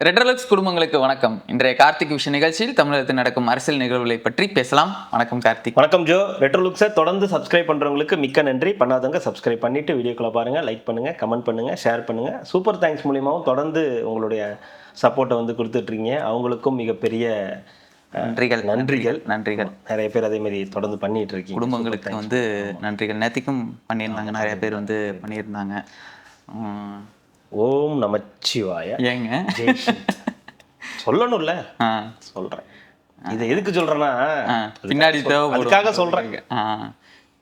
ரெட்ரோலுக்ஸ் குடும்பங்களுக்கு வணக்கம். இன்றைய கார்த்திக் விஷன் நிகழ்ச்சியில் தமிழகத்தில் நடக்கும் அரசியல் நிகழ்வுகளை பற்றி பேசலாம். வணக்கம் கார்த்திக். வணக்கம் ஜோ. ரெட்ரோலுக்ஸை தொடர்ந்து சப்ஸ்கிரைப் பண்ணுறவங்களுக்கு மிக்க நன்றி. பண்ணாதவங்க சப்ஸ்கிரைப் பண்ணிவிட்டு வீடியோக்களை பாருங்கள், லைக் பண்ணுங்கள், கமெண்ட் பண்ணுங்கள், ஷேர் பண்ணுங்கள். சூப்பர் தேங்க்ஸ் மூலியமாகவும் தொடர்ந்து உங்களுடைய சப்போர்ட்டை வந்து கொடுத்துட்ருக்கீங்க. அவங்களுக்கும் மிகப்பெரிய நன்றிகள். நிறைய பேர் அதே மாதிரி தொடர்ந்து பண்ணிட்டு இருக்கீங்க. குடும்பங்களுக்கு வந்து நன்றிகள். நேற்றுக்கும் பண்ணியிருந்தாங்க, நிறைய பேர் வந்து பண்ணியிருந்தாங்க. ஓம் நமச்சிவாய. ஏங்க சொல்லணும்ல, சொல்கிறேன். இதை எதுக்கு சொல்கிறேன்னா பின்னாடி அதுக்காக சொல்கிறேன்.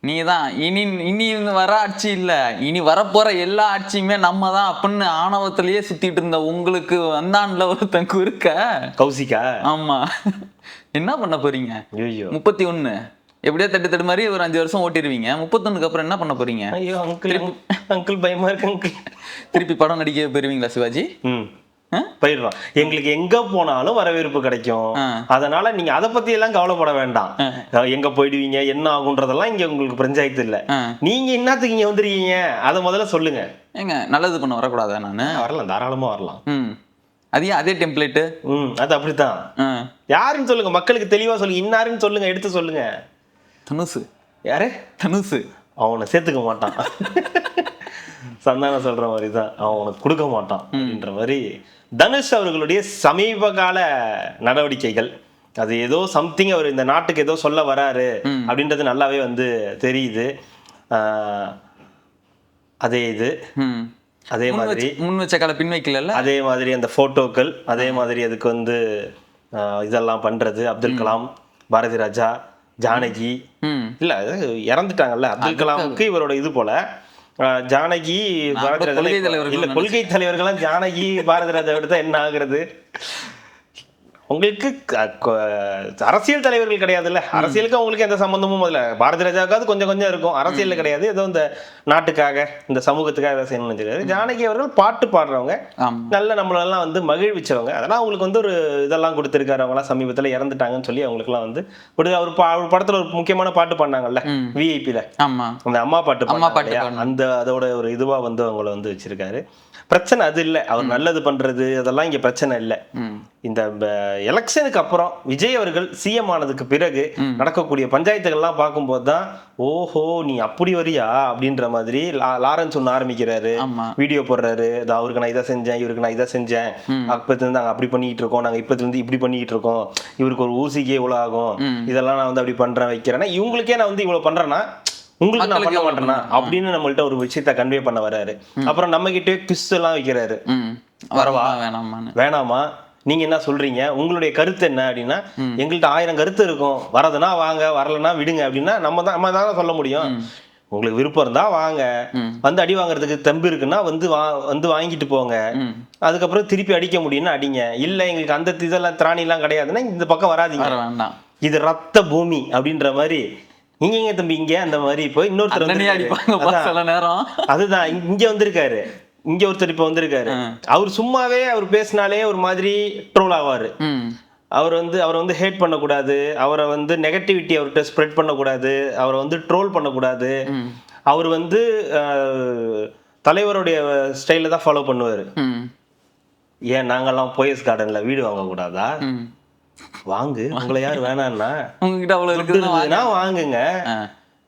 நீ தான் இனி வர ஆட்சி இல்லை, இனி வரப்போற எல்லா ஆட்சியுமே நம்ம தான் அப்படின்னு ஆணவத்திலேயே சுத்திட்டு இருந்த உங்களுக்கு வந்தான்ல ஒருத்தன் இருக்க கௌசிகா. ஆமா, என்ன பண்ண போறீங்க? 31 எப்படியோ தட்டு மாதிரி ஒரு 5 வருஷம் ஓட்டிடுவீங்க. 31க்கு அப்புறம் என்ன பண்ண போறீங்க? ஐயோ அங்கிள் பயமா இருக்கு அங்கிள். திருப்பி படம் நடிக்க போயிருவீங்களா சிவாஜி? போயிடுவான். எங்களுக்கு எங்க போனாலும் வரவேற்பு கிடைக்கும். அதனால நீங்க அதை பத்தி எல்லாம் கவலைப்பட வேண்டாம். எங்க போயிடுவீங்க, என்ன ஆகுன்றதெல்லாம் இங்க உங்களுக்கு பஞ்சாயத்து இல்ல. நீங்க என்னத்துக்கு இங்க வந்துருக்கீங்க அதை முதல்ல சொல்லுங்க. ஏங்க நல்லது பண்ண வரக்கூடாதா? நானு வரலாம், தாராளமா வரலாம். அதையும் அதே டெம்ப்ளேட்டு. அது அப்படித்தான். யாருன்னு சொல்லுங்க, மக்களுக்கு தெளிவா சொல்லுங்க. இன்னாருன்னு சொல்லுங்க, எடுத்து சொல்லுங்க. தனுசு. யாரு? தனுசு. அவனை சேர்த்துக்க மாட்டான். சந்தானம் சொல்ற மாதிரி தான், அவன் உனக்கு கொடுக்க மாட்டான் அப்படின்ற மாதிரி தனுஷ் அவர்களுடைய சமீப கால நடவடிக்கைகள். அது ஏதோ சம்திங் அவர் இந்த நாட்டுக்கு ஏதோ சொல்ல வராரு அப்படின்றது நல்லாவே வந்து தெரியுது. அதே மாதிரி முன் வச்ச கால பின் வைக்கல, அதே மாதிரி அந்த போட்டோக்கள், அதே மாதிரி அதுக்கு வந்து இதெல்லாம் பண்றது. அப்துல் கலாம், பாரதி ராஜா, ஜானகி இல்ல இறந்துட்டாங்கல்ல, அப்துல் கலாமுக்கு இவரோட இது போல. ஜானகி இல்ல கொள்கை தலைவர்கள்லாம் ஜானகி பாரதி ராஜா எடுத்தா என்ன ஆகுறது? உங்களுக்கு அரசியல் தலைவர்கள் கிடையாதுல்ல. அரசியலுக்கு அவங்களுக்கு எந்த சம்பந்தமும் இல்லை. பாரதி ராஜாவுக்காவது கொஞ்சம் கொஞ்சம் இருக்கும், அரசியல் கிடையாது. ஏதோ இந்த நாட்டுக்காக இந்த சமூகத்துக்காக ஏதாவது செய்யணும்னு தெரியாது. ஜானகி அவர்கள் பாட்டு பாடுறவங்க, நல்ல நம்மளெல்லாம் வந்து மகிழ்விச்சவங்க. அதெல்லாம் அவங்களுக்கு வந்து ஒரு இதெல்லாம் கொடுத்துருக்காரு. அவங்களாம் சமீபத்தில் இறந்துட்டாங்கன்னு சொல்லி அவங்களுக்குலாம் வந்து அவர் படத்துல ஒரு முக்கியமான பாட்டு பாடினாங்கல்ல, விஐபியில அந்த அம்மா பாட்டு, அந்த அதோட ஒரு இதுவா வந்து அவங்கள வந்து வச்சிருக்காரு. பிரச்சனை அது இல்லை, அவர் நல்லது பண்றது அதெல்லாம் இங்க பிரச்சனை இல்லை. இந்த எலெக்ஷனுக்கு அப்புறம் விஜய் அவர்கள் சிஎம் ஆனதுக்கு பிறகு நடக்கக்கூடிய பஞ்சாயத்துகள்லாம் பார்க்கும்போது தான், ஓஹோ நீ அப்படி வரியா அப்படின்ற மாதிரி லாரன்ஸ் ஒன்று ஆரம்பிக்கிறாரு, வீடியோ போடுறாரு. அவருக்கு நான் இதை செஞ்சேன், இவருக்கு நான் இதை செஞ்சேன், அப்பத்துல நாங்கள் அப்படி பண்ணிட்டு இருக்கோம், நாங்கள் இப்பத்துல இருந்து இப்படி பண்ணிட்டு இருக்கோம், இவருக்கு ஒரு ஊசிக்கே இவ்வளோ ஆகும், இதெல்லாம் நான் வந்து அப்படி பண்றேன் வைக்கிறேன்னா, இவங்களுக்கே நான் வந்து இவ்வளவு பண்றேன்னா உங்களுக்கு நான் பண்ண மாட்டேன்னா அப்படின்னு நம்மள்ட்ட ஒரு விஷயத்த கன்வே பண்ண வர்றாரு. அப்புறம் நம்ம கிட்டே கிஸ் எல்லாம் வைக்கிறாரு. வரவா வேணாமா, நீங்க என்ன சொல்றீங்க, உங்களுடைய கருத்து என்ன அப்படின்னா, எங்கள்கிட்ட 1000 கருத்து இருக்கும், வரதுன்னா வாங்க, வரலன்னா விடுங்க அப்படின்னா நம்ம தான் சொல்ல முடியும். உங்களுக்கு விருப்பம் இருந்தா வாங்க, வந்து அடி வாங்குறதுக்கு தெம்பு இருக்குன்னா வந்து வாங்கிட்டு போங்க, அதுக்கப்புறம் திருப்பி அடிக்க முடியும்னா அடிங்க. இல்ல எங்களுக்கு அந்த இதெல்லாம் திராணி எல்லாம் கிடையாதுன்னா இந்த பக்கம் வராதீங்க, இது ரத்த பூமி அப்படின்ற மாதிரி. இங்க தம்பி இங்க அந்த மாதிரி இப்போ இன்னொருத்தர் அதுதான் இங்க வந்திருக்காரு. இங்க ஒருத்தர் இப்ப வந்திருக்காரு. அவர் சும்மாவே அவர் பேசினாலே ஒரு மாதிரி ட்ரோல் ஆவாரு. அவரை வந்து ஹேட் பண்ணக்கூடாது, அவரை வந்து நெகட்டிவிட்டி அவர்கிட்ட ஸ்ப்ரெட் பண்ணக்கூடாது, அவரை வந்து ட்ரோல் பண்ணக்கூடாது. அவர் வந்து தலைவருடைய ஸ்டைல தான் ஃபாலோ பண்ணுவாரு. ஏன் நாங்கெல்லாம் போயஸ் கார்டன்ல வீடு வாங்க கூடாதா? வாங்கு, உங்களை யாரு வேணான்னா, உங்ககிட்ட அவ்வளவு இருக்குதுன்னா வாங்குங்க.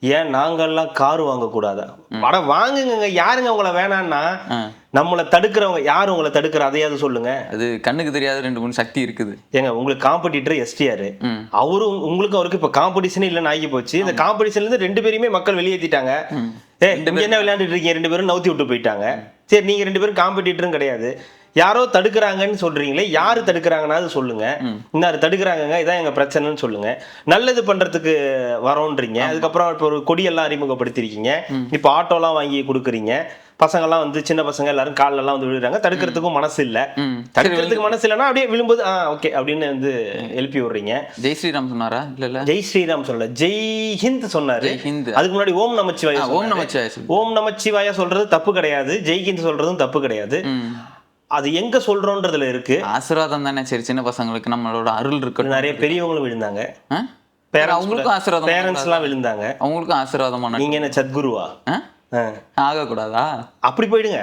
ஏன் நாங்கெல்லாம் கார் வாங்க கூடாதா? வட வாங்குங்க. யாருங்க உங்களை வேணான்னா? நம்மளை தடுக்கிறவங்க யாரு? உங்களை தடுக்கிற அதையாவது சொல்லுங்க. அது கண்ணுக்கு தெரியாத 2-3 சக்தி இருக்குது. ஏங்க உங்களுக்கு காம்படிட்டர் எஸ்டிஆர், அவரும் உங்களுக்கு அவருக்கு இப்ப காம்படிஷனே இல்லைன்னு ஆகி போச்சு. இந்த காம்படிஷன்ல இருந்து 2 பேருமே மக்கள் வெளியேற்றிட்டாங்க. என்ன விளையாண்டுட்டு இருக்கீங்க, 2 பேரும் நவுத்தி விட்டு போயிட்டாங்க. சரி, நீங்க 2 பேரும் காம்படிட்டரும் கிடையாது, யாரோ தடுக்கிறாங்கன்னு சொல்றீங்களே, யாரு தடுக்கிறாங்கன்னா அது சொல்லுங்க. இன்னாரு தடுக்கிறாங்க, இதான் எங்க பிரச்சனைன்னு சொல்லுங்க. நல்லது பண்றதுக்கு வரோன்றீங்க, அதுக்கப்புறம் இப்போ ஒரு கொடியெல்லாம் அறிமுகப்படுத்திருக்கீங்க, இப்போ ஆட்டோலாம் வாங்கி கொடுக்குறீங்க, பசங்கள்லாம் வந்து சின்ன பசங்க எல்லாரும் காலில் எல்லாம் வந்து விழுறாங்க, தடுக்கிறதுக்கும் மனசு இல்லை. தடுக்கிறதுக்கு மனசு இல்லைன்னா அப்படியே விழும்போது ஓகே அப்படின்னு வந்து எழுப்பி விடுறீங்க. ஜெய் ஸ்ரீராம் சொன்னாரா? இல்ல ஜெய் ஸ்ரீராம் சொல்லல, ஜெய் ஹிந்த் சொன்னாரு. அதுக்கு முன்னாடி ஓம் நமச்சிவாயா. ஓம் நமச்சிவாயா சொல்றது தப்பு கிடையாது, ஜெய் ஹிந்த் சொல்றதும் தப்பு கிடையாது. அது எங்க சொல்றோன்றதுல இருக்கு. ஆசீர்வாதம் தானே. சரி, சின்ன பசங்களுக்கு நம்மளோட அருள் இருக்கு. நிறைய பெரியவங்களும் விழுந்தாங்க, அவங்களுக்கும் ஆசீர்வாதம், பேரண்ட்ஸ் எல்லாம் விழுந்தாங்க, அவங்களுக்கும் ஆசீர்வாதமான. நீங்க என்ன சத்குருவா ஆகக்கூடாதா? அப்படி போயிடுங்க.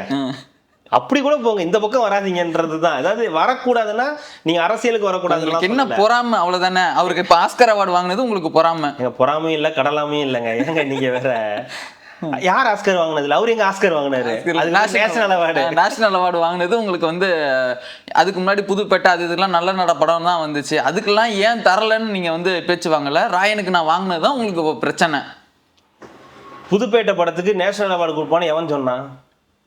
அப்படி கூட போங்க, இந்த பக்கம் வராதீங்கன்றதுதான். அதாவது வரக்கூடாதுன்னா நீங்க அரசியலுக்கு வரக்கூடாதுன்னு என்ன பொறாம அவ்வளவுதானே. அவருக்கு இப்ப ஆஸ்கர் அவார்டு வாங்கினது உங்களுக்கு பொறாம? எங்க பொறாமையும் இல்ல கடலாமையும் இல்லைங்க. ஏங்க நீங்க வேற, யார் ஆஸ்கர் வாங்கினதுல அவரு எங்க ஆஸ்கர் வாங்கினாரு? National award. நேஷனல் அவார்டு வாங்கினது உங்களுக்கு வந்து அதுக்கு முன்னாடி புதுப்பேட்டை அது இதெல்லாம் நல்ல நட படம் தான் வந்துச்சு. அதுக்கெல்லாம் ஏன் தரலன்னு நீங்க வந்து பேச்சு வாங்கல. ராயனுக்கு நான் வாங்கினதுதான் உங்களுக்கு பிரச்சனை. புதுப்பேட்டை படத்துக்கு நேஷனல் அவார்டு கொடுப்பான்னு எவன் சொன்னான்?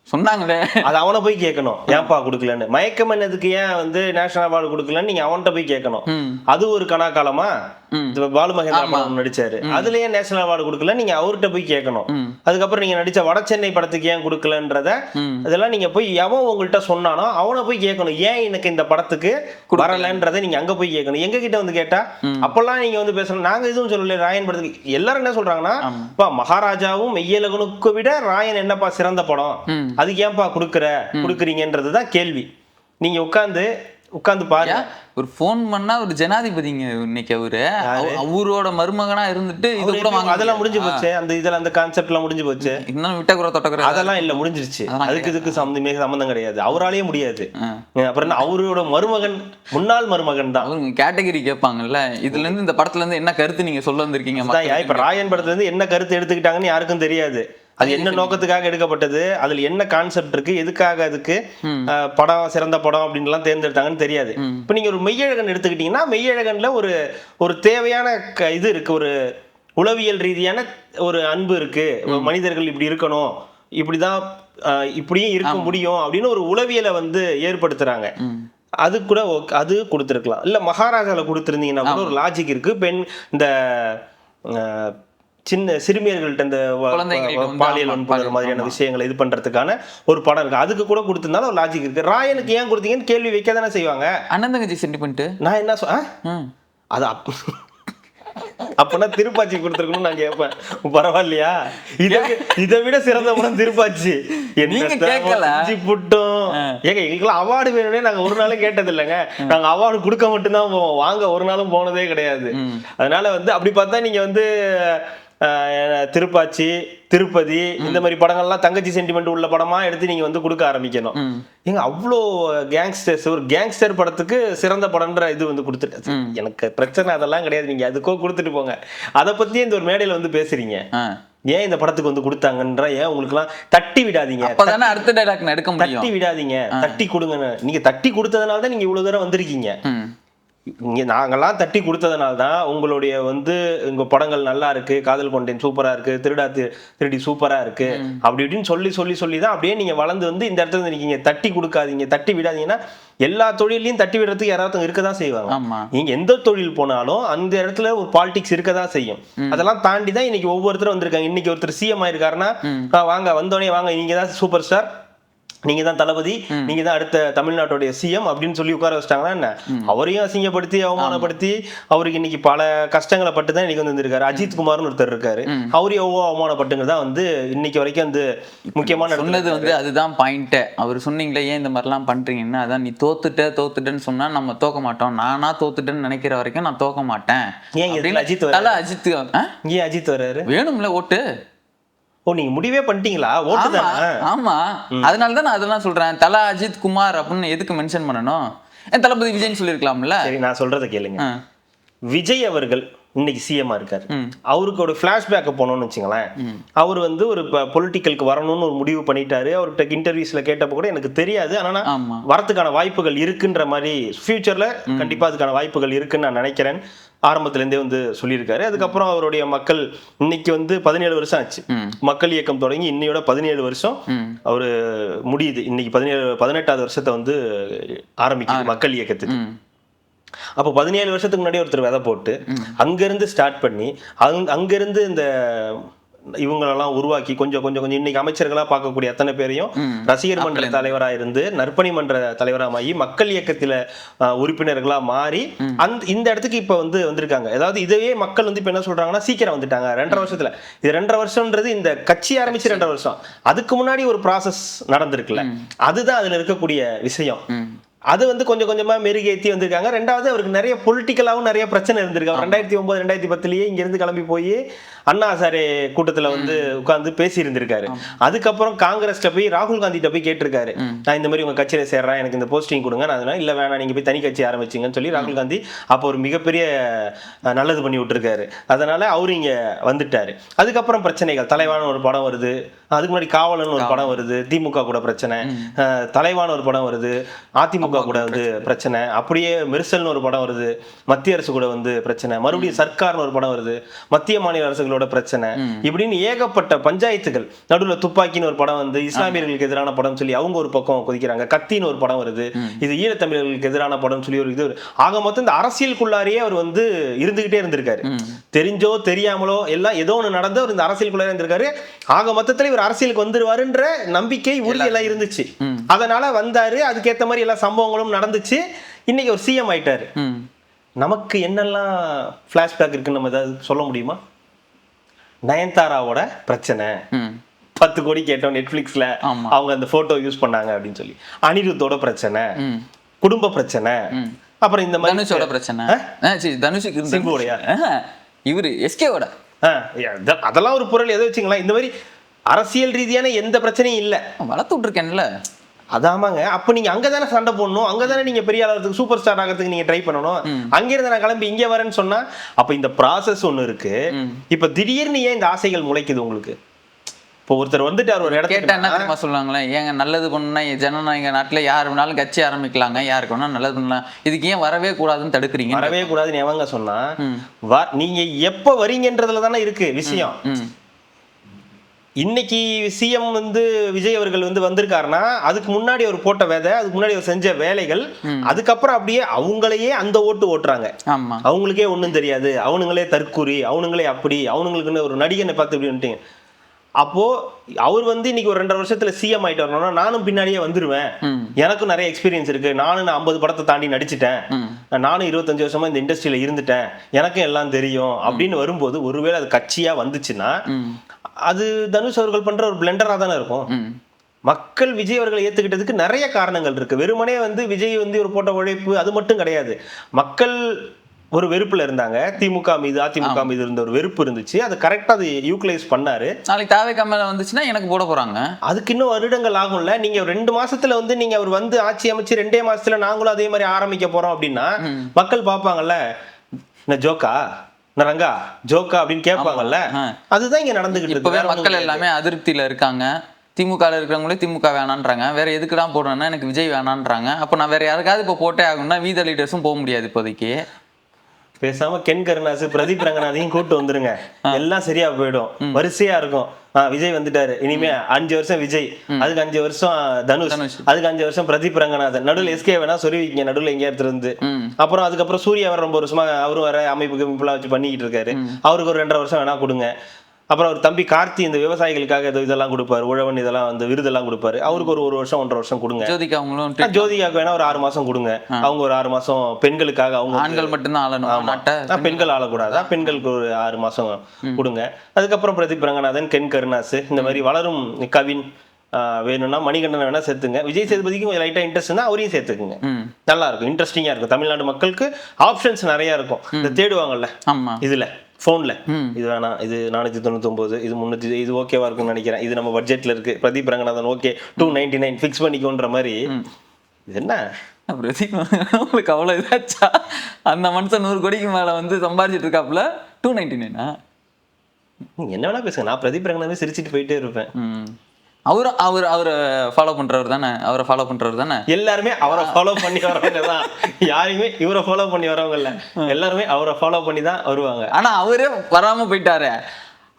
சொன்னாங்களே, அது அவனை போய் கேட்கணும், ஏன்பா கொடுக்கலன்னு. மயக்கம் என்னதுக்கு ஏன் வந்து நேஷனல் அவார்டு கொடுக்கலன்னு நீங்க அவன்கிட்ட போய் கேட்கணும். அது ஒரு கணக்காலமா? பாலு மகேந்திரா படம் நடிச்சாரு, அதுல ஏன் நேஷனல் அவார்டு கொடுக்கல நீங்க அவர்கிட்ட போய் கேட்கணும். அதுக்கப்புறம் நீங்க நடிச்ச வட சென்னை படத்துக்கு ஏன் கொடுக்கலன்றத இதெல்லாம் நீங்க போய் எவன் உங்கள்கிட்ட சொன்னானோ அவனை போய் கேட்கணும். ஏன் எனக்கு இந்த படத்துக்கு வரலன்றதை நீங்க அங்க போய் கேட்கணும். எங்க கிட்ட வந்து கேட்டா அப்பெல்லாம் நீங்க வந்து பேசணும். நாங்க எதுவும் சொல்லல. ராயன் படத்துக்கு எல்லாரும் என்ன சொல்றாங்கன்னா, மகாராஜாவும் மெய்யழகனுக்கு விட ராயன் என்னப்பா சிறந்த படம், அதுக்கு ஏன்பா கொடுக்குறீங்கன்றதுதான் கேள்வி. நீங்க உட்கார்ந்து பாருங்க. ஒரு போன் பண்ணா ஒரு ஜனாதிபதிங்க இன்னைக்கு அவரோட மருமகனா இருந்துட்டு இது கூட அதெல்லாம் முடிஞ்சு போச்சு. அந்த கான்செப்ட் எல்லாம் முடிஞ்சு போச்சு. இன்னும் விட்டகுற தொட்டகுற அதெல்லாம் இல்ல, முடிஞ்சிருச்சு. இதுக்கு சம்பந்தம் கிடையாது. அவராலேயே முடியாது. அப்புறம் அவரோட மருமகன், முன்னாள் மருமகன் தான். அவங்க கேட்டகரி கேட்பாங்கல்ல, இதுல இருந்து இந்த படத்துல இருந்து என்ன கருத்து நீங்க சொல்ல வந்திருக்கீங்க. இப்ப ராயன் படத்துல இருந்து என்ன கருத்து எடுத்துக்கிட்டாங்கன்னு யாருக்கும் தெரியாது. அது என்ன நோக்கத்துக்காக எடுக்கப்பட்டது, அதுல என்ன கான்செப்ட் இருக்கு, எதுக்காக அதுக்கு படம் சிறந்த படம் அப்படின்லாம் தேர்ந்தெடுத்தாங்கன்னு தெரியாது. இப்ப நீங்க ஒரு மெய்யழகன் எடுத்துக்கிட்டீங்கன்னா, மெய்யழகன்ல ஒரு தேவையான இது இருக்கு, ஒரு உளவியல் ரீதியான ஒரு அன்பு இருக்கு. மனிதர்கள் இப்படி இருக்கணும், இப்படிதான் இப்படியும் இருக்க முடியும் அப்படின்னு ஒரு உளவியலை வந்து ஏற்படுத்துறாங்க. அது கூட அது கொடுத்துருக்கலாம். இல்ல மகாராஜால கொடுத்துருந்தீங்கன்னா கூட ஒரு லாஜிக் இருக்கு. பெண் இந்த சின்ன சிறுமியர்கள்ட்ட இந்த பாலியல் வன்புணர்வு மாதிரியான விஷயங்களை இது பண்றதுக்கான ஒரு படம் இருக்கு, அதுக்கு கூட கொடுத்திருந்தாலும் ஒரு லாஜிக் இருக்கு. ராயனுக்கு ஏன் கொடுத்தீங்கன்னு கேள்வி வைக்க தானே செய்வாங்க. அண்ணன் தங்கச்சி சென்டிமெண்ட். நான் என்ன அது அப்பனா திருப்பாச்சி கொடுத்துருக்கணும்னு நான் கேட்பேன். பரவாயில்லையா? இதை விட சிறந்த படம் திருப்பாச்சி. புட்டும் ஏங்க, எங்களுக்குலாம் அவார்டு வேணும்னே நாங்க ஒரு நாளும் கேட்டது இல்லைங்க. நாங்க அவார்டு கொடுக்க மட்டும்தான் போவோம், வாங்க ஒரு நாளும் போனதே கிடையாது. அதனால வந்து அப்படி பார்த்தா நீங்க வந்து திருப்பாச்சி, திருப்பதி இந்த மாதிரி படங்கள்லாம் தங்கச்சி சென்டிமெண்ட் உள்ள படமா எடுத்து நீங்க வந்து கொடுக்க ஆரம்பிக்கணும். ஏங்க அவ்வளோ கேங்ஸ்டர்ஸ், ஒரு கேங்ஸ்டர் படத்துக்கு சிறந்த படம்ன்ற இது வந்து கொடுத்துட்டு எனக்கு பிரச்சனை அதெல்லாம் கிடையாது. நீங்க அதுக்கோ கொடுத்துட்டு போங்க. அதை பத்தி இந்த ஒரு மேடையில வந்து பேசுறீங்க. ஏன் இந்த படத்துக்கு வந்து கொடுத்தாங்கன்ற ஏன் உங்களுக்கு எல்லாம் தட்டி விடாதீங்க. அடுத்த டைலாக் எடுக்க முடியும். தட்டி விடாதீங்க, தட்டி கொடுங்க. நீங்க தட்டி கொடுத்ததுனால தான் நீங்க இவ்வளவு தூரம் வந்திருக்கீங்க. இங்க நாங்கெல்லாம் தட்டி கொடுத்ததுனால தான் உங்களுடைய வந்து உங்க படங்கள் நல்லா இருக்கு, காதல் கொண்டேன் சூப்பரா இருக்கு, திருடி சூப்பரா இருக்கு அப்படி இப்படின்னு சொல்லி தான் அப்படியே நீங்க வளர்ந்து வந்து இந்த இடத்துல இருக்கீங்க. தட்டி கொடுக்காதீங்க, தட்டி விடாதீங்கன்னா எல்லா தொழிலையும் தட்டி விடுறதுக்கு யாராவது இருக்கதான் செய்வாங்க. நீங்க எந்த தொழில் போனாலும் அந்த இடத்துல ஒரு பாலிடிக்ஸ் இருக்கதான் செய்யும். அதெல்லாம் தாண்டி தான் இன்னைக்கு ஒவ்வொருத்தரும் வந்திருக்காங்க. இன்னைக்கு ஒருத்தர் சிஎம் ஆயிருக்காருன்னா, வாங்க வந்தோடனே வாங்க, நீங்க தான் சூப்பர் ஸ்டார், நீங்க தான் தளபதி, நீங்க தான் அடுத்த தமிழ்நாட்டுடைய சிஎம் அப்படின்னு சொல்லி உட்கார வச்சிட்டாங்கன்னா என்ன, அவரையும் அசிங்கப்படுத்தி அவமானப்படுத்தி அவருக்கு இன்னைக்கு பல கஷ்டங்களை பட்டு தான் இன்னைக்கு வந்திருக்காரு. அஜித் குமார்னு ஒருத்தர் இருக்காரு, அவரையும் எவ்வளோ அவமானப்பட்டுங்கிறதா வந்து இன்னைக்கு வரைக்கும் வந்து முக்கியமான சொன்னது வந்து அதுதான் பாயிண்ட். அவர் சொன்னீங்களே ஏன் இந்த மாதிரிலாம் பண்றீங்கன்னா, அதான் நீ தோத்துட்டேன்னு சொன்னா நம்ம தோக்க மாட்டோம், நானா தோத்துட்டேன்னு நினைக்கிற வரைக்கும் நான் தோக்க மாட்டேன். ஏன் அஜித் ஏன் அஜித் வர்றாரு? வேணும்ல ஓட்டு. நீங்க முடிவே பண்ணிட்டீங்களா? ஓட்டுதானே? ஆமா, அதனாலதான் நான் அதெல்லாம் சொல்றேன். தல அஜித் குமார் அப்படின்னு எதுக்கு மென்ஷன் பண்ணணும்? தளபதி விஜய்னு சொல்லிருக்கலாம்ல. சரி, நான் சொல்றதை கேளுங்க. விஜய் அவர்கள் இன்னைக்கு சிஎம்மா இருக்காரு. அவருக்கு ஒரு பிளாஷ்பேக் போனோம்னு வச்சுங்களேன். அவர் வந்து ஒரு பொலிட்டிக்கலுக்கு வரணும்னு ஒரு முடிவு பண்ணிட்டாரு. அவர்கிட்ட இன்டர்வியூஸ்ல கேட்டப்ப கூட எனக்கு தெரியாது, ஆனா வரதுக்கான வாய்ப்புகள் இருக்குன்ற மாதிரி, ஃபியூச்சர்ல கண்டிப்பா அதுக்கான வாய்ப்புகள் இருக்குன்னு நான் நினைக்கிறேன் ஆரம்பத்துல இருந்தே வந்து சொல்லியிருக்காரு. அதுக்கப்புறம் அவருடைய மக்கள் இன்னைக்கு வந்து 17 வருஷம் ஆச்சு மக்கள் இயக்கம் தொடங்கி, இன்னையோட 17 வருஷம் அவரு முடியுது. இன்னைக்கு 18வது வருஷத்தை வந்து ஆரம்பிக்குது மக்கள் இயக்கத்துக்கு. அப்போ 17 வருஷத்துக்கு முன்னாடி ஒருத்தர் விதை போட்டு அங்கிருந்து ஸ்டார்ட் பண்ணி அங்கிருந்து இந்த இவங்களெல்லாம் உருவாக்கி கொஞ்சம் இன்னைக்கு அமைச்சர்களா பார்க்கக்கூடிய அத்தனை பேரையும் ரசிகர் மன்ற தலைவரா இருந்து நற்பணி மன்ற தலைவராகி மக்கள் இயக்கத்துல உறுப்பினர்களா மாறி இந்த இடத்துக்கு இப்ப வந்து வந்திருக்காங்க. அதாவது இதுவே மக்கள் வந்து இப்ப என்ன சொல்றாங்கன்னா, சீக்கிரம் வந்துட்டாங்க 2.5 வருஷத்துல. இது 2.5 வருஷம்ன்றது இந்த கட்சி ஆரம்பிச்சு 2.5 வருஷம், அதுக்கு முன்னாடி ஒரு ப்ராசஸ் நடந்திருக்குல்ல, அதுதான் அதுல இருக்கக்கூடிய விஷயம். அது வந்து கொஞ்சம் கொஞ்சமா மெருகேற்றி வந்திருக்காங்க. ரெண்டாவது, அவருக்கு நிறைய பொலிட்டிக்கலாவும் நிறைய பிரச்சனை இருந்திருக்கு. அவர் 2009 2010 இங்க இருந்து கிளம்பி போய் அண்ணா ஹசாரே கூட்டத்துல வந்து உட்கார்ந்து பேசி இருந்திருக்காரு. அதுக்கப்புறம் காங்கிரஸ்ல போய் ராகுல் காந்திட்ட போய் கேட்டிருக்காரு, நான் இந்த மாதிரி உங்க கட்சியில சேர்றேன், எனக்கு இந்த போஸ்டிங் கொடுங்க. நான் அதனால இல்ல வேணாம், நீங்க போய் தனி கட்சி ஆரம்பிச்சிங்கன்னு சொல்லி ராகுல் காந்தி அப்போ ஒரு மிகப்பெரிய நல்லது பண்ணி விட்டுருக்காரு. அதனால அவரு இங்க வந்துட்டாரு. அதுக்கப்புறம் பிரச்சனைகள், தலைவான ஒரு படம் வருது, அதுக்கு முன்னாடி காவலன் ஒரு படம் வருது, திமுக கூட பிரச்சனை, தலைவான ஒரு படம் வருது, அதிமுக கூட வந்து பிரச்சனை, அப்படியே மெர்சல்னு ஒரு படம் வருது, மத்திய அரசு கூட வந்து பிரச்சனை, மறுபடியும் சர்க்கார்னு ஒரு படம் வருது, மத்திய மாநில அரசுகளோட பிரச்சனை, இப்படின்னு ஏகப்பட்ட பஞ்சாயத்துகள். நடுவில் துப்பாக்கின்னு ஒரு படம் வந்து இஸ்லாமியர்களுக்கு எதிரான படம் சொல்லி அவங்க ஒரு பக்கம் கொதிக்கிறாங்க. கத்தின்னு ஒரு படம் வருது, இது ஈழத்தமிழர்களுக்கு எதிரான படம் சொல்லி ஒரு இது. ஆக மொத்தம் இந்த அரசியலுக்குள்ளாரியே அவர் வந்து இருந்துகிட்டே இருந்திருக்காரு. தெரிஞ்சோ தெரியாமலோ எல்லாம் ஏதோ ஒன்று நடந்து அவர் இந்த அரசியலுக்குள்ளாரே இருந்திருக்காரு. ஆக மொத்தத்தில் இவர் அரசியலுக்கு வந்துருவாருன்ற நம்பிக்கை உறுதி எல்லாம் இருந்துச்சு. அதனால வந்தாரு, அதுக்கேற்ற மாதிரி எல்லா சம்பவங்களும் நடந்துச்சு. இன்னைக்கு ஒரு சிஎம் ஆயிட்டாரு. நமக்கு என்னெல்லாம் பிளாஷ்பேக் இருக்குன்னு நம்ம ஏதாவது சொல்ல முடியுமா? நயன்தாராவோட பிரச்சனை, 10 கோடி கேட்டோம் நெட்ஃபிளிக்ஸ்ல, அவங்க அந்த போட்டோ யூஸ் பண்ணாங்க அப்படின்னு சொல்லி. அனிருத்தோட பிரச்சனை, குடும்ப பிரச்சனை, அப்புறம் இந்த மாதிரி தனுஷோட பிரச்சனை, தனுஷுக்கு சிம்புவோட, இவரு எஸ்கேவோட, அதெல்லாம் ஒரு பொருள் எதை வச்சுங்களா. இந்த மாதிரி அரசியல் ரீதியான எந்த பிரச்சனையும் இல்ல, வளர்த்து விட்டுருக்கேன்ல. அதாமாங்க. அப்ப நீங்க அங்கதானே சண்டை போடணும், அங்கதானே நீங்க பெரிய ஆகிறதுக்கு சூப்பர் ஸ்டார் ஆகிறதுக்கு நீங்க ட்ரை பண்ணணும். அங்க இருந்து நான் கிளம்பி இங்க வரேன்னு சொன்னா அப்ப இந்த ப்ராசஸ் ஒண்ணு இருக்கு. இப்ப திடீர்னு ஏன் இந்த ஆசைகள் முளைக்குது உங்களுக்கு? இப்போ ஒருத்தர் வந்துட்டு ஒரு இடத்துல கேட்டா என்ன தெரியுமா சொல்லுவாங்களே, ஏங்க நல்லது பண்ணா ஜனநாயக நாட்டுல யாரு வேணாலும் கட்சி ஆரம்பிக்கலாங்க, யாருக்கு வேணா நல்லது பண்ணலாம், இதுக்கு ஏன் வரவே கூடாதுன்னு தடுக்கிறீங்க? வரவே கூடாதுன்னு எவங்க சொன்னா? நீங்க எப்ப வரீங்கன்றதுல தானே இருக்கு விஷயம். இன்னைக்கு சிஎம் வந்து விஜய் அவர்கள் வந்து வந்திருக்காருன்னா அதுக்கு முன்னாடி அவர் போட்ட விதை, அதுக்கு முன்னாடி அவர் செஞ்ச வேலைகள், அதுக்கப்புறம் அப்படியே அவங்களையே அந்த ஓட்டு ஓட்டுறாங்க. அவங்களுக்கே ஒண்ணும் தெரியாது, அவனுங்களே தற்கூரி, அவனுங்களே அப்படி, அவனுங்களுக்குன்னு ஒரு நடிகனை பார்த்து இப்படி வந்துட்டீங்க. அப்போ அவர் வந்து இன்னைக்கு ஒரு 2.5 வருஷத்துல சிஎம் ஆயிட்டு வரணும்னா நானும் பின்னாடியே வந்துருவேன், எனக்கும் நிறைய எக்ஸ்பீரியன்ஸ் இருக்கு, நானும் 50 படத்தை தாண்டி நடிச்சிட்டேன், நானும் 25 வருஷமா இந்த இண்டஸ்ட்ரியில இருந்துட்டேன், எனக்கும் எல்லாம் தெரியும் அப்படின்னு வரும்போது ஒருவேளை அது கட்சியா வந்துச்சுன்னா அது தனுஷ் அவர்கள் பண்ற ஒரு பிளெண்டரா தானே இருக்கும். மக்கள் விஜய் அவர்களை ஏத்துக்கிட்டதுக்கு நிறைய காரணங்கள் இருக்கு. வெறுமனே வந்து விஜய் வந்து ஒரு போட்ட உழைப்பு அது மட்டும் கிடையாது. மக்கள் ஒரு வெறுப்புல இருந்தாங்க, திமுக மீது அதிமுக மீது இருந்த ஒரு வெறுப்பு இருந்துச்சு, அது கரெக்டா அது யூட்டிலைஸ் பண்ணாரு. நாளைக்கு தாவேக்கா மேல வந்துச்சுன்னா எனக்கு போட போறாங்க, அதுக்கு இன்னும் வருடங்கள் ஆகும்ல. நீங்க 2 மாசத்துல வந்து நீங்க அவர் வந்து ஆட்சி அமைச்சு 2 மாசத்துல நாங்களும் அதே மாதிரி ஆரம்பிக்க போறோம் அப்படின்னா மக்கள் பார்ப்பாங்கல்ல, என்ன ஜோக்கா, ரங்கா ஜோக்கா அப்படின்னு கேட்பாங்கல்ல. அதுதான் இங்க நடந்துகிட்டு இருக்கு. மக்கள் எல்லாமே அதிருப்தியில இருக்காங்க. திமுக இருக்கிறவங்களே திமுக வேணான்றாங்க, வேற எதுக்குதான் போடுறேன்னா எனக்கு விஜய் வேணான்றாங்க. அப்போ நான் வேற யாருக்காவது இப்போ போட்டே ஆகணும்னா வீத லீடர்ஸும் போக முடியாது இப்போதைக்கு. பேசாம கென் கருணாஸ், பிரதீப் ரங்கநாதையும் கூட்டு வந்துருங்க, எல்லாம் சரியா போயிடும், வரிசையா இருக்கும். விஜய் வந்துட்டாரு, இனிமே 5 வருஷம் விஜய், அதுக்கு 5 வருஷம் தனுஷ், அதுக்கு 5 வருஷம் பிரதீப் ரங்கநாதன், நடுவில் எஸ்கே வேணா சொல்லுவீங்க நடுவில் எங்கேயா இருந்து. அப்புறம் அதுக்கப்புறம் சூர்யா வர ரொம்ப வருஷமா அவரும் வர அமைப்புக்கு வச்சு பண்ணிக்கிட்டு இருக்காரு, அவருக்கு ஒரு 2.5 வருஷம் வேணா கொடுங்க. அப்புறம் அவர் தம்பி கார்த்தி இந்த விவசாயிகளுக்காக இதெல்லாம் கொடுப்பாரு, உழவன் இதெல்லாம் வந்து விருதெல்லாம் கொடுப்பாரு, அவருக்கு ஒரு 1 வருஷம் 1.5 வருஷம் கொடுங்க. ஜோதிகாவுக்கு வேணா ஒரு 6 மாசம் கொடுங்க, அவங்க ஒரு 6 மாசம் பெண்களுக்காக, அவங்க ஆண்கள் மட்டும்தான் ஆளணும், பெண்கள் ஆளக்கூடாதா, பெண்களுக்கு ஒரு 6 மாசம் கொடுங்க. அதுக்கப்புறம் பிரதீப் ரங்கநாதன், கென் கருணாஸ், இந்த மாதிரி வளரும் கவின் வேணும்னா மணிகண்டன் வேணா சேர்த்துங்க. விஜய் சேதுபதிக்கும் லைட்டா இன்ட்ரெஸ்ட் தான், அவரையும் சேர்த்துக்குங்க, நல்லா இருக்கும், இன்ட்ரெஸ்டிங்கா இருக்கும். தமிழ்நாடு மக்களுக்கு ஆப்ஷன்ஸ் நிறைய இருக்கும். இந்த தேடுவாங்கல்ல இதுல போன்ல, இது வேணாம், இது 499, இது 300, இது ஓகேவா இருக்கும்னு நினைக்கிறேன், இது நம்ம பட்ஜெட்ல இருக்கு, பிரதீப் ரங்கநாதன் ஓகே 299 ஃபிக்ஸ் பண்ணிக்கோன்ற மாதிரி. இது என்ன பிரதீப் உங்களுக்கு அவ்வளவு இதாச்சா? அந்த மனுஷன் 100 கோடிக்கு மேல வந்து சம்பாதிச்சிட்டு இருக்காப்புல, 299 என்ன வேணா பேசுங்க, நான் பிரதீப் ரங்கநாதன் சிரிச்சிட்டு போயிட்டே இருப்பேன். அவரை ஃபாலோ பண்றவர் தானே, அவரை ஃபாலோ பண்றவர் தானே, எல்லாருமே அவரை ஃபாலோ பண்ணி வரவங்க தான், யாரையுமே இவரை ஃபாலோ பண்ணி வரவங்க இல்ல, எல்லாருமே அவரை ஃபாலோ பண்ணி தான் வருவாங்க. ஆனா அவரே வராம போயிட்டாரு.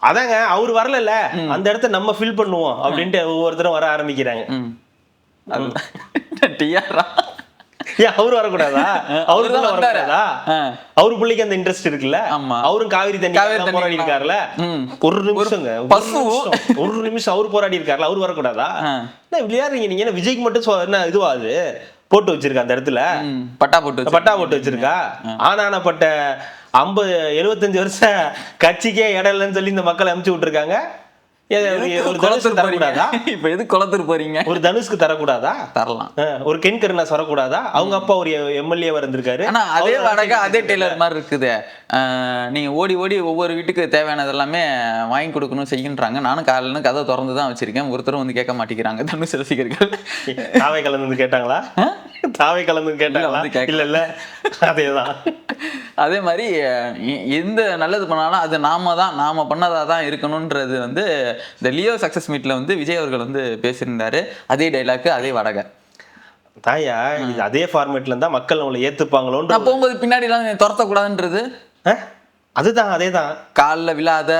அதாங்க, அவர் வரல, அந்த இடத்த நம்ம ஃபில் பண்ணுவோம் அப்படின்ட்டு ஒவ்வொருத்தரும் வர ஆரம்பிக்கிறாங்க. அவரு வரக்கூடாதா? அவருதான் வரக்கூடாதா? அவரு பிள்ளைக்கு அந்த இன்ட்ரெஸ்ட் இருக்குல்ல, அவரும் காவிரி தண்ணி போராடி இருக்காருல்ல, ஒரு நிமிஷம் அவரு போராடி இருக்காருல்ல, அவரு வரக்கூடாதா? விளையாடுறீங்க நீங்க, விஜய்க்கு மட்டும் என்ன இதுவாது போட்டு வச்சிருக்கா அந்த இடத்துல, பட்டா போட்டு வச்சிருக்கா. ஆனானப்பட்ட 50-75 வருஷம் கட்சிக்கே இடம் இல்லைன்னு சொல்லி இந்த மக்களை அமுச்சு விட்டுருக்காங்க. ஒரு தனுஷுக்கு தரக்கூடாதா? இப்ப எது குளத்துக்கு போறீங்க? ஒரு தனுஷ்க்கு தரக்கூடாதா? தரலாம். ஒரு கென் கருணாஸ் வரக்கூடாதா? அவங்க அப்பா ஒரு எம்எல்ஏ இருந்திருக்காரு. ஆனா அதே வாடகை அதே டெய்லர் மாதிரி இருக்குது. நீங்க ஓடி ஓடி ஒவ்வொரு வீட்டுக்கு தேவையானது எல்லாமே வாங்கி கொடுக்கணும் செய்யுன்றாங்க. நானும் காலையில கதை திறந்து தான் வச்சிருக்கேன். ஒருத்தரும் வந்து கேட்க மாட்டேங்கிறாங்க தனுஷ் ரசிகர்கள். தாவை கலந்து கேட்டாங்களா? தாவை கலந்து கேட்டாங்களா? இல்ல இல்ல, அதேதான். அதே மாதிரி எந்த நல்லது பண்ணாலும் அது நாம பண்ணதா தான் இருக்கணும்ன்றது வந்து இந்த லியோ சக்சஸ் மீட்ல வந்து விஜய் அவர்கள் வந்து பேசியிருந்தாரு. அதே டைலாக் அதே வாடகை. தாயா, இது அதே ஃபார்மேட்ல இருந்தா மக்கள் நம்மளை ஏத்துப்பாங்களோன்னு. நான் போகும்போது பின்னாடி எல்லாம் துரத்த கூடாதுன்றது அதுதான் அதேதான். காலில் விழாத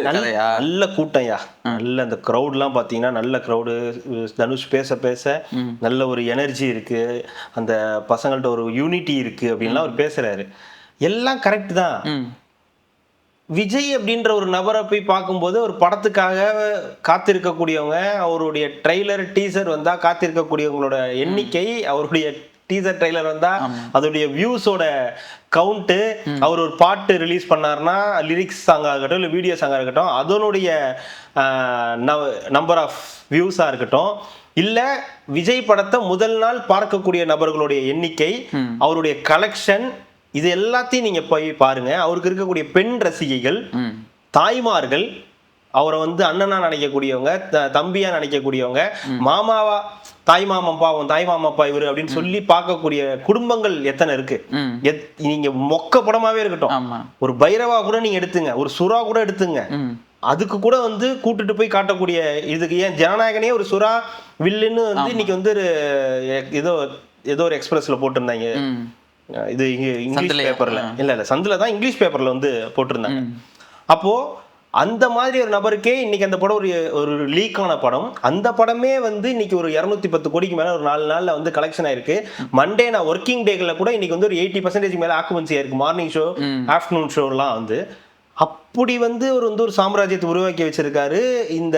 கதையா? நல்ல கூட்டம்யா, நல்ல அந்த க்ரௌட்லாம் பார்த்தீங்கன்னா நல்ல க்ரௌடு. தனுஷ் பேச பேச நல்ல ஒரு எனர்ஜி இருக்கு, அந்த பசங்கள்ட்ட ஒரு யூனிட்டி இருக்கு அப்படின்லாம் அவர் பேசுறாரு. எல்லாம் கரெக்ட் தான். விஜய் அப்படின்ற ஒரு நபரை போய் பார்க்கும்போது ஒரு படத்துக்காக காத்திருக்கக்கூடியவங்க, அவருடைய ட்ரெய்லர் டீசர் வந்தா காத்திருக்கக்கூடியவங்களோட எண்ணிக்கை, அவருடைய டீசர் ட்ரெய்லர் வந்தா அதோடைய வியூஸோட கவுண்ட்டு, அவர் ஒரு பாட்டு ரிலீஸ் பண்ணாருன்னா லிரிக்ஸ் சாங்காக இருக்கட்டும் இல்லை வீடியோ சாங்காக இருக்கட்டும் அதனுடைய நம்பர் ஆஃப் வியூஸாக இருக்கட்டும், இல்லை விஜய் படத்தை முதல் நாள் பார்க்கக்கூடிய நபர்களுடைய எண்ணிக்கை, அவருடைய கலெக்ஷன், இது எல்லாத்தையும் நீங்க போய் பாருங்க. அவருக்கு இருக்கக்கூடிய பெண் ரசிகைகள், தாய்மார்கள், அவரை வந்து அண்ணனா நினைக்கக்கூடியவங்க, தம்பியா நினைக்கக்கூடியவங்க, மாமாவா, தாய் மாமாப்பா இவரு அப்படின்னு சொல்லி பார்க்கக்கூடிய குடும்பங்கள் எத்தனை இருக்கு. நீங்க மொக்க படமாவே இருக்கட்டும், ஒரு பைரவா கூட நீங்க எடுத்துங்க, ஒரு சுறா கூட எடுத்துங்க, அதுக்கு கூட வந்து கூட்டுட்டு போய் காட்டக்கூடிய, இதுக்கு ஏன் ஜனநாயகனே ஒரு சுறா வில்லுன்னு வந்து இன்னைக்கு வந்து ஏதோ ஒரு எக்ஸ்பிரஸ்ல போட்டிருந்தாங்க. இது இங்கிலீஷ் பேப்பர்ல இல்ல சந்துல தான் இங்கிலீஷ் பேப்பர்ல வந்து போட்டிருந்தாங்க. அப்போ அந்த மாதிரி ஒரு நபருக்கே இன்னைக்கு அந்த படம் ஒரு லீக்கான படம், அந்த படமே வந்து இன்னைக்கு ஒரு 210 கோடிக்கு மேல ஒரு 4 நாள்ல வந்து கலெக்ஷன் ஆயிருக்கு. மண்டே நான் ஒர்க்கிங் டேல கூட இன்னைக்கு வந்து ஒரு 80% மேல ஆக்குபன்சி ஆயிருக்கு. மார்னிங் ஷோ, ஆஃப்டர்நூன் ஷோலாம் வந்து அப்படி வந்து ஒரு சாம்ராஜ்யத்தை உருவாக்கி வச்சிருக்காரு இந்த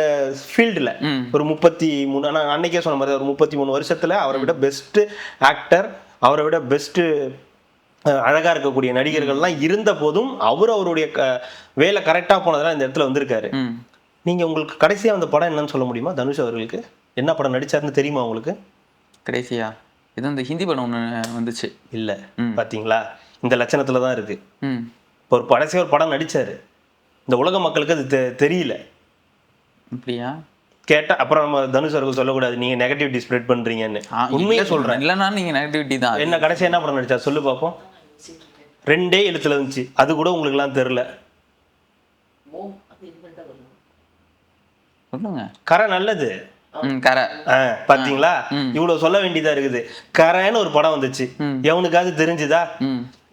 ஃபீல்டுல. ஒரு 33, ஆனா அன்னைக்கே சொன்ன மாதிரி ஒரு 33 வருஷத்துல அவரை விட பெஸ்ட் ஆக்டர், அவரை விட பெஸ்ட் அழகா இருக்கக்கூடிய நடிகர்கள்லாம் இருந்த போதும் அவருடைய வேலை கரெக்டா போனதெல்லாம் இந்த இடத்துல வந்திருக்காரு. நீங்க உங்களுக்கு கடைசியா அந்த படம் என்னன்னு சொல்ல முடியுமா? தனுஷ் அவர்களுக்கு என்ன படம் நடிச்சாருன்னு தெரியுமா உங்களுக்கு? கடைசியா இது இந்த ஹிந்தி படம் ஒன்று வந்துச்சு இல்ல, பாத்தீங்களா, இந்த லட்சணத்துல தான் இருக்கு. இப்போ ஒரு கடைசியா ஒரு படம் நடிச்சாரு, இந்த உலக மக்களுக்கு அது தெரியல. அப்படியா? கேட்டா அப்புறம் நம்ம தனுஷ் அவர்கள் சொல்லக்கூடாது நீங்க நெகட்டிவிட்டி ஸ்ப்ரெட் பண்றீங்கன்னு. உண்மையே சொல்றேன். இல்லைன்னா நீங்க நெகட்டிவிட்டி தான். என்ன கடைசியா என்ன படம் நடிச்சா சொல்லு பாப்போம். 2 எழுத்துல இருந்துச்சு, அது கூட உங்களுக்கு எல்லாம் தெரியல. சொல்லுங்க. கரை நல்லது. கரை பாத்தீங்களா, இவ்வளவு சொல்ல வேண்டியதா இருக்குது. கரைன்னு ஒரு படம் வந்துச்சு, எவனுக்காவது தெரிஞ்சுதா?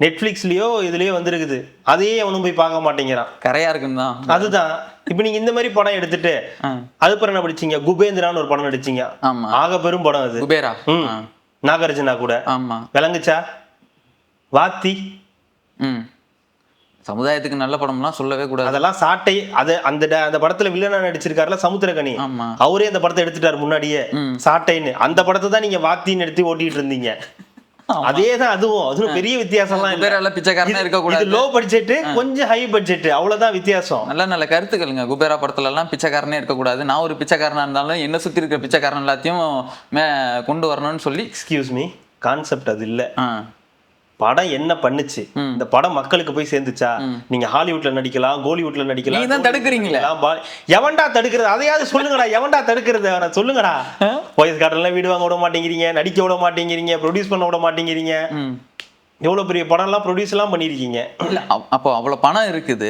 நெட்ஃபிளிக்ஸ்லயோ இதுலயோ வந்திருக்குது, அதையே எவனும் போய் பார்க்க மாட்டேங்கிறான். கரையா இருக்குன்னு தான். அதுதான் இப்ப நீங்க இந்த மாதிரி படம் எடுத்துட்டு அதுக்கப்புறம் என்ன படிச்சீங்க? குபேந்திரான்னு ஒரு படம் நடிச்சீங்க, ஆக பெரும் படம் அது. குபேரா, நாகார்ஜுனா கூட. விளங்குச்சா? வாத்தி சமுதாயத்துக்கு நல்ல படம்லாம் சொல்லவே கூடாது. அதெல்லாம் சாட்டை. அது அந்த படத்துல வில்லனா நடிச்சிருக்காருல சமுத்திரகனி, அவரே அந்த படத்தை எடுத்துட்டாரு முன்னாடியே சாட்டைன்னு. அந்த படத்தை தான் நீங்க வாத்தின்னு எடுத்து ஓட்டிட்டு இருந்தீங்க. அதேதான் அதுவும் பெரிய வித்தியாசம்லாம் இல்ல. பிச்சைக்காரனா இருக்க கூடாது. லோ பட்ஜெட், கொஞ்சம் ஹை பட்ஜெட், அவ்வளவுதான் வித்தியாசம். நல்ல கருத்துக்களுங்க. குபேரா படத்துல எல்லாம் பிச்சைக்காரனே இருக்க கூடாது, நான் ஒரு பிச்சைக்காரனா இருந்தாலும் என்ன சுத்தி இருக்கிற பிச்சைக்காரன் எல்லாத்தையும் கொண்டு வரணும்னு சொல்லி. எக்ஸ்கியூஸ் மீ, கான்செப்ட் அது இல்ல. படம் என்ன பண்ணுச்சு, இந்த படம் மக்களுக்கு போய் சேர்ந்துச்சா? நீங்க ஹாலிவுட்ல நடிக்கலாம், கோலிவுட்ல நடிக்கலாம், நீங்க தான் தடுக்குறீங்களா? எவன்டா தடுக்கிறது? அதையாவது சொல்லுங்கடா, எவன்டா தடுக்கிறது? சொல்லுங்கடா. போயஸ் கார்டன்ல வீடு வாங்க விட மாட்டேங்கிறீங்க, நடிக்க விட மாட்டேங்கிறீங்க, ப்ரொடியூஸ் பண்ண விட மாட்டேங்கிறீங்க. எவ்வளவு பெரிய படம் எல்லாம் ப்ரொடியூஸ் எல்லாம் பண்ணிருக்கீங்க. இல்ல அப்போ அவ்வளவு பணம் இருக்குது,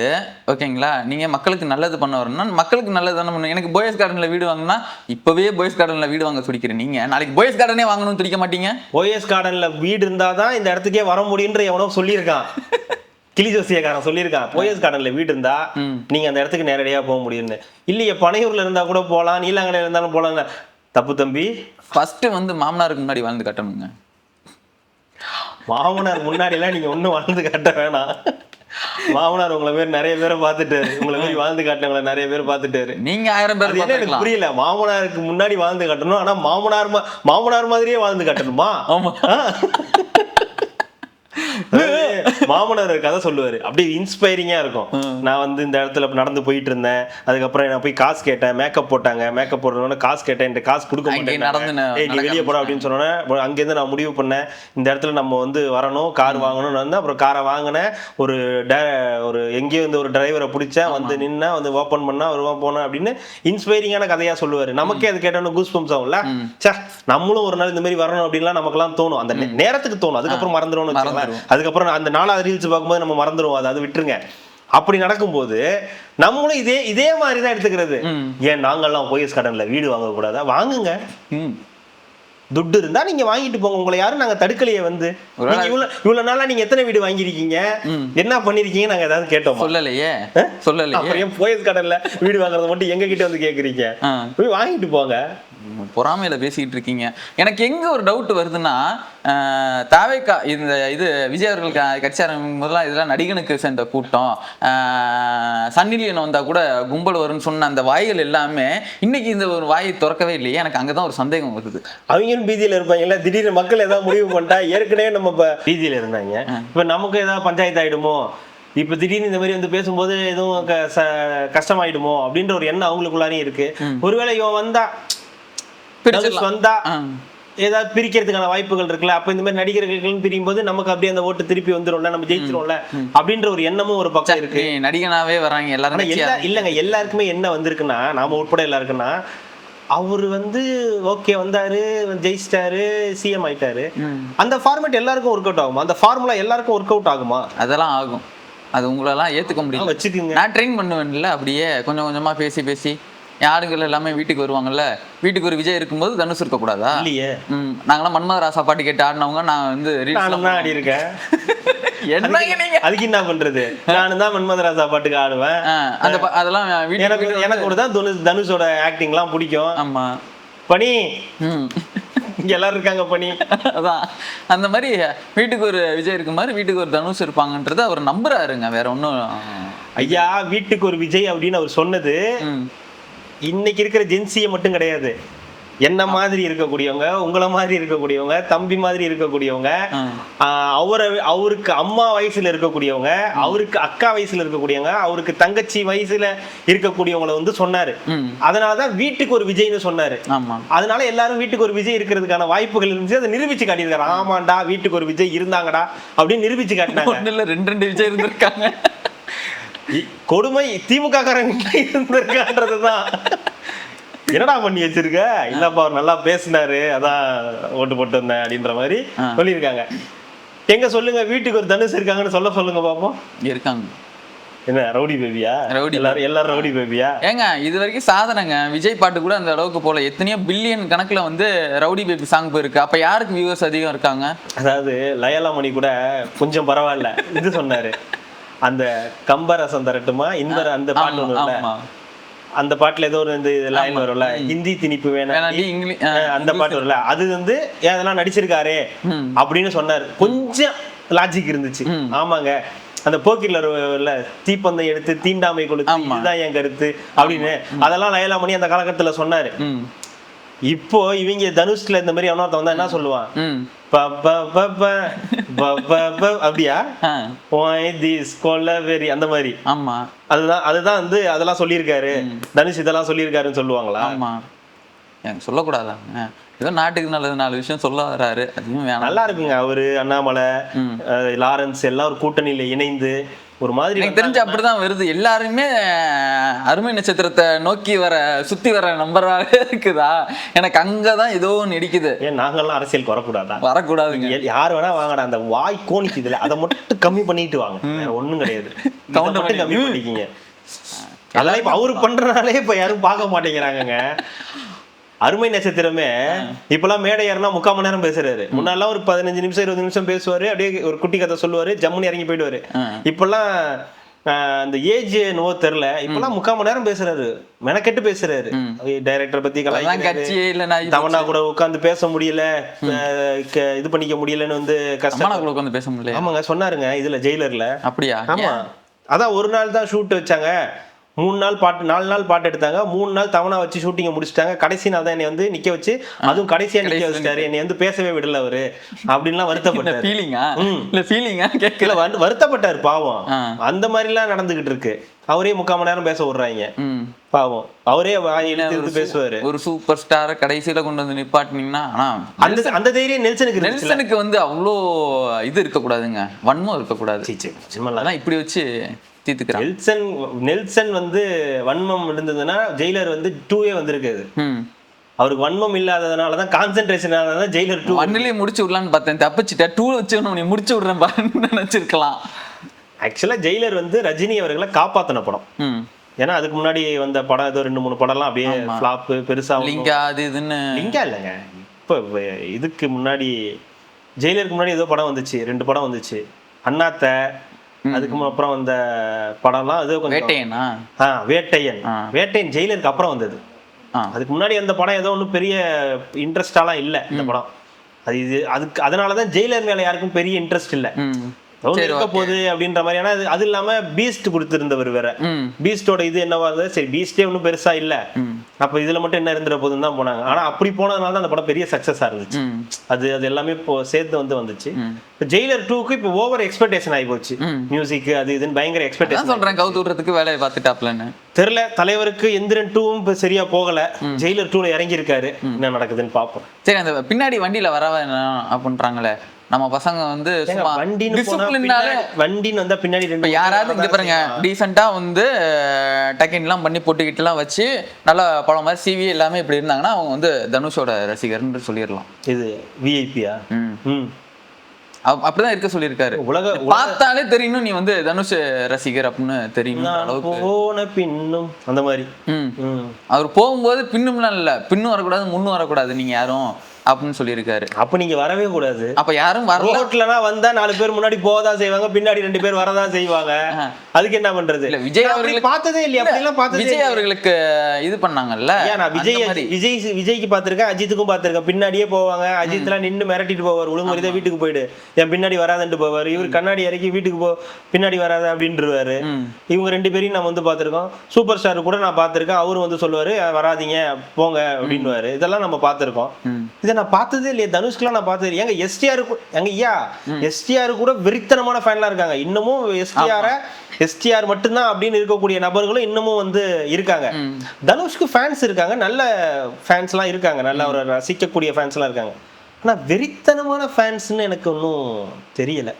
ஓகேங்களா? நீங்க மக்களுக்கு நல்லது பண்ண வரணும்னா மக்களுக்கு நல்லது தானே பண்ணணும். எனக்கு போயஸ் கார்டன்ல வீடு வாங்கினா இப்பவே போயஸ் கார்டன்ல வீடு வாங்க துடிக்கிறேன். நீங்க நாளைக்கு போயஸ் கார்டனே வாங்கணும்னு துடிக்க மாட்டீங்க. போயஸ் கார்டன்ல வீடு இருந்தாதான் இந்த இடத்துக்கே வர முடியுன்ற எவனோ சொல்லியிருக்கான். கிளி ஜோசியக்காரன் சொல்லியிருக்கான், போயஸ் கார்டன்ல வீடு இருந்தா நீங்க அந்த இடத்துக்கு நேரடியா போக முடியும்னு. இல்லையே, பனையூர்ல இருந்தா கூட போகலாம், நீலாங்கரையில இருந்தாலும் போகலாம். தப்பு தம்பி. ஃபர்ஸ்ட் வந்து மாமனாருக்கு முன்னாடி வாழ்ந்து கட்டணுங்க. மாமனார் முன்னாடி எல்லாம் நீங்க ஒண்ணும் வாழ்ந்து காட்ட வேணாம். மாமனார் உங்களை பேர் நிறைய பேரை பார்த்துட்டாரு, உங்களை மாதிரி வாழ்ந்து காட்டினவங்களை நிறைய பேர் பார்த்துட்டாரு. நீங்க 1000 பேர் எனக்கு புரியல. மாமனாருக்கு முன்னாடி வாழ்ந்து காட்டணும், ஆனா மாமனார் மாதிரியே வாழ்ந்து காட்டணுமா? மாமனார் கதை சொல்லுவாரு, அப்படியே இன்ஸ்பைரிங்கா இருக்கும். நான் வந்து இந்த இடத்துல நடந்து போயிட்டு இருந்தேன், அதுக்கப்புறம் நான் போய் காசு கேட்டேன், மேக்கப் போட்டாங்க, மேக்கப் போடுறதுனால காசு கேட்டேன், இந்த காசு கொடுக்க மாட்டேன், நீ வெளியே போட அப்படின்னு சொன்னோன்னே அங்கேருந்து நான் முடிவு பண்ணேன், இந்த இடத்துல நம்ம வந்து வரணும், கார் வாங்கணும்னு வந்து அப்புறம் காரை வாங்கினேன். ஒரு எங்கேயோ வந்து ஒரு டிரைவரை பிடிச்சேன், வந்து நின்னா வந்து ஓப்பன் பண்ணா வருவா போனேன் அப்படின்னு இன்ஸ்பைரிங்கான கதையா சொல்லுவாரு. நமக்கே அது கேட்டோன்னு கூஸ் பம்ப்ஸ் ஆகும்ல, சே நம்மளும் ஒரு நாள் இந்த மாதிரி வரணும் அப்படின்லாம் நமக்குலாம் தோணும். அந்த நேரத்துக்கு தோணும், அதுக்கப்புறம் மறந்துடும்னு வச்சுக்கலாம். அதுக்கப்புறம் அந்த நாளாவது ரீல்ஸ் பார்க்கும்போது நம்ம மறந்துடுவோம், அது விட்டுருங்க. அப்படி நடக்கும்போது நம்மளும் இதே மாதிரி தான் எடுத்துக்கிறது. ஏன் நாங்கெல்லாம் போயஸ் கார்டன்ல வீடு வாங்க கூடாதா? வாங்குங்க, துட்டு இருந்தா நீங்க வாங்கிட்டு போங்க, உங்களை யாரும் நாங்க தடுக்கலையே. வந்து இவ்வளவு நாளா நீங்க எத்தனை வீடு வாங்கிருக்கீங்க, என்ன பண்ணிருக்கீங்க, நாங்க ஏதாவது கேட்டோம்? சொல்லலையே. போயஸ் கார்டன்ல வீடு வாங்குறத மட்டும் எங்க கிட்ட வந்து கேக்குறீங்க? போய் வாங்கிட்டு போங்க. பொறாமையில பேசிக்கிட்டு இருக்கீங்க. எனக்கு எங்க ஒரு டவுட் வருதுன்னா, தாவேக்கா இது விஜய் அவர்கள் கட்சி ஆரம்பிக்கும் போதெல்லாம் இதெல்லாம் நடிகனுக்கு சேர்ந்த கூட்டம், சன்னிலியன் வந்தா கூட கும்பல் வரும்னு சொன்ன அந்த வாய்கள் எல்லாமே இன்னைக்கு இந்த ஒரு வாயை திறக்கவே இல்லையே. எனக்கு அங்கதான் ஒரு சந்தேகம் வருது. அவங்களும் பீதியில இருப்பாங்கல்ல, திடீர்னு மக்கள் ஏதாவது முடிவு பண்ணிட்டா, ஏற்கனவே நம்ம இப்ப பீதியில இருந்தாங்க, இப்ப நமக்கு ஏதாவது பஞ்சாயத்து ஆயிடுமோ, இப்ப திடீர்னு இந்த மாதிரி வந்து பேசும்போது எதுவும் கஷ்டமாயிடுமோ அப்படின்ற ஒரு எண்ணம் அவங்களுக்குள்ளாரையும் இருக்கு. ஒருவேளை இவன் வந்தா ஏதாவது பிரிக்கிறதுக்கான வாய்ப்புகள் இருக்குல்ல, அப்ப இந்த மாதிரி நடிகர்கள் பிரியும் போது நமக்கு அப்படியே அந்த ஓட்டு திருப்பி வந்துரும்ல, நம்ம ஜெயிச்சிரும்ல அப்படின்ற ஒரு எண்ணமும் ஒரு பக்கம் இருக்கு. நடிகனாவே வராங்க எல்லாரும். இல்லங்க, எல்லாருக்குமே என்ன வந்திருக்குன்னா, நாம உட்பட எல்லாருக்குன்னா, அவரு வந்து ஓகே வந்தாரு, ஜெயிச்சிட்டாரு, சிஎம் ஆயிட்டாரு, அந்த ஃபார்மேட் எல்லாருக்கும் ஒர்க் அவுட் ஆகுமா? அந்த ஃபார்முலா எல்லாருக்கும் ஒர்க் அவுட் ஆகுமா? அதெல்லாம் ஆகும். அது உங்களெல்லாம் ஏத்துக்க முடியும். வச்சுக்கோங்க, நான் ட்ரெயின் பண்ணுவேன்ல, அப்படியே கொஞ்சம் கொஞ்சமா பேசி ஆளுங்கள் எல்லாமே வீட்டுக்கு வருவாங்கல்ல. வீட்டுக்கு ஒரு விஜய் இருக்கும்போது தனுஷ் இருக்க கூடாதா? இல்லையே. நாங்களாம் மன்மதராசா பாட்டு கேட்டு ஆடினவங்க. நான் வந்து ஆடி இருக்கேன். அதுக்கு என்ன பண்றது? நானும் தான் மன்மதராசா பாட்டுக்கு ஆடுவேன். அதெல்லாம் எனக்கு கூட தான் தனுஷோட ஆக்டிங் எல்லாம் பிடிக்கும். ஆமா, பனி இங்க எல்லாரும் இருக்காங்க பனி. அதான் அந்த மாதிரி வீட்டுக்கு ஒரு விஜய் இருக்கு மாதிரி வீட்டுக்கு ஒரு தனுஷ் இருப்பாங்கன்றது அவர் நம்புறாருங்க. வேற ஒன்னும் ஐயா, வீட்டுக்கு ஒரு விஜய் அப்படின்னு அவர் சொன்னது இன்னைக்கு இருக்கிற ஜென்சியை மட்டும் கிடையாது. என்ன மாதிரி இருக்கக்கூடியவங்க, உங்களை மாதிரி இருக்கக்கூடியவங்க, தம்பி மாதிரி இருக்கக்கூடியவங்க, அவருக்கு அம்மா வயசுல இருக்கக்கூடியவங்க, அவருக்கு அக்கா வயசுல இருக்கக்கூடியவங்க, அவருக்கு தங்கச்சி வயசுல இருக்கக்கூடியவங்களை வந்து சொன்னாரு. அதனாலதான் வீட்டுக்கு ஒரு விஜய்னு சொன்னாரு. அதனால எல்லாரும் வீட்டுக்கு ஒரு விஜய் இருக்கிறதுக்கான வாய்ப்புகள் இருந்துச்சு. அதை நிரூபிச்சு காட்டியிருக்காரு. ஆமாண்டா, வீட்டுக்கு ஒரு விஜய் இருந்தாங்கடா அப்படின்னு நிரூபிச்சு காட்டினாங்க. ரெண்டு விஜய் இருந்திருக்காங்க. கொடுமை திமுக காரங்க இருந்திருக்கான்றதுதான். என்னடா பண்ணி வச்சிருக்க? இல்லப்பா அவர் நல்லா பேசினாரு, அதான் ஓட்டு போட்டு வந்தேன் அப்படின்ற மாதிரி சொல்லியிருக்காங்க. எங்க சொல்லுங்க, வீட்டுக்கு ஒரு தனுஷ் இருக்காங்கன்னு சொல்லுங்க பாப்போம். இருக்காங்க. என்ன ரவுடி பேபியா? எல்லாரும் ரவுடி பேபியா? ஏங்க இது வரைக்கும் சாதனைங்க. விஜய் பாட்டு கூட அந்த அளவுக்கு போல, எத்தனையோ பில்லியன் கணக்குல வந்து ரவுடி பேபி சாங் போயிருக்கு. அப்ப யாருக்கு வியூவர்ஸ் அதிகம் இருக்காங்க? அதாவது லயலாமணி கூட கொஞ்சம் பரவாயில்ல இது சொன்னாரு. அந்த கம்பரசம் தரட்டுமா இன்பர அந்த பாட்டு ஒண்ணு இல்ல, அந்த பாட்டுல ஏதோ ஒரு லைன் வரும்ல, ஹிந்தி திணிப்பு வேணாம் அந்த பாட்டு வரும்ல, அது வந்து அதெல்லாம் நடிச்சிருக்காரு அப்படின்னு சொன்னாரு. கொஞ்சம் லாஜிக் இருந்துச்சு. ஆமாங்க, அந்த போக்கில தீப்பந்தம் எடுத்து தீண்டாமை கொடுத்து இதுதான் என் கருத்து அப்படின்னு அதெல்லாம் லயலாமணி அந்த காலகட்டத்துல சொன்னாரு. இப்போ இவங்க தனுஷ்ல இந்த மாதிரி அவனொருத்த வந்தா என்ன சொல்லுவான்? அப்படியா கொலவெறி அந்த மாதிரி. ஆமா, அதுதான் வந்து அதெல்லாம் சொல்லியிருக்காரு தனுஷ், இதெல்லாம் சொல்லியிருக்காருன்னு சொல்லுவாங்களா? ஆமா, எனக்கு சொல்லக்கூடாதாங்க. ஏதோ நாட்டுக்கு நல்லது 4 விஷயம் சொல்ல வர்றாரு, அதுவும் வேணாம். நல்லா இருக்குங்க. அவரு, அண்ணாமலை, லாரன்ஸ் எல்லாம் ஒரு கூட்டணியில இணைந்து ஒரு மாதிரி எனக்கு தெரிஞ்சு அப்படிதான் வருது. எல்லாருமே அருமை நட்சத்திரத்தை நோக்கி சுத்தி வர நம்பராக இருக்குதா? எனக்கு அங்கதான் ஏதோ ஒன்று இடிக்குது. ஏன் நாங்கெல்லாம் அரசியலுக்கு வரக்கூடாதுங்க. யார் வேணா வாங்கடா, அந்த வாய் கோணிக்குதுல அதை மட்டும் கம்மி பண்ணிட்டு வாங்க, வேற ஒண்ணும் கிடையாது. மட்டும் கம்மி பண்ணிக்கிங்க. அதெல்லாம் இப்ப அவரு பண்றதுனாலே இப்ப யாரும் பார்க்க மாட்டேங்கிறாங்க. அருமை நட்சத்திரமே இப்பெல்லாம் மேடை ஏறினா 3/4 மணி நேரம் பேசுறாரு. முன்னாலாம் ஒரு 15 நிமிஷம் 20 நிமிஷம் பேசுவாரு, அப்படியே ஒரு குட்டி கதை சொல்லுவாரு, ஜம்முன்னு இறங்கி போயிடுவாரு. இப்பெல்லாம் அந்த ஏஜ் என்னவோ தெரியல, இப்பெல்லாம் 3/4 மணி நேரம் பேசுறாரு, மெனக்கெட்டு பேசுறாரு. டைரக்டர் பத்தி தமன்னா கூட உட்காந்து பேச முடியல, இது பண்ணிக்க முடியலன்னு வந்து கஷ்டம் பேச முடியல. ஆமாங்க, சொன்னாருங்க இதுல ஜெயிலர்ல. அப்படியா? ஆமா, அதான் ஒரு நாள் தான் ஷூட் வச்சாங்க, 4 நாள் பாட்டு எடுத்தாங்க. 3 நாள் தவணா வச்சு ஷூட்டிங்கை முடிச்சிட்டாங்க. கடைசி நாள் தான் என்னை வந்து நிக்க வச்சு, அதுவும் கடைசியா நிக்க வச்சுட்டாரு. என்னை வந்து பேசவே விடல அவரு அப்படின்லாம் வருத்தப்பட்டாரு. ஃபீலிங்கா இல்ல ஃபீலிங்கா கேட்கல, வருத்தப்பட்டாரு பாவம். அந்த மாதிரி எல்லாம் நடந்துகிட்டு இருக்கு. அவரே 3/4 மணி நேரம் பேச விடுறாங்க பாவம். அவரே இழுத்து பேசுவாரு. ஒரு சூப்பர் ஸ்டாரை கடைசியில கொண்டு வந்து நிப்பாட்டினீங்கன்னா, ஆனா அந்த தைரியம் நெல்சனுக்கு வந்து அவ்வளோ இது இருக்கக்கூடாதுங்க, வன்மம் இருக்கக்கூடாது. அதான் இப்படி வச்சு தீர்த்துக்கிறான். நெல்சன் வந்து வன்மம் இருந்ததுன்னா ஜெயிலர் வந்து 2 வந்திருக்காது. அவருக்கு வன்மம் இல்லாததுனாலதான், கான்சென்ட்ரேஷன் ஆனதான் ஜெயிலர் 2 1லயே முடிச்சு விடலான்னு பார்த்தேன், தப்பிச்சுட்டா 2 வச்சு நீ முடிச்சு விடுறேன் பாருன்னு நினைச்சிருக்கலாம். ஆக்சுவலா ஜெயிலர் வந்து ரஜினி அவர்களை காப்பாத்தின படம். ஏன்னா அதுக்கு முன்னாடி வந்த படம் ஏதோ 2-3 படம்லாம் அப்படியே ஃபிளாப் பெருசா. லிங்கா அது இதுன்னு லிங்கா இல்லைங்க, இப்போ இதுக்கு முன்னாடி ஜெயிலருக்கு முன்னாடி ஏதோ படம் வந்துச்சு, 2 படம் வந்துச்சு. அண்ணாத்த, அதுக்கு அப்புறம் வந்த படம்லாம் அது கொஞ்சம் வேட்டையன் ஜெயிலருக்கு அப்புறம் வந்தது. அதுக்கு முன்னாடி அந்த படம் ஏதோ ஒன்றும் பெரிய இன்ட்ரெஸ்டாலாம் இல்லை இந்த படம். அதுக்கு அதனாலதான் ஜெயிலர் மேல யாருக்கும் பெரிய இன்ட்ரெஸ்ட் இல்லை. இருக்க போகுது அப்படின்ற மாதிரியான. அது இல்லாம பீஸ்ட் கொடுத்திருந்தவர் வேற. பீஸ்டோட இது என்னவா இருந்தது, சரி பீஸ்டே ஒன்றும் பெருசா இல்ல, அப்ப இதுல மட்டும் என்ன இருந்துற போதுன்னு தான் போனாங்க. ஆனா அப்படி போனதுனால தான் அந்த படம் பெரிய சக்சஸா இருந்துச்சு. அது எல்லாமே இப்போ சேர்த்து வந்துச்சு. ஜெயிலர் 2க்கு இப்போ ஓவர் எக்ஸ்பெக்டேஷன் ஆகி போச்சு. மியூசிக் அது இதுன்னு பயங்கர எக்ஸ்பெக்டேஷன் சொல்றேன். கவுத்து விடுறதுக்கு வேலையை பார்த்துட்டாப்லன்னு தெரியல. தலைவருக்கு எந்திரன் 2வும் இப்போ சரியா போகல. ஜெயிலர் 2ல இறங்கி இருக்காரு, என்ன நடக்குதுன்னு பாப்போம். சரி, அந்த பின்னாடி வண்டியில வரவ அப்படின்றாங்களே நம்ம பசங்க வந்து வண்டின்னு வந்தா பின்னாடி யாராவது இங்க பாருங்க டீசெண்டா வந்து டக்கின் எல்லாம் பண்ணி போட்டுக்கிட்டு எல்லாம் வச்சு நல்ல படம் மாதிரி சிவி எல்லாமே இப்படி இருந்தாங்கன்னா அவங்க வந்து தனுஷோட ரசிகர்ன்னு சொல்லிடலாம். இது விஐபியா? அப்படிதான் இருக்க சொல்லியிருக்காரு. உலக பார்த்தாலே தெரியணும் நீ வந்து தனுஷ் ரசிகர் அப்படின்னு தெரியும். போன பின்னும் அந்த மாதிரி அவர் போகும்போது பின்னும்லாம் இல்ல, பின்னும் வரக்கூடாது முன்னும் வரக்கூடாது நீங்க யாரும் அப்படின்னு சொல்லியிருக்காரு. அப்ப நீங்க வரவே கூடாது. அப்ப யாரும் வரல. ரோட்லனா வந்தா 4 பேர் முன்னாடி போகதான் செய்வாங்க, பின்னாடி 2 பேர் வரதான் செய்வாங்க. அதுக்கு என்ன பண்றது? இல்ல விஜய் அவர்களுக்கு பார்த்ததே இல்லையா? அப்படி எல்லாம் பார்த்ததே. விஜய் அவர்களுக்கு இது பண்ணாங்கல்ல. நான் விஜய்க்கு பாத்திருக்கேன், அஜித்துக்கும் பாத்திருக்கேன். பின்னாடியே போவாங்க. அஜித் எல்லாம் நின்று மிரட்டிட்டு போவார், ஒழுங்குமுறைதான் வீட்டுக்கு போயிடு, என் பின்னாடி வராதுன்னு போவாரு. இவர் கண்ணாடி இறக்கி வீட்டுக்கு பின்னாடி வராது அப்படின்றாரு. இவங்க 2 பேரையும் நம்ம வந்து பாத்திருக்கோம். சூப்பர் ஸ்டார் கூட நான் பாத்திருக்கேன், அவரு வந்து சொல்லுவாரு வராதீங்க போங்க அப்படின்னு. இதெல்லாம் நம்ம பாத்திருக்கோம். இதை நான் பார்த்ததே இல்லையே. தனுஷ்குலாம் நான் பார்த்தது எங்க எஸ்டிஆர் கூட வெறித்தனமான ஃபேன்லாம் இருக்காங்க இன்னமும். எஸ்டிஆர் மட்டும்தான் அப்படின்னு இருக்கக்கூடிய நபர்களும் இன்னமும் வந்து இருக்காங்க. தனுஷ்க்கு ஃபேன்ஸ் இருக்காங்க, நல்ல ஃபேன்ஸ் எல்லாம் இருக்காங்க, நல்ல ஒரு ரசிக்கக்கூடிய ஃபேன்ஸ் எல்லாம் இருக்காங்க. ஆனா வெறித்தனமான ஃபேன்ஸ்னு எனக்கு ஒன்றும் தெரியல.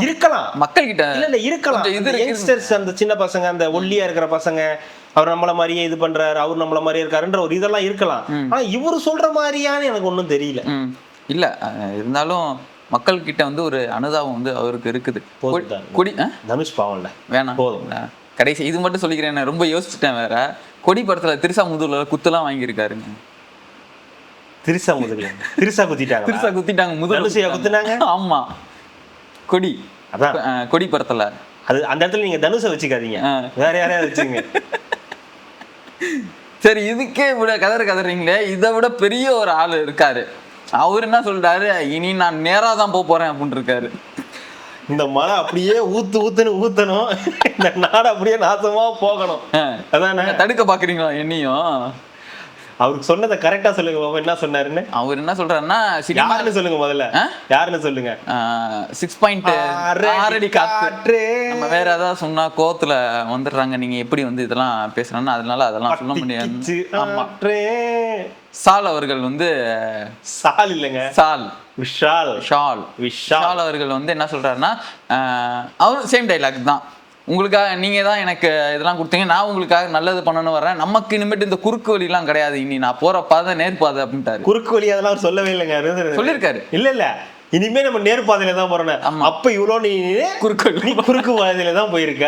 இருக்கலாம் மக்கள் கிட்ட, இல்ல இருக்கலாம். யங்ஸ்டர்ஸ், அந்த சின்ன பசங்க, அந்த ஒல்லியா இருக்கிற பசங்க, அவர் நம்மள மாதிரியே இது பண்றாரு, அவர் நம்மள மாதிரியே இருக்காருன்ற ஒரு இதெல்லாம் இருக்கலாம். ஆனா இவரு சொல்ற மாதிரியான்னு எனக்கு ஒன்றும் தெரியல. இல்ல இருந்தாலும் மக்கள் கிட்ட வந்து ஒரு அனுதாபம் வந்து அவருக்கு இருக்குது. கொடி தனுஷ் பாவம்ல வேணாம் போதும். கடைசி இது மட்டும் சொல்லிக்கிறேன், ரொம்ப யோசிச்சுட்டேன் வேற. கொடி படத்துல திருசா முதுகுல குத்துலாம் வாங்கியிருக்காருங்க. திருசா குத்திட்டாங்க முதல்ல குத்துனாங்க. ஆமா, கொடி அதான் கொடி படத்துல. அது அந்த இடத்துல நீங்க தனுஷை வச்சுக்காதீங்க, வேற யாரையாவது வச்சுங்க. சரி, இதுக்கே விட கதறீங்களே, இதை விட பெரிய ஒரு ஆள் இருக்காரு. அவர் என்ன சொல்றாரு, இனி நான் நேரா தான் போறேன் அப்படின்னு இருக்காரு. இந்த மழை அப்படியே ஊத்தணும், இந்த நாடு அப்படியே நாசமா போகணும். அதான் தடுக்க பாக்குறீங்களா என்னையும்? அவருக்கு சொன்னதை கரெக்டா சொல்லுங்க பாபா, என்ன சொன்னாருன்னு. அவர் என்ன சொல்றாருன்னா, யாருன்னு சொல்லுங்க முதல்ல, யாருன்னு சொல்லுங்க. 6.6 காற்று. நம்ம வேற ஏதாவது சொன்னா கோத்துல வந்துடுறாங்க, நீங்க எப்படி வந்து இதெல்லாம் பேசுறேன்னா அதெல்லாம் சொல்ல முடியாது. சால் அவர்கள் வந்து விஷால் அவர்கள் வந்து என்ன சொல்றாருன்னா, அவரும் சேம் டைலாக் தான். உங்களுக்காக நீங்க தான் எனக்கு இதெல்லாம் கொடுத்தீங்க, நான் உங்களுக்காக நல்லது பண்ணணும் வர்றேன், நமக்கு இனிமேட்டு இந்த குறுக்கு வழி எல்லாம் கிடையாது, இனி நான் போற பாதை நேர்பாதை அப்படின்ட்டாரு. குறுக்கு வழி அதெல்லாம் சொல்லவே இல்லைங்க, சொல்லியிருக்காரு. இல்ல இனிமே நம்ம நேர்பாதையில தான் போறோம். அப்ப இவ்வளோ நீ குறுக்கு பாதையில தான் போயிருக்க,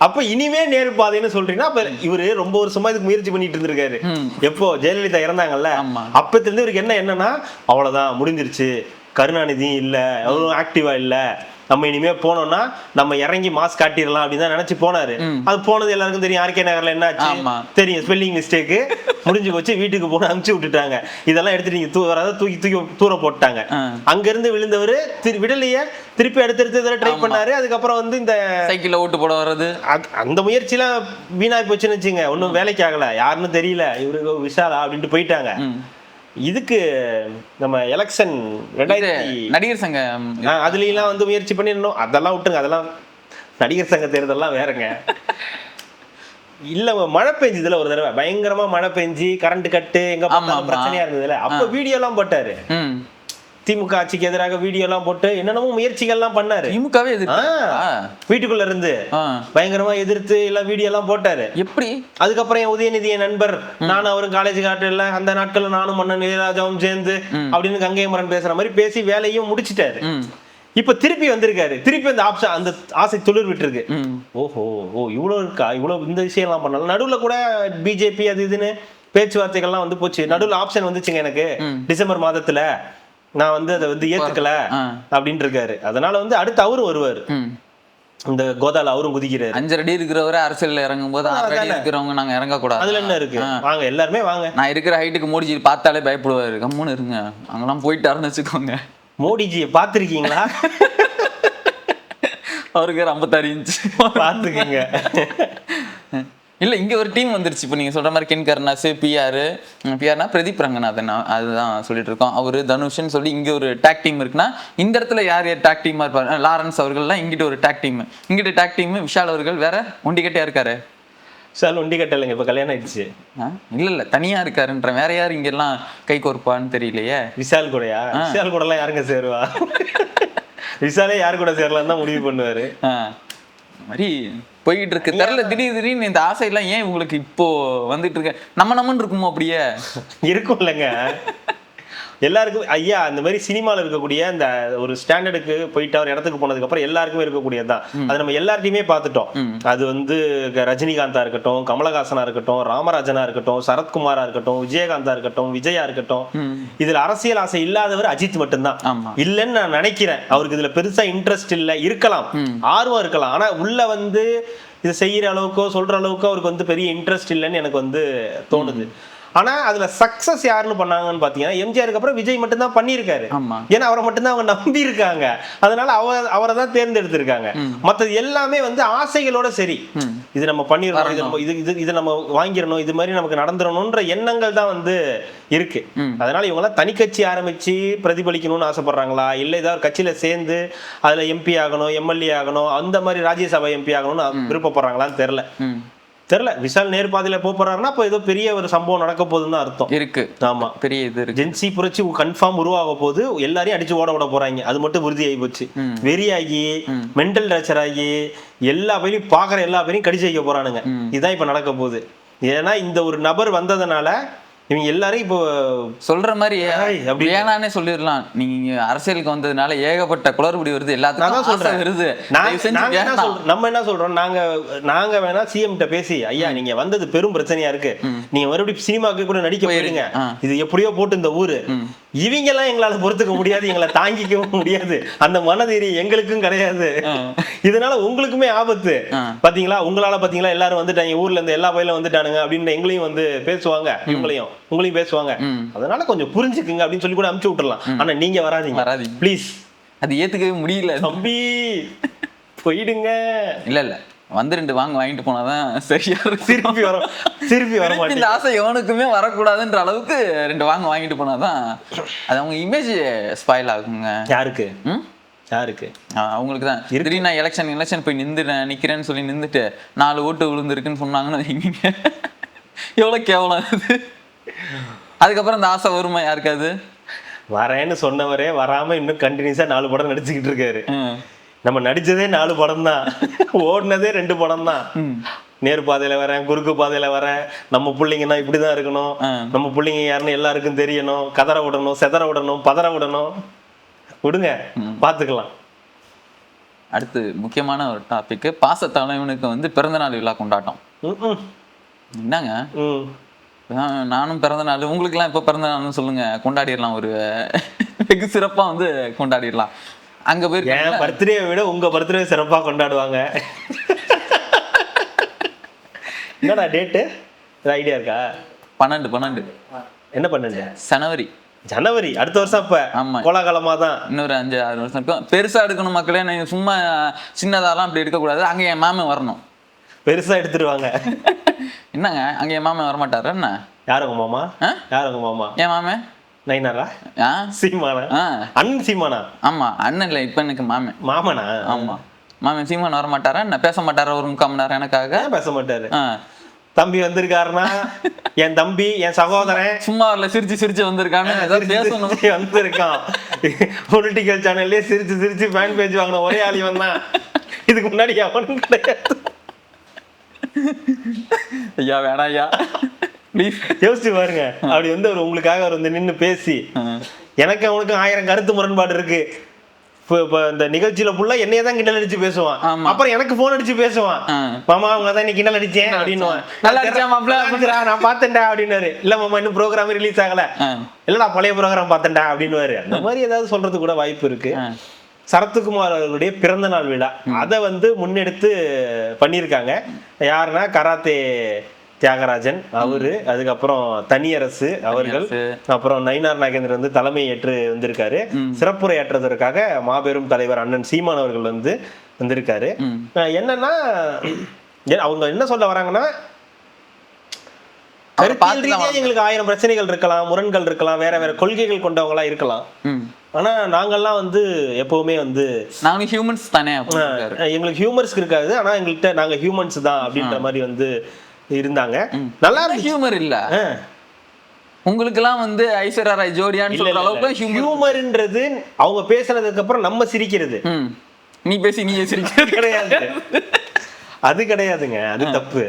அப்ப இனிமே நேர்பாதைன்னு சொல்றீங்கன்னா அப்ப இவரு ரொம்ப வருஷமா இதுக்கு முயற்சி பண்ணிட்டு இருந்திருக்காரு. எப்போ ஜெயலலிதா இறந்தாங்கல்ல, அப்பத்துல இருந்து இவருக்கு என்னன்னா அவ்வளவுதான் முடிஞ்சிருச்சு, கருணாநிதியும் இல்ல, அவரும் ஆக்டிவா இல்ல, நம்ம இனிமே போனோம்னா நம்ம இறங்கி மாஸ் காட்டிடலாம் அப்படின்னு தான் நினைச்சு போனாரு. அது போனது எல்லாருக்கும் தெரியும். ஆர்கே நகர்ல என்ன ஆச்சு தெரியும், ஸ்பெல்லிங் மிஸ்டேக் முடிஞ்சு போச்சு. வீட்டுக்கு போன அனுப்பிச்சு விட்டுட்டாங்க. இதெல்லாம் எடுத்து நீங்க தூக்கி தூக்கி தூர போட்டாங்க. அங்க இருந்து விழுந்தவரு விடலையே, திருப்பி அடுத்தடுத்து ட்ரை பண்ணாரு. அதுக்கப்புறம் வந்து இந்த சைக்கிள்ல ஓட்டு போட வர்றது, அந்த முயற்சி எல்லாம் வீணாய் போச்சுன்னு வச்சுங்க. ஒன்னும் வேலைக்கு ஆகல, யாருன்னு தெரியல, இவருக்கு விஷாலா அப்படின்ட்டு போயிட்டாங்க. இதுக்கு நம்ம எலெக்ஷன் நடிகர் சங்கம் அதுலாம் வந்து முயற்சி பண்ணிடணும். அதெல்லாம் விட்டுருங்க, அதெல்லாம் நடிகர் சங்க தேர்தல்லாம் வேறங்க. இல்ல மழை பெஞ்சதுல ஒரு தடவை பயங்கரமா மழை பெஞ்சு கரண்ட் கட்டு எங்க பிரச்சனையா இருந்ததுல, அப்ப வீடியோ எல்லாம் போட்டாரு. திமுக ஆட்சிக்கு எதிராக வீடியோ எல்லாம் போட்டு என்னென்னமோ முயற்சிகள் எல்லாம் பண்ணாரு. திமுகவே வீட்டுக்குள்ள இருந்து பயங்கரமா எதிர்த்து எல்லாம் வீடியோ எல்லாம் போட்டாரு. எப்படி? அதுக்கப்புறம் என் உதயநிதிய நண்பர், நானும் அவரும் காலேஜ் காட்டுல அந்த நாட்கள்ல நானும் மன்னன் இளையராஜாவும் சேர்ந்து அப்படின்னு கங்கை மரன் பேசுற மாதிரி பேசி வேலையும் முடிச்சிட்டாரு. இப்ப திருப்பி வந்திருக்காரு. திருப்பி அந்த ஆசை துளிர் விட்டுருக்கு. ஓஹோ, இவ்வளவு இருக்கா, இவ்வளவு இந்த விஷயம் எல்லாம் பண்ணலாம். நடுவுல கூட பிஜேபி அது இதுன்னு பேச்சுவார்த்தைகள்லாம் வந்து போச்சு. நடுவுல ஆப்ஷன் வந்துச்சுங்க எனக்கு டிசம்பர் மாதத்துல, நான் வந்து அதை வந்து ஏத்துக்கல அப்படின்னு இருக்காரு. அதனால வந்து அடுத்து அவரும் வருவாரு. இந்த கோதால அவரும் குதிக்கிறாரு. 5 அடி இருக்கிறவரை அரசியல் இறங்கும் போது 6 அடி இருக்கிறவங்க நாங்க இறங்க கூடாது. அதுல என்ன இருக்கு? வாங்க எல்லாருமே வாங்க. நான் இருக்கிற ஹைட்டுக்கு மோடிஜி பார்த்தாலே பயப்படுவாரு. கம்முன்னு இருங்க, அங்கெல்லாம் போயிட்டாருன்னு வச்சுக்கோங்க. மோடிஜியை பார்த்திருக்கீங்களா? அவருக்கு 56 இன்ச் பார்த்துக்கங்க. இல்லை, இங்கே ஒரு டீம் வந்துருச்சு. இப்போ நீங்கள் சொல்கிற மாதிரி கென் கருணாஸ், பிஆர்னா பிரதீப் ரங்கநாதன், அதுதான் சொல்லிட்டு இருக்கோம். அவர் தனுஷ்ன்னு சொல்லி இங்கே ஒரு டேக் டீம் இருக்குன்னா, இந்த இடத்துல யார் டேக் டீமாக இருப்பார்? லாரன்ஸ் அவர்கள்லாம் இங்கிட்ட ஒரு டேக் டீம், இங்கிட்ட டேக் டீம் விஷால் அவர்கள் வேற ஒண்டிக்கட்டையா இருக்காரு. விஷால் ஒண்டிக்கட்டை இல்லைங்க, இப்போ கல்யாணம் ஆயிடுச்சு. இல்லை தனியாக இருக்காருன்ற. வேற யார் இங்கெல்லாம் கை கோர்ப்பான்னு தெரியலையே. விஷால் கூடயா? விஷால் கூடலாம் யாருங்க சேருவா? விஷாலே யாரு கூட சேரலாம் தான் முடிவு பண்ணுவாரு. மாதிரி போய்கிட்டு இருக்கு. தெரியல, திடீர்னு இந்த ஆசையெல்லாம் ஏன் உங்களுக்கு இப்போ வந்துட்டு இருக்கு? நம்மன்னு இருக்குமோ? அப்படியே இருக்கும் இல்லைங்க எல்லாருக்கும். ஐயா, அந்த மாதிரி சினிமாவில் இருக்கக்கூடிய அந்த ஒரு ஸ்டாண்டர்டுக்கு போயிட்டு அவர் இடத்துக்கு போனதுக்கு அப்புறம் எல்லாருக்குமே இருக்கக்கூடியதுதான். அது நம்ம எல்லார்ட்டையுமே பார்த்துட்டோம். அது வந்து ரஜினிகாந்தா இருக்கட்டும், கமலஹாசனா இருக்கட்டும், ராமராஜனா இருக்கட்டும், சரத்குமாரா இருக்கட்டும், விஜயகாந்தா இருக்கட்டும், விஜயா இருக்கட்டும், இதுல அரசியல் ஆசை இல்லாதவர் அஜித் மட்டும்தான். இல்லைன்னு நான் நினைக்கிறேன். அவருக்கு இதுல பெருசா இன்ட்ரெஸ்ட் இல்லை, இருக்கலாம், ஆர்வம் இருக்கலாம். ஆனா உள்ள வந்து இது செய்யற அளவுக்கோ சொல்ற அளவுக்கோ அவருக்கு வந்து பெரிய இன்ட்ரெஸ்ட் இல்லைன்னு எனக்கு வந்து தோணுது. ஆனா அதுல சக்சஸ் யாருன்னு பண்ணாங்கன்னு பாத்தீங்கன்னா, எம்ஜிஆருக்கு அப்புறம் விஜய் மட்டும் தான் பண்ணிருக்காரு. ஏன்னா அவரை மட்டும்தான் அவங்க நம்பி இருக்காங்க. அதனால அவரை தான் தேர்ந்தெடுத்திருக்காங்க. மற்றது எல்லாமே வந்து ஆசைகளோட சரி, இது நம்ம பண்ணிடணும், இது நம்ம வாங்கிடணும், இது மாதிரி நமக்கு நடந்துடணும்ன்ற எண்ணங்கள் தான் வந்து இருக்கு. அதனால இவங்க எல்லாம் தனி கட்சி ஆரம்பிச்சு பிரதிபலிக்கணும்னு ஆசைப்படுறாங்களா, இல்ல ஏதாவது கட்சியில சேர்ந்து அதுல எம்பி ஆகணும், எம்எல்ஏ ஆகணும், அந்த மாதிரி ராஜ்யசபா எம்பி ஆகணும்னு விருப்பப்படுறாங்களான்னு தெரியல. விஷால் நேர் பாதையில போறாருன்னா அப்ப ஏதோ பெரிய ஒரு சம்பவம் நடக்க போகுதுன்னு அர்த்தம் இருக்கு. ஆமா, பெரிய இது இருக்கு. ஜென்சி புரட்சி கன்ஃபார்ம் உருவாக போது, எல்லாரையும் அடிச்சு ஓட போறாங்க. அது மட்டும் உறுதி ஆகி போச்சு. வெறியாகி மென்டல் டார்ச்சர் ஆகி எல்லா பேரையும் பாக்குற எல்லா பேரையும் கடிச்சு வைக்க போறானுங்க. இதுதான் இப்ப நடக்க போகுது. ஏன்னா இந்த ஒரு நபர் வந்ததுனால இவங்க எல்லாரும் இப்போ சொல்ற மாதிரி வேணானே சொல்லிடலாம். நீங்க அரசியலுக்கு வந்ததுனால ஏகப்பட்ட குளறுபடி வருது, எல்லாத்துக்கும் சொல்றேன் வருது. நம்ம என்ன சொல்றோம், நாங்க வேணா சிஎம் கிட்ட பேசி, ஐயா நீங்க வந்தது பெரும் பிரச்சனையா இருக்கு, நீங்க மறுபடியும் சினிமாக்கு கூட நடிக்க போயிருங்க, இது எப்படியோ போட்டு இந்த ஊரு, இவங்க எல்லாம் எங்களால பொறுத்துக்க முடியாது, எங்களை தாங்கிக்கவும் முடியாது, அந்த மனதைரியம் எங்களுக்கும் கிடையாது, இதனால உங்களுக்குமே ஆபத்து. பாத்தீங்களா, உங்களால பாத்தீங்களா எல்லாரும் வந்துட்டாங்க, ஊர்ல இருந்து எல்லா பயிலும் வந்துட்டானுங்க அப்படின்னு எங்களையும் வந்து பேசுவாங்க, உங்களையும் பேசுவாங்க. அதனால கொஞ்சம் புரிஞ்சுக்குங்க அப்படின்னு சொல்லி கூட அனுப்பிச்சு விட்டுறலாம். ஆனா நீங்க வராதீங்க ப்ளீஸ். அது ஏத்துக்கவே முடியல தம்பி, போயிடுங்க. இல்ல வந்து 2 வாங்கிட்டு போனாதான் சரியா திருப்பி வர மாட்டேன். இந்த ஆசை எவனுக்குமே வரக்கூடாதுன்ற அளவுக்கு 2 வாங்கிட்டு போனாதான் அது அவங்க இமேஜ் ஸ்பாயில் ஆகுங்க. யாருக்கு அவங்களுக்கு தான். திடீர்னு நான் எலெக்ஷன் போய் நிக்கிறேன்னு சொல்லி நின்றுட்டு 4 ஓட்டு விழுந்துருக்குன்னு சொன்னாங்கன்னு எவ்வளவு கேவலம் அது. அதுக்கப்புறம் அந்த ஆசை வருமா யாருக்காது? வரேன்னு சொன்னவரே வராம இன்னும் கண்டினியூஸா 4 படம் நடிச்சுக்கிட்டு இருக்காரு. நம்ம நடிச்சதே 4 படம் தான், ஓடினதே 2 படம் தான். நேர் பாதையில வரேன், குறுக்கு பாதையில வரேன், நம்ம பிள்ளைங்கன்னா இப்படிதான் இருக்கணும், நம்ம பிள்ளைங்க யாருன்னு எல்லாருக்கும் தெரியணும், கதற விடணும், செதற விடணும், பதற விடணும், விடுங்க பாத்துக்கலாம். அடுத்து முக்கியமான ஒரு டாபிக், பாசத்தலைவனுக்கு வந்து பிறந்தநாள் விழா கொண்டாட்டம். என்னங்க, நானும் பிறந்த நாள், உங்களுக்குலாம் எப்போ பிறந்த நாள்னு சொல்லுங்க, கொண்டாடிடலாம், ஒரு வெகு சிறப்பாக வந்து கொண்டாடிடலாம். அங்க போயிருக்கேன். என் பர்த்டே விட உங்க பர்த்டே சிறப்பா கொண்டாடுவாங்க. என்னடா டேட்டு ஐடியா இருக்கா? 12 என்ன 12? ஜனவரி அடுத்த வருஷம். அப்ப ஆமா, கோலாகலமா தான். இன்னொரு 5-6 வருஷம் இருக்கும். பெருசா எடுக்கணும் மக்களே, நீங்க சும்மா சின்னதாலாம் அப்படி எடுக்கக்கூடாது. அங்க என் மாமன் வரணும். பெருசா எடுத்துருவாங்க. என்னங்க அங்க என் மாமன் வரமாட்டாரு என்ன? யார் உங்க மாமா? யார் உங்க மாமா? என் மாமன் நைனாரா? சீமானா? அண்ணன் சீமானா? ஆமா, அண்ணன் இல்ல, இப்ப எனக்கு மாமன். மாமனா? ஆமா, மாமன் சீமான் வர மாட்டாரா என்ன? பேச மாட்டாரா ஒரு 3/4 மணி நேரம் எனக்காக? பேச மாட்டாரு. தம்பி வந்திருக்காருன்னா என் தம்பி என் சகோதரன் சும்மா வரல, சிரிச்சு வந்திருக்கான்னு வந்திருக்கான். பொலிட்டிக்கல் சேனல்லே சிரிச்சு ஃபேன் பேஜ் வாங்கின ஒரே ஆளி வந்தான். இதுக்கு முன்னாடி அவனும் கிடையாது. ஐயா வேணா ஐயா ப்ளீஸ் யோசிச்சு பாருங்க. அப்படி வந்து அவர் உங்களுக்காக அவர் வந்து நின்று பேசி, எனக்கு அவனுக்கு 1000 கருத்து முரண்பாடு இருக்கு. இப்ப இந்த நிகழ்ச்சியில ஃபுல்லா என்னைய தான் கிண்டல் அடிச்சு பேசுவான். அப்புறம் எனக்கு போன் அடிச்சு பேசுவான். மாமா அவங்க தான் நீ கிண்டல் அடிச்சேன் அப்படின்னு. நான் பாத்தேன்டா அப்படின்னாரு. இல்ல மாமா இன்னும் ப்ரோக்ராம் ரிலீஸ் ஆகல. இல்ல நான் பழைய ப்ரோக்ராம் பார்த்தேன்டா அப்படின்னு. அந்த மாதிரி ஏதாவது சொல்றது கூட வாய்ப்பு இருக்கு. சரத்குமார் அவர்களுடைய பிறந்த நாள் விழா அதை வந்து முன்னெடுத்து பண்ணியிருக்காங்க. யாருன்னா கராத்தே தியாகராஜன் அவரு, அதுக்கப்புறம் தனியரசு அவர்கள், அப்புறம் நயினார் நாகேந்திரன் வந்து தலைமை ஏற்று வந்திருக்காரு. சிறப்புரையாற்றுவதற்காக மாபெரும் தலைவர் அண்ணன் சீமான் அவர்கள் வந்து வந்திருக்காரு. என்னன்னா அவங்க என்ன சொல்ல வராங்கன்னா, கருத்தியல் ரீதியா எங்களுக்கு 1000 பிரச்சனைகள் இருக்கலாம், முரண்கள் இருக்கலாம், வேற வேற கொள்கைகள் கொண்டவங்களா இருக்கலாம். ஆனா நாங்கெல்லாம் வந்து எப்பவுமே வந்து நாங்க ஹியூமன்ஸ் தானே, எங்களுக்கு ஹியூமர்ஸ் இருக்காது. ஆனா எங்கள்கிட்ட நாங்க ஹியூமன்ஸ் தான் அப்படின்ற மாதிரி வந்து இருந்தாங்க. நல்லா ஹியூமர் இல்ல உங்களுக்கு எல்லாம் வந்து ஐஸ்வர்யா ராய் ஜோடியான்னு சொல்ற அளவுக்கு ஹியூமர்ன்றது அவங்க பேசுனதுக்கு அப்புறம் நம்ம சிரிக்கிறது. நீ பேசி நீ சிரிக்கிறது கிடையாது. அது கிடையாதுங்க, அது தப்பு.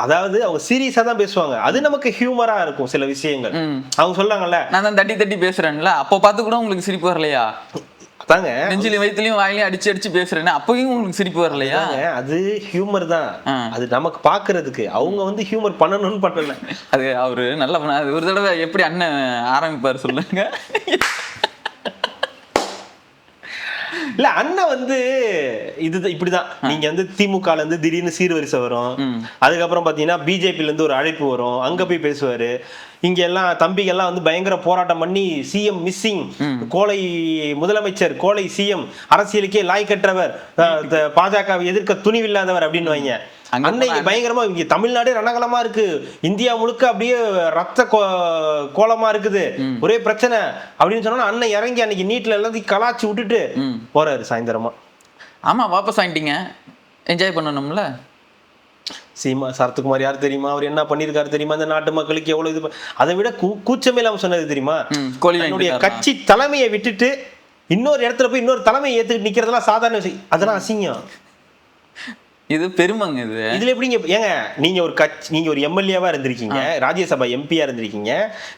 அதாவது அவங்க சீரியஸா தான் பேசுவாங்க, அது நமக்கு ஹியூமரா இருக்கும் சில விஷயங்கள். அவங்க சொல்றாங்கல்ல, நான் தான் தட்டி பேசுறேன்ல, அப்போ பார்த்து கூட உங்களுக்கு சிரிப்பு வரலையா? அதாங்க, நெஞ்சிலையும் வயிற்றுலையும் வாயிலையும் அடிச்சு பேசுறேன்னு அப்பயும் உங்களுக்கு சிரிப்பு வரலையா? அது ஹியூமர் தான், அது நமக்கு பாக்குறதுக்கு. அவங்க வந்து ஹியூமர் பண்ணணும்னு பண்ணல. அது அவரு நல்லா ஒரு தடவை எப்படி அண்ணன் ஆரம்பிப்பாரு சொல்லுங்க. இல்ல அண்ணன் வந்து இது இப்படிதான். நீங்க வந்து திமுகல இருந்து திடீர்னு சீர்வரிசை வரும், அதுக்கப்புறம் பாத்தீங்கன்னா பிஜேபில இருந்து ஒரு அழைப்பு வரும், அங்க போய் பேசுவாரு. இங்க எல்லாம் தம்பிகள்லாம் வந்து பயங்கர போராட்டம் பண்ணி சிஎம் மிஸ்ஸிங், கோலை முதலமைச்சர், கோலை சிஎம், அரசியலுக்கே லாய்க்கற்றவர், பாஜகவை எதிர்க்க துணிவில்லாதவர் அப்படின்னு வைங்க. அன்னைக்கு பயங்கரமா இங்க தமிழ்நாடே ரணகலமா இருக்கு, இந்தியா முழுக்க அப்படியே ரத்த கோலமா இருக்குது, ஒரே பிரச்சனை அப்படின்னு சொன்னா அண்ணன் இறங்கி அன்னைக்கு நீட்ல எல்லாத்தையும் கலாச்சி விட்டுட்டு போறாரு சாயந்தரமா. ஆமா, வாபஸ் ஆயிட்டீங்க, என்ஜாய் பண்ணணும்ல. சரத்குமார் யார் தெரியுமா? அவர் என்ன பண்ணிருக்காரு தெரியுமா? இந்த நாட்டு மக்களுக்கு எவ்வளவு இது. அதை விட கூச்சமே இல்லாம சொன்னது தெரியுமா? என்னுடைய கட்சி தலைமையை விட்டுட்டு இன்னொரு இடத்துல போய் இன்னொரு தலைமையை ஏத்துக்கிட்டு நிக்கிறதெல்லாம் சாதாரண விஷயம், அதெல்லாம் அசிங்கம். இது பெருமைங்க. இதுல எப்படிங்க ஏங்க, நீங்க ஒரு கட்சி, நீங்க ஒரு எம்எல்ஏவா இருந்திருக்கீங்க, ராஜ்யசபா எம்பியா இருந்திருக்கீங்க,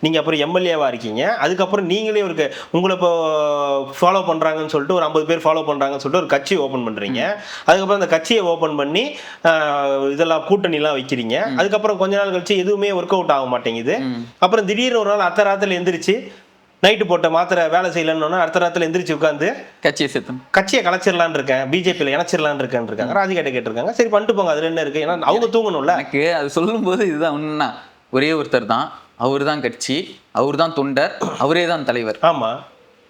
நீங்க அப்புறம் எம்எல்ஏவா இருக்கீங்க, அதுக்கப்புறம் நீங்களே ஒரு உங்களை இப்போ ஃபாலோ பண்றாங்கன்னு சொல்லிட்டு ஒரு 50 பேர் ஃபாலோ பண்றாங்கன்னு சொல்லிட்டு ஒரு கட்சியை ஓபன் பண்றீங்க. அதுக்கப்புறம் அந்த கட்சியை ஓபன் பண்ணி இதெல்லாம் கூட்டணி எல்லாம் வைக்கிறீங்க. அதுக்கப்புறம் கொஞ்ச நாள் கழிச்சு எதுவுமே ஒர்க் அவுட் ஆக மாட்டேங்குது. அப்புறம் திடீர்னு ஒரு நாள் அத்த ராத்திரில எந்திரிச்சு நைட்டு போட்ட மாத்திரை வேலை செய்யலன்னு அடுத்த ராத்திரில எந்திரிச்சு உட்காந்து கட்சியை கலைச்சிடலான்னு இருக்கேன், பிஜேபியில இணைச்சிடலான்னு இருக்காங்க. ராஜிகிட்ட கேட்டிருக்காங்க, சரி பண்ணிட்டு போங்க, அதுல என்ன இருக்கு, ஏன்னா அவங்க தூங்கணும்ல. எனக்கு அது சொல்லும் போது இதுதான் உண்மை. ஒரே ஒருத்தர் தான், அவரு தான் கட்சி, அவரு தான் தொண்டர், அவரே தான் தலைவர். ஆமா,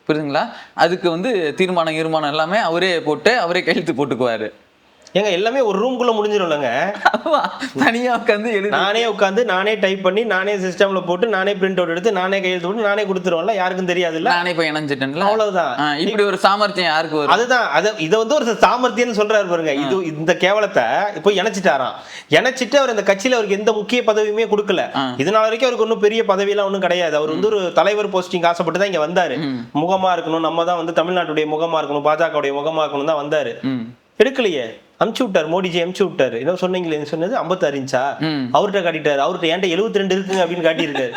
புரியுதுங்களா? அதுக்கு வந்து தீர்மானம் எல்லாமே அவரே போட்டு அவரே கையெழுத்து போட்டுக்குவாரு. ஏங்க எல்லாமே ஒரு ரூம்குள்ள முடிஞ்சிடும்லங்க. தனியா உட்காந்து நானே உட்காந்து நானே டைப் பண்ணி நானே சிஸ்டம்ல போட்டு நானே பிரிண்ட் அவுட் எடுத்து நானே கையெழுத்து போட்டு நானே கொடுத்துருவோம்ல, யாருக்கும் தெரியாதுல்ல. நானே போய் இணைஞ்சிட்டேன்ல, அவ்வளவுதான். இப்படி ஒரு சாமர்த்தியம் யாருக்கு வரும்? அதுதான் இதை வந்து ஒரு சாமர்த்தியம்னு சொல்றாரு பாருங்க. இது இந்த கேவலத்தை இப்போ இணைச்சிட்டாராம். இணைச்சிட்டு அவர் இந்த கட்சியில அவருக்கு எந்த முக்கிய பதவியுமே கொடுக்கல. இதனால வரைக்கும் அவருக்கு ஒன்றும் பெரிய பதவியெல்லாம் ஒன்றும் கிடையாது. அவர் வந்து ஒரு தலைவர் போஸ்டிங் ஆசைப்பட்டு தான் இங்க வந்தாரு. முகமா இருக்கணும், நம்ம தான் வந்து தமிழ்நாட்டுடைய முகமா இருக்கணும், பாஜகவுடைய முகமா இருக்கணும் தான் வந்தாரு. எடுக்கலையே, அமுச்சு விட்டாரு, மோடிஜி அமுச்சு விட்டாரு. என்ன சொன்னீங்களே, சொன்னது 56 இன்ச்சா அவர்கிட்ட காட்டிட்டாரு. அவர்கிட்ட என்கிட்ட 72 இருக்குங்க அப்படின்னு காட்டியிருக்காரு.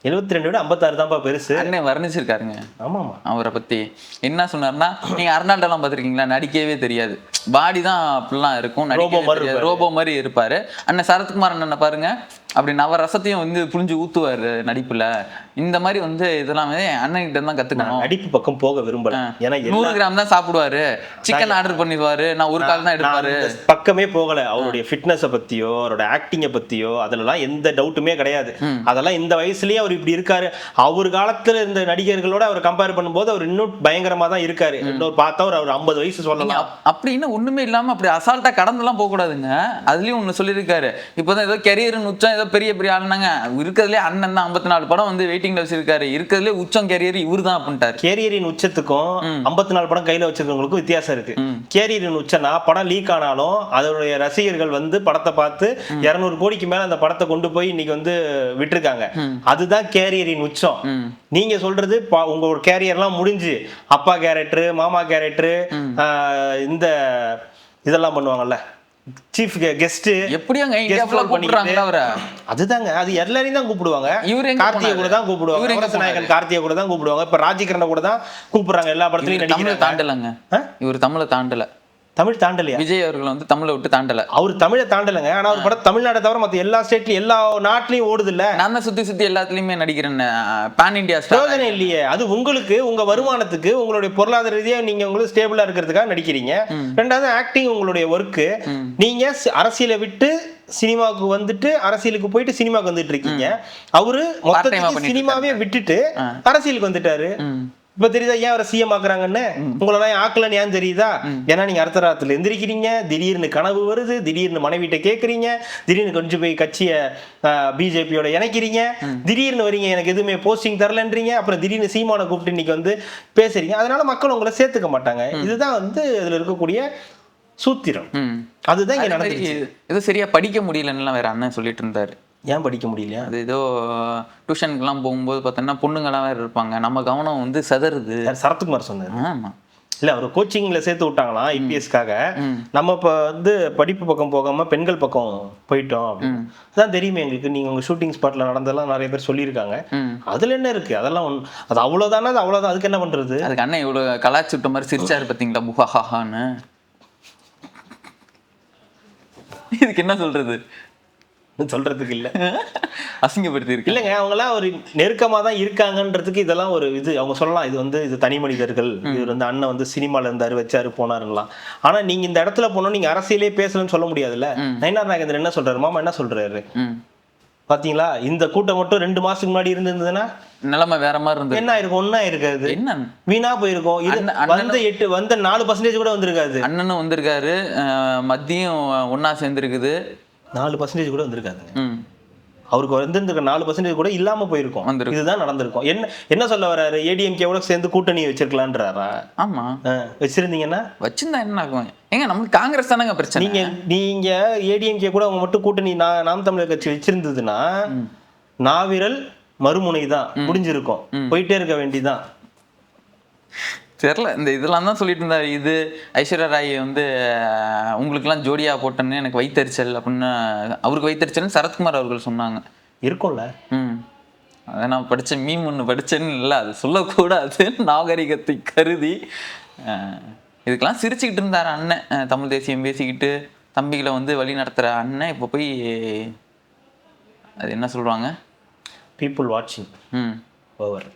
72 விட 56 தான்ப்பா பெருசு. அண்ணன் வர்ணிச்சிருக்காருங்க. ஆமாமா, அவரை பத்தி என்ன சொன்னார்னா, நீங்க அர்னால்டெல்லாம் பாத்திருக்கீங்களா? நடிக்கவே தெரியாது, பாடி தான் அப்படிலாம் இருக்கும், ரோபோ மாதிரி இருப்பாரு. அண்ணன் சரத்குமார் அண்ணனை பாருங்க, அப்படி நவரசத்தையும் வந்து புரிஞ்சு ஊத்துவாரு நடிப்புல. இந்த மாதிரி வந்து இதெல்லாம் அண்ணன் கிட்ட தான் கத்துக்கணும். நடிப்பு பக்கம் போக விரும்பல. ஏன்னா 100 கிராம் தான் சாப்பிடுவாரு, சிக்கன் ஆர்டர் பண்ணிடுவாரு, நான் ஒரு கால் தான் எடுப்பாரு. பக்கமே போகல. அவருடைய ஃபிட்னஸ பத்தியோ அவரோட ஆக்டிங்க பத்தியோ அதெல்லாம் எந்த டவுட்டுமே கிடையாது. அதெல்லாம் இந்த வயசுலயே அவர் இப்படி இருக்காரு. அவர் காலத்துல இருந்த நடிகர்களோட அவர் கம்பேர் பண்ணும்போது அவர் இன்னும் பயங்கரமா தான் இருக்காரு. இன்னொரு பார்த்தா அவர் 50 வயசு சொல்லலாம். அப்படின்னு ஒண்ணுமே இல்லாம அப்படி அசால்ட்டா கடந்தெல்லாம் போக கூடாதுங்க. அதுலயும் ஒண்ணு சொல்லியிருக்காரு, இப்போதான் ஏதோ கெரியர்னு உச்சம், ஏதோ பெரிய பெரிய ஆளுனாங்க. இருக்கிறதுலே அண்ணன் தான் 54 படம் வந்து வெயிட்டிங்ல வச்சிருக்காரு. இருக்கிறதுலே உச்சம் கேரியர் இவரு தான் அப்படின்ட்டாரு. கேரியரின் உச்சத்துக்கும் 54 படம் கையில வச்சிருக்கவங்களுக்கும் வித்தியாசம் இருக்கு. கேரியரின் உச்சம்னா படம் லீக் ஆனாலும் அதோடைய ரசிகர்கள் வந்து படத்தை பார்த்து 200 கோடிக்கு மேல அந்த படத்தை கொண்டு போய் இன்னைக்கு வந்து விட்டுருக்காங்க. அதுதான் கேரியரின் உச்சம். நீங்க சொல்றது உங்களோட கேரியர்லாம் முடிஞ்சு அப்பா கேரக்டர், மாமா கேரக்டர், இந்த இதெல்லாம் பண்ணுவாங்கல்ல, சீஃப் கெஸ்ட், எப்படியாங்க இந்தியாவுல கூப்பிடுறாங்களா அவரை? அதுதாங்க, அது எல்லாரையும் தான் கூப்பிடுவாங்க. கார்த்திகை கூட தான் கூப்பிடுவாங்க, அரசநாயகன் கார்த்திகை கூட தான் கூப்பிடுவாங்க. இப்ப ராஜகிரண கூட தான் கூப்பிடுறாங்க எல்லா படத்துலயும் நடிக்கிறாங்க. தாண்டலங்க, இவர் தமிழை தாண்டல. தமிழ் தாண்டலையா? விஜய் அவர்கள் வந்து தமிழை விட்டு தாண்டல. அவர் தமிழை தாண்டலங்க. ஆனா அவர் படம் தமிழ்நாட்டை தவிர மத்த எல்லா ஸ்டேட்லயும் எல்லா நாட்டிலயும் ஓடுது இல்ல. நான் தான் சுத்தி சுத்தி எல்லாத்துலயுமே நடிக்கிறேன். பான் இந்தியா ஸ்டார் இல்லையே. அது உங்களுக்கு உங்க வருமானத்துக்கு உங்களுடைய பொருளாதார ரீதியா நீங்க உங்களுக்கு ஸ்டேபிளா இருக்கிறதுக்காக நடிக்கிறீங்க. ரெண்டாவது ஆக்டிங் உங்களுடைய ஒர்க்கு. நீங்க அரசியலை விட்டு சினிமாவுக்கு வந்துட்டு அரசியலுக்கு போயிட்டு சினிமாவுக்கு வந்துட்டு இருக்கீங்க. அவரு மொத்தமா சினிமாவே விட்டுட்டு அரசியலுக்கு வந்துட்டாரு. இப்ப தெரியுதா ஏன் அவரை சிஎம் ஆக்குறாங்கன்னு? உங்களெல்லாம் ஆக்கலன்னு ஏன் தெரியுதா? ஏன்னா நீங்க அடுத்த ராத்துல எந்திரிக்கிறீங்க, திடீர்னு கனவு வருது, திடீர்னு மனைவிட்ட கேட்குறீங்க, திடீர்னு கொஞ்சம் போய் கட்சியை பிஜேபியோட இணைக்கிறீங்க, திடீர்னு வரீங்க எனக்கு எதுவுமே போஸ்டிங் தரலன்றீங்க, அப்புறம் திடீர்னு சீமானை கூப்பிட்டு இன்னைக்கு வந்து பேசுறீங்க. அதனால மக்கள் உங்களை சேர்த்துக்க மாட்டாங்க. இதுதான் வந்து இதுல இருக்கக்கூடிய சூத்திரம். அதுதான் இங்க நடந்துச்சு. ஏதோ சரியா படிக்க முடியலன்னு வேற அண்ணன் சொல்லிட்டு இருந்தாரு. ஏன் படிக்க முடியலையா? அது ஏதோ டியூஷனுக்குலாம் போகும்போது பார்த்தோன்னா பொண்ணுங்களாம் வேறு இருப்பாங்க, நம்ம கவனம் வந்து செதறுது. சரத்குமார் சொன்னார். ஆமாம், இல்லை அவர் கோச்சிங்கில் சேர்த்து விட்டாங்களாம் ஐபிஎஸ்க்காக. நம்ம இப்போ வந்து படிப்பு பக்கம் போகாமல் பெண்கள் பக்கம் போயிட்டோம் அப்படின்னு அதான் தெரியுமே எங்களுக்கு. நீங்கள் உங்கள் ஷூட்டிங் ஸ்பாட்டில் நடந்ததெல்லாம் நிறைய பேர் சொல்லியிருக்காங்க. அதில் என்ன இருக்குது? அதெல்லாம் அது அவ்வளோதானே, அது அவ்வளோதான். அதுக்கு என்ன பண்ணுறது? அதுக்கு அண்ணன் இவ்வளோ கலாச்சி விட்ட மாதிரி சிரிச்சாரு பார்த்தீங்களா, புஹாஹான்னு. இதுக்கு என்ன சொல்கிறது? சொல்றதுக்கு இல்ல, அசிங்கப்படுத்தி இருக்கு இல்லைங்க. அவங்களாம் ஒரு நெருக்கமா தான் இருக்காங்கன்றதுக்கு இதெல்லாம் ஒரு இது அவங்க சொல்லலாம். இது வந்து இது தனி மனிதர்கள், இவர் வந்து அண்ணன் வந்து சினிமால இருந்தாரு, வச்சாரு, போனாருலாம். ஆனா நீங்க இந்த இடத்துல போனோம், நீங்க அரசியலே பேசலன்னு சொல்ல முடியாதுல்ல. நயினார் நாகேந்திரன் என்ன சொல்றாரு, மாமா என்ன சொல்றாரு பாத்தீங்களா? இந்த கூட்டம் மட்டும் 2 மாசத்துக்கு முன்னாடி இருந்ததுன்னா நிலைமை வேற மாதிரி இருந்தது. என்ன ஆயிருக்கும்? ஒன்னா இருக்காது, என்ன வீணா போயிருக்கும். வந்த 4% கூட வந்திருக்காது. அண்ணனும் வந்திருக்காரு, மத்தியும் ஒன்னா சேர்ந்துருக்குது, 4% கூட வந்திருக்காதுங்க. அவருக்கு வந்திருக்க 4% கூட இல்லாம போயிருக்கும். இதுதான் நடந்திருக்கும். என்ன சொல்ல வர்றாரு? ஏடிஎம்கேவோட சேர்ந்து கூட்டணி வச்சிருக்கலான்றாரா? ஆமா, வச்சிருந்தீங்கன்னா வச்சிருந்தா என்ன ஆகும்? ஏங்க நமக்கு காங்கிரஸ் தானங்க பிரச்சனை. நீங்க ஏடிஎம்கே கூட அவங்க மட்டும் கூட்டணி நாம் தமிழர் கட்சி வச்சிருந்ததுன்னா நாவிரல் மறுமுனை தான் முடிஞ்சிருக்கும். போயிட்டே இருக்க வேண்டிதான். தெரியல, இந்த இதெல்லாம் தான் சொல்லிட்டு இருந்தாரு. இது ஐஸ்வர்யா ராய் வந்து உங்களுக்குலாம் ஜோடியா போட்டேன்னு எனக்கு வைத்தறிச்சல் அப்படின்னு, அவருக்கு வைத்தறிச்சல்னு சரத்குமார் அவர்கள் சொன்னாங்க. இருக்கும்ல. அதை நான் படித்தேன், மீம் ஒன்று படித்தேன்னு இல்லை, அது சொல்லக்கூடாது நாகரிகத்தை கருதி. இதுக்கெல்லாம் சிரிச்சுக்கிட்டு இருந்தார் அண்ணன். தமிழ் தேசியம் பேசிக்கிட்டு தம்பிகளை வந்து வழி நடத்துகிற அண்ணன் இப்போ போய் அது என்ன சொல்கிறாங்க, பீப்புள் வாட்சிங். ஓவர்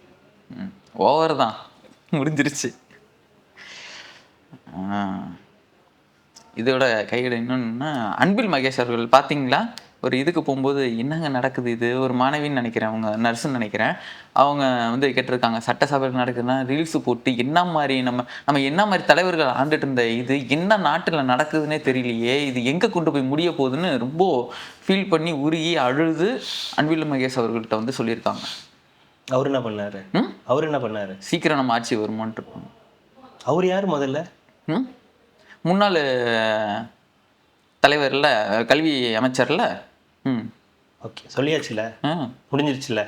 ஓவர் தான், முடிஞ்சிருச்சு. இதோட கையிட இன்னொன்னா, அன்பில் மகேஷ் அவர்கள் பார்த்தீங்களா, ஒரு இதுக்கு போகும்போது என்னங்க நடக்குது, இது ஒரு மாணவின்னு நினைக்கிறேன், அவங்க நர்ஸுன்னு நினைக்கிறேன், அவங்க வந்து கேட்டிருக்காங்க, சட்டசபையில் நடக்குதுன்னா ரீல்ஸு போட்டு என்ன மாதிரி நம்ம என்ன மாதிரி தலைவர்கள் ஆண்டுட்டு இருந்த இது என்ன நாட்டில் நடக்குதுன்னே தெரியலையே, இது எங்கே கொண்டு போய் முடிய போகுதுன்னு ரொம்ப ஃபீல் பண்ணி உருகி அழுது அன்பில் மகேஷ் அவர்கள்ட்ட வந்து சொல்லியிருக்காங்க. அவர் என்ன பண்ணாரு? அவர் என்ன பண்ணாரு? சீக்கிரம் நம்ம ஆட்சி வருமானு இருப்பாங்க. அவர் யார் முதல்ல? முன்னாள் தலைவர்ல, கல்வி அமைச்சர்ல. ஓகே, சொல்லியாச்சுல, முடிஞ்சிருச்சுல,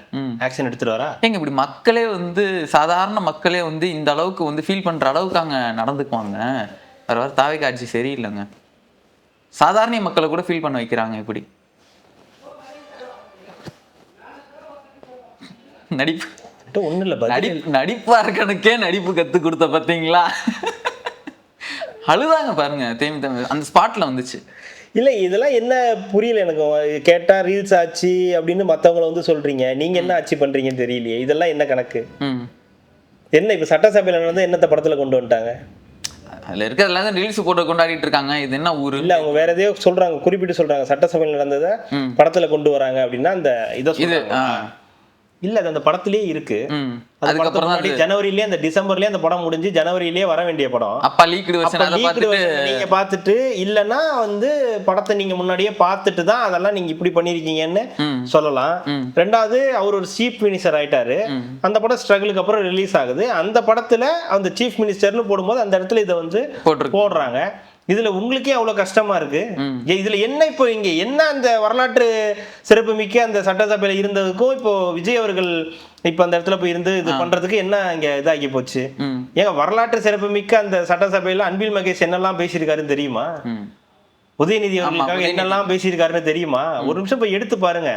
ஆக்ஷன் எடுத்துட்டு வரா. எங்க இப்படி மக்களே வந்து சாதாரண மக்களே வந்து இந்த அளவுக்கு வந்து ஃபீல் பண்ற அளவுக்கு அங்க நடந்துக்குவாங்க. வேற தாவேக்கா ஆட்சி சரியில்லைங்க. சாதாரண மக்களை கூட ஃபீல் பண்ண வைக்கிறாங்க இப்படி. நடிப்பு ஒன்றும் இல்லை, நடிப்பார்கனுக்கே நடிப்பு கற்றுக் கொடுத்த பார்த்தீங்களா? அழுதாங்க பாருங்க, அந்த ஸ்பாட்ல வந்துச்சு. இல்ல இதெல்லாம் என்ன புரியல எனக்கு. கேட்டா ரீல்ஸ் ஆச்சு அப்படின்னு மத்தவங்கள வந்து சொல்றீங்க, நீங்க என்ன ஆட்சி பண்றீங்கன்னு தெரியலையே. இதெல்லாம் என்ன கணக்கு? என்ன இப்ப சட்டசபையில நடந்து என்னத்த படத்துல கொண்டு வந்துட்டாங்க? அதுல இருக்கிறதுல ரீல்ஸ் போட்டு கொண்டாடிட்டு இருக்காங்க. இது என்ன ஊரு? இல்ல அவங்க வேற எதையோ சொல்றாங்க, குறிப்பிட்டு சொல்றாங்க. சட்டசபையில் நடந்ததை படத்துல கொண்டு வராங்க அப்படின்னா அந்த இதை இல்ல அது அந்த படத்திலேயே இருக்கு. அதுக்கப்புறம் ஜனவரியிலேயே அந்த டிசம்பர்லயே அந்த படம் முடிஞ்சு ஜனவரியிலேயே வர வேண்டிய படம். அப்ப லீக்டு வெர்ஷன் நீங்க பார்த்துட்டு இல்லன்னா வந்து படத்தை நீங்க முன்னாடியே பார்த்துட்டு தான் அதெல்லாம் நீங்க இப்படி பண்ணிருக்கீங்கன்னு சொல்லலாம். ரெண்டாவது அவர் ஒரு சீஃப் மினிஸ்டர் ஆயிட்டாரு. அந்த படம் ஸ்ட்ரகிளுக்கு அப்புறம் ரிலீஸ் ஆகுது. அந்த படத்துல அந்த சீஃப் மினிஸ்டர்னு போடும்போது அந்த இடத்துல இதை வந்து போடுறாங்க. இதுல உங்களுக்கே அவ்வளவு கஷ்டமா இருக்கு. இதுல என்ன இப்போ இங்க என்ன அந்த வரலாற்று சிறப்பு மிக்க அந்த சட்டசபையில இருந்ததுக்கும் இப்போ விஜய் அவர்கள் இப்ப அந்த இடத்துல போய் இருந்து இது பண்றதுக்கு என்ன இங்க இதாகி போச்சு? ஏங்க வரலாற்று சிறப்பு மிக்க அந்த சட்டசபையில அன்பில் மகேஷ் என்னெல்லாம் பேசியிருக்காருன்னு தெரியுமா? உதயநிதி அவர்களுக்காக என்னெல்லாம் பேசியிருக்காருன்னு தெரியுமா? ஒரு நிமிஷம் போய் எடுத்து பாருங்க.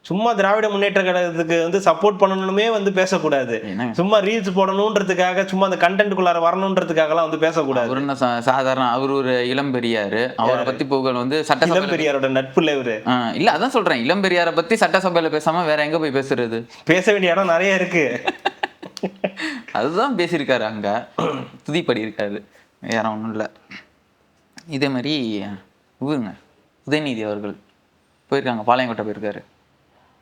சும்மா திராவிட முன்னேற்ற கழகத்துக்கு வந்து சப்போர்ட் பண்ணணுமே வந்து பேசக்கூடாது. சும்மா ரீல்ஸ் போடணுன்றதுக்காக சும்மா அந்த கண்டென்ட்குள்ளார வரணுன்றதுக்காக எல்லாம் வந்து பேசக்கூடாது. சாதாரண அவர் ஒரு இளம்பெரியாரு, அவரை பத்தி புகழ் வந்து சட்டசபை இளம்பெரியாரோட நட்புல இவரு. இல்ல அதான் சொல்றேன், இளம்பெரியாரை பத்தி சட்டசபையில பேசாம வேற எங்க போய் பேசுறது? பேச வேண்டிய இடம் நிறைய இருக்கு. அதுதான் பேசியிருக்காரு, அங்க துதிப்படி இருக்காரு, வேற ஒன்றும் இல்லை. இதே மாதிரி இவருங்க உதயநிதி அவர்கள் போயிருக்காங்க, பாளையங்கோட்டை போயிருக்காரு.